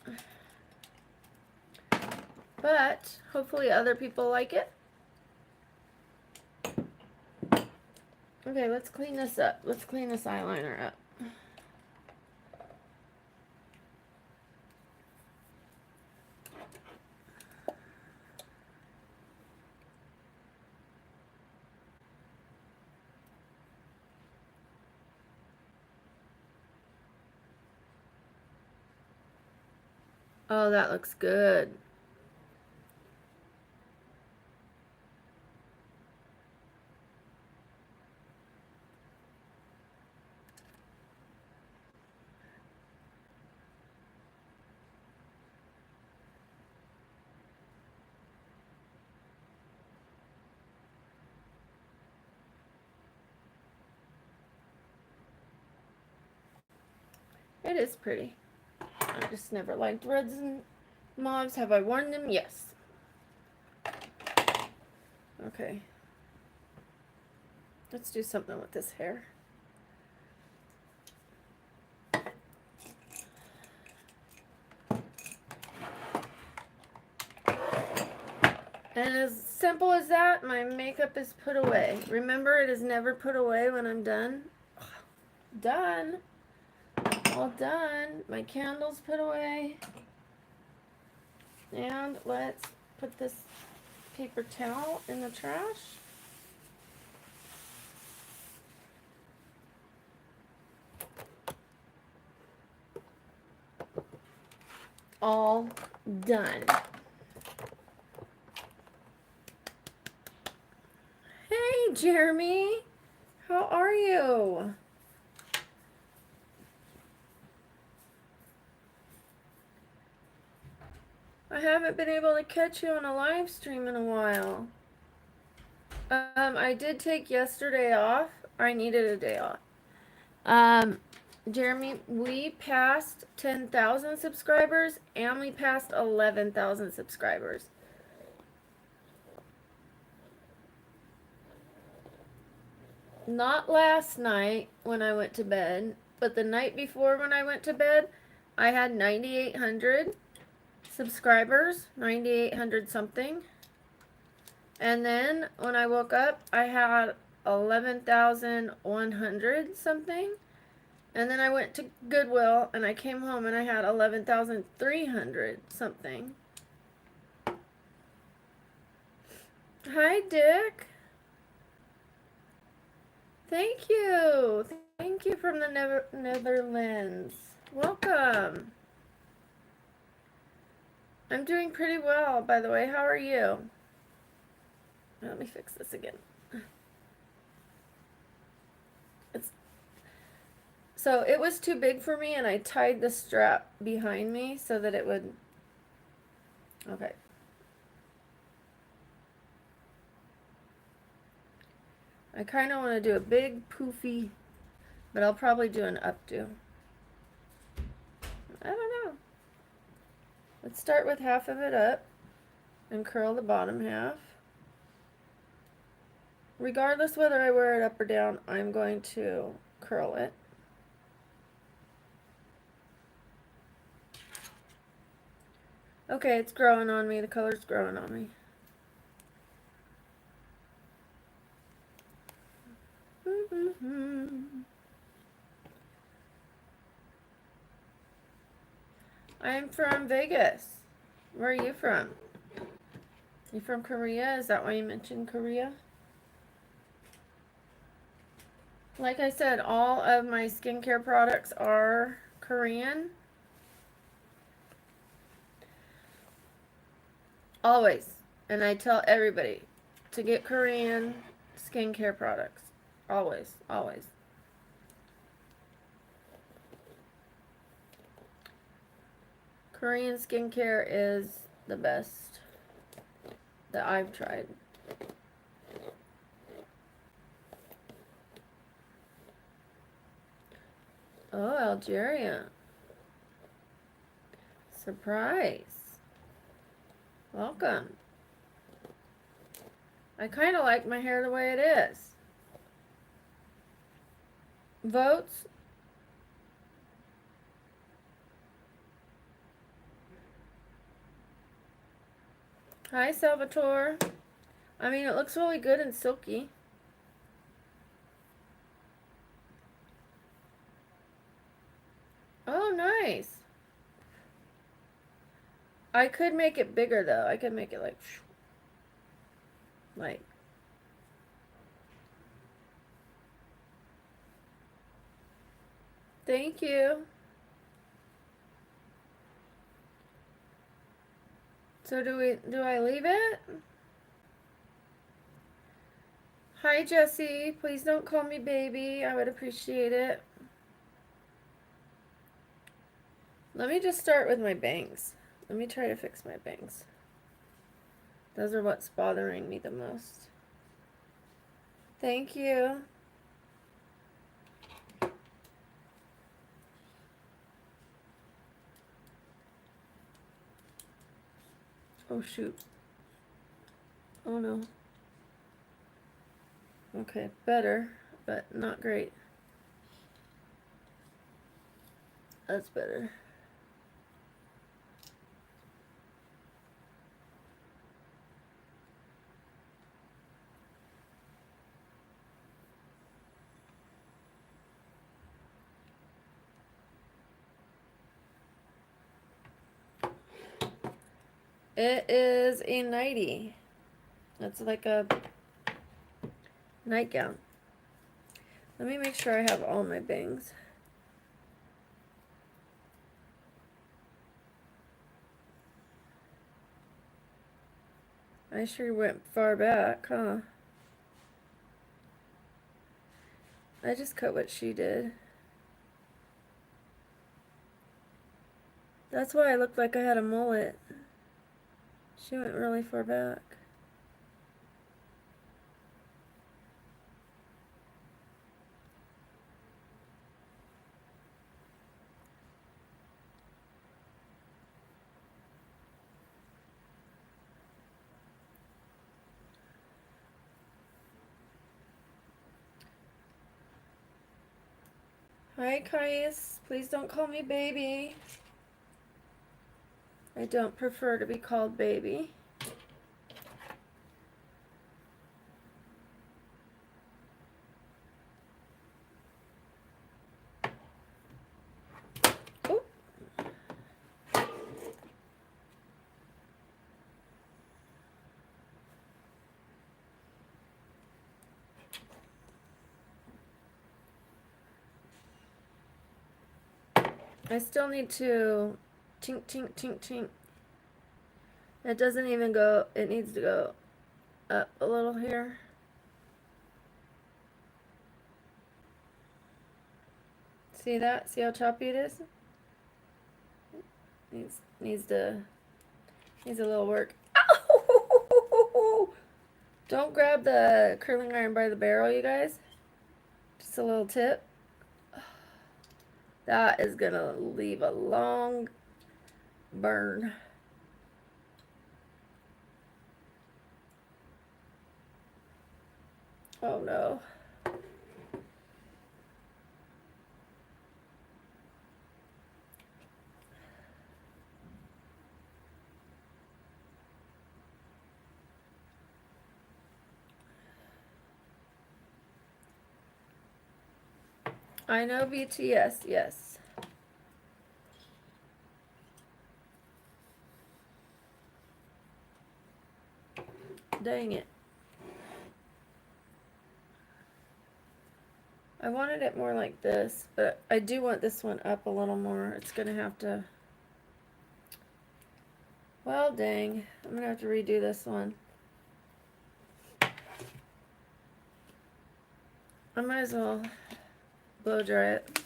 But hopefully other people like it. Okay, let's clean this up. Let's clean this eyeliner up. Oh, that looks good. It is pretty. I just never liked reds and mauves. Have I worn them? Yes. Okay. Let's do something with this hair. And as simple as that, my makeup is put away. Remember, it is never put away when I'm done. Done. All done. My candle's put away. And let's put this paper towel in the trash. All done. Hey, Jeremy. How are you? I haven't been able to catch you on a live stream in a while. I did take yesterday off. I needed a day off. Jeremy, we passed 10,000 subscribers and we passed 11,000 subscribers. Not last night when I went to bed, but the night before when I went to bed, I had 9,800 subscribers, 9,800 something. And then when I woke up, I had 11,100 something. And then I went to Goodwill and I came home and I had 11,300 something. Hi, Dick. Thank you. Thank you from the Netherlands. Welcome. I'm doing pretty well, by the way. How are you? Let me fix this again. So it was too big for me and I tied the strap behind me so that it would... Okay. I kind of want to do a big poofy, but I'll probably do an updo. I don't know. Let's start with half of it up and curl the bottom half. Regardless whether I wear it up or down, I'm going to curl it. Okay, it's growing on me. The color's growing on me. I'm from Vegas. Where are you from? You from Korea? Is that why you mentioned Korea? Like I said, all of my skincare products are Korean. Always. And I tell everybody to get Korean skincare products. Always. Always. Korean skincare is the best that I've tried. Oh, Algeria. Surprise. Welcome. I kind of like my hair the way it is. Votes? Hi, Salvatore. I mean, it looks really good and silky. Oh, nice. I could make it bigger, though. I could make it like... Thank you. So do I leave it? Hi, Jessie. Please don't call me baby. I would appreciate it. Let me just start with my bangs. Let me try to fix my bangs. Those are what's bothering me the most. Thank you. Oh shoot. Oh no. Okay, better, but not great. That's better. It is a nightie. It's like a nightgown. Let me make sure I have all my bangs. I sure went far back, huh? I just cut what she did. That's why I looked like I had a mullet. She went really far back. Hi, Kais. Please don't call me baby. I don't prefer to be called baby. Oh. I still need to tink, tink, tink, tink. It doesn't even go, it needs to go up a little here. See that? See how choppy it is? Needs a little work. Ow! Don't grab the curling iron by the barrel, you guys. Just a little tip. That is gonna leave a long burn. Oh no. I know BTS, yes. Dang it. I wanted it more like this, but I do want this one up a little more. It's gonna have to... Well, dang. I'm gonna have to redo this one. I might as well blow dry it.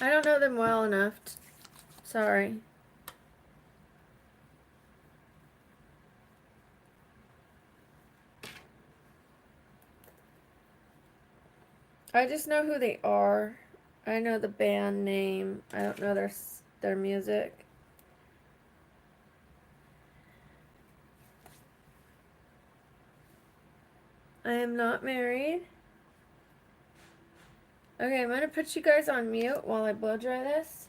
I don't know them well enough. Sorry. I just know who they are. I know the band name. I don't know their music. I am not married. Okay, I'm gonna put you guys on mute while I blow dry this.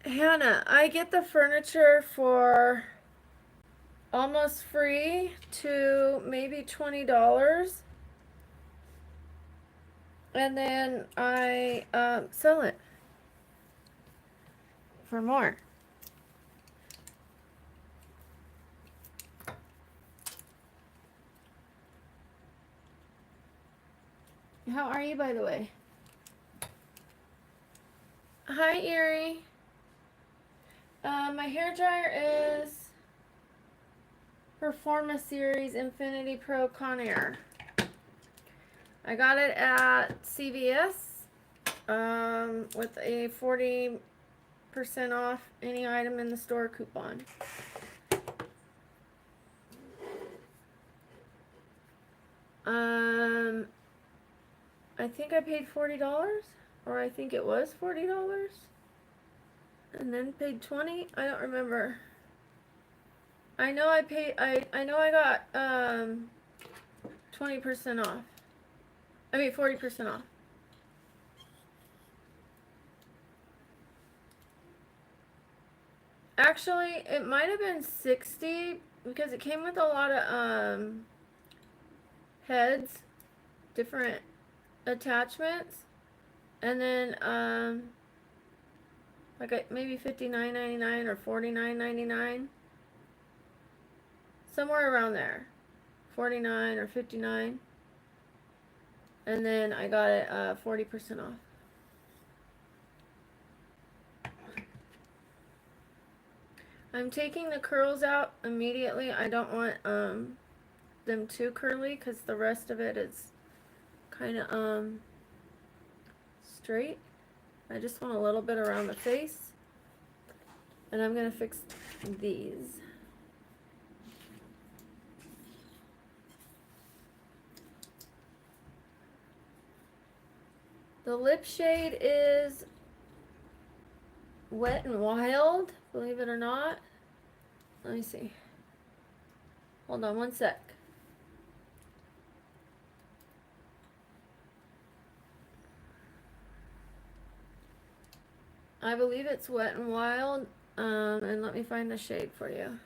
Hannah, I get the furniture for almost free to maybe $20, and then I sell it for more. How are you, by the way? Hi, Erie. My hair dryer is Performa Series Infinity Pro Conair. I got it at CVS with a 40% off any item in the store coupon. I think I paid $40, or I think it was $40, and then paid $20. I don't remember. I know I paid. I know I got 20% off. I mean 40% off. Actually, it might have been 60 because it came with a lot of heads, different attachments, and then like maybe $59.99 or $49.99, somewhere around there, 49 or 59, and then I got it 40% off. I'm taking the curls out immediately. I don't want them too curly because the rest of it is kind of straight. I just want a little bit around the face, and I'm gonna fix these. The lip shade is Wet and Wild, believe it or not. Let me see. Hold on one sec. I believe it's Wet and Wild, and let me find the shade for you.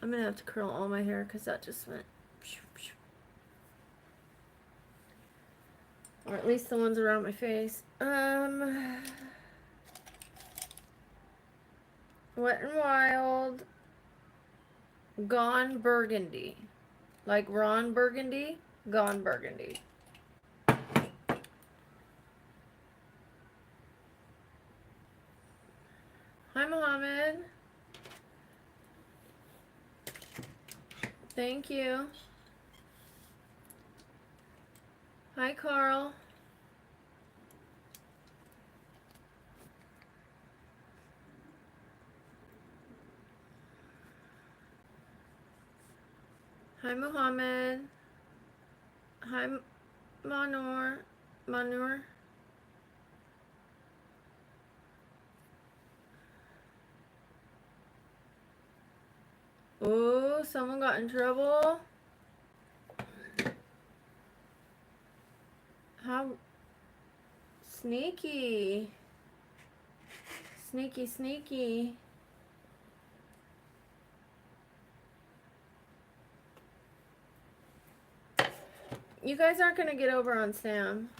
I'm gonna have to curl all my hair because that just went. Or at least the ones around my face. Wet and Wild, Gone Burgundy. Like Ron Burgundy, Gone Burgundy. Hi, Mohammed. Thank you. Hi, Carl. Hi, Mohammed. Hi, Manur. Manur. Oh, someone got in trouble. How sneaky. Sneaky, sneaky. You guys aren't going to get over on Sam.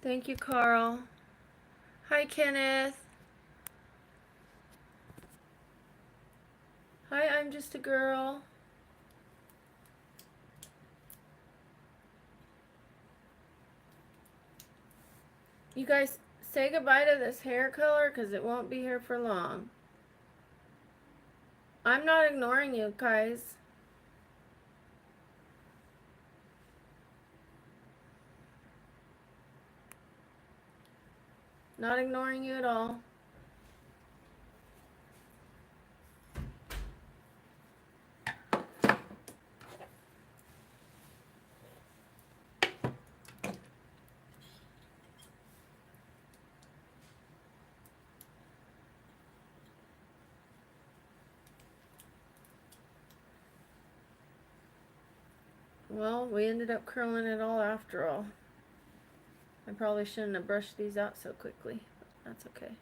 Thank you, Carl. Hi, Kenneth. Hi, I'm just a girl. You guys say goodbye to this hair color because it won't be here for long. I'm not ignoring you guys. Not ignoring you at all. Well, we ended up curling it all after all. I probably shouldn't have brushed these out so quickly, but that's okay.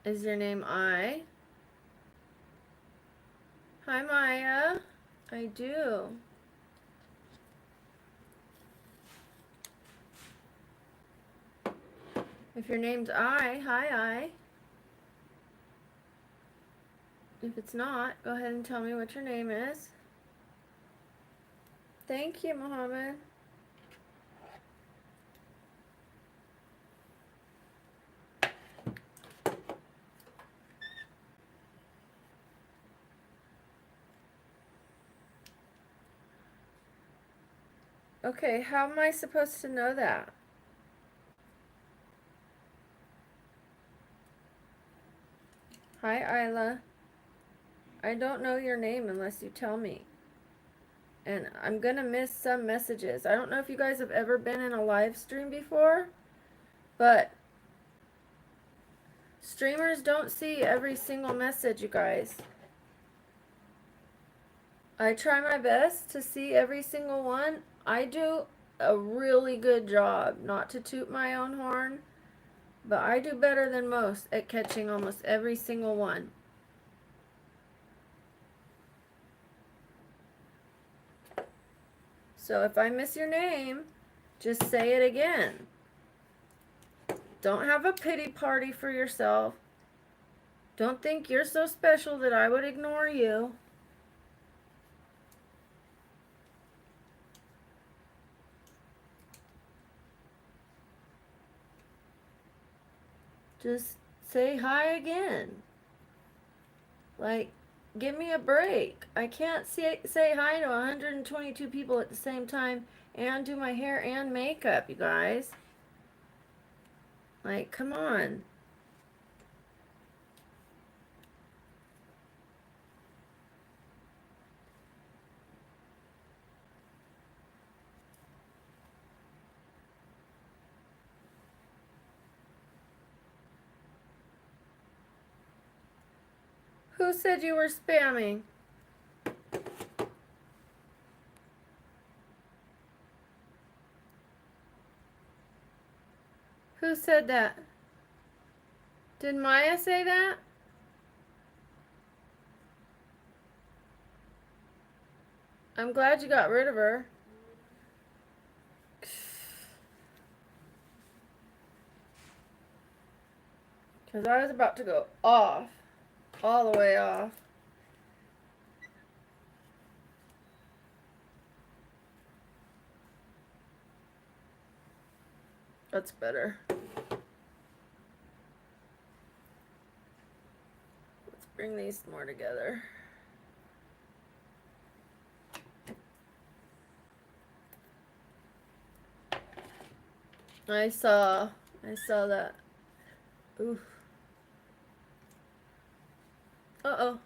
Is your name I? Hi, Maya. I do. If your name's I, hi, I. If it's not, go ahead and tell me what your name is. Thank you, Mohammed. Okay, how am I supposed to know that? Hi, Isla. I don't know your name unless you tell me. And I'm gonna miss some messages. I don't know if you guys have ever been in a live stream before, but streamers don't see every single message, you guys. I try my best to see every single one. I do a really good job, not to toot my own horn, but I do better than most at catching almost every single one. So if I miss your name, just say it again. Don't have a pity party for yourself. Don't think you're so special that I would ignore you. Just say hi again. Like, give me a break. I can't say hi to 122 people at the same time and do my hair and makeup, you guys. Like, come on. Who said you were spamming? Who said that? Did Maya say that? I'm glad you got rid of her. Because I was about to go off. All the way off. That's better. Let's bring these more together. I saw that. Oof. Uh-oh.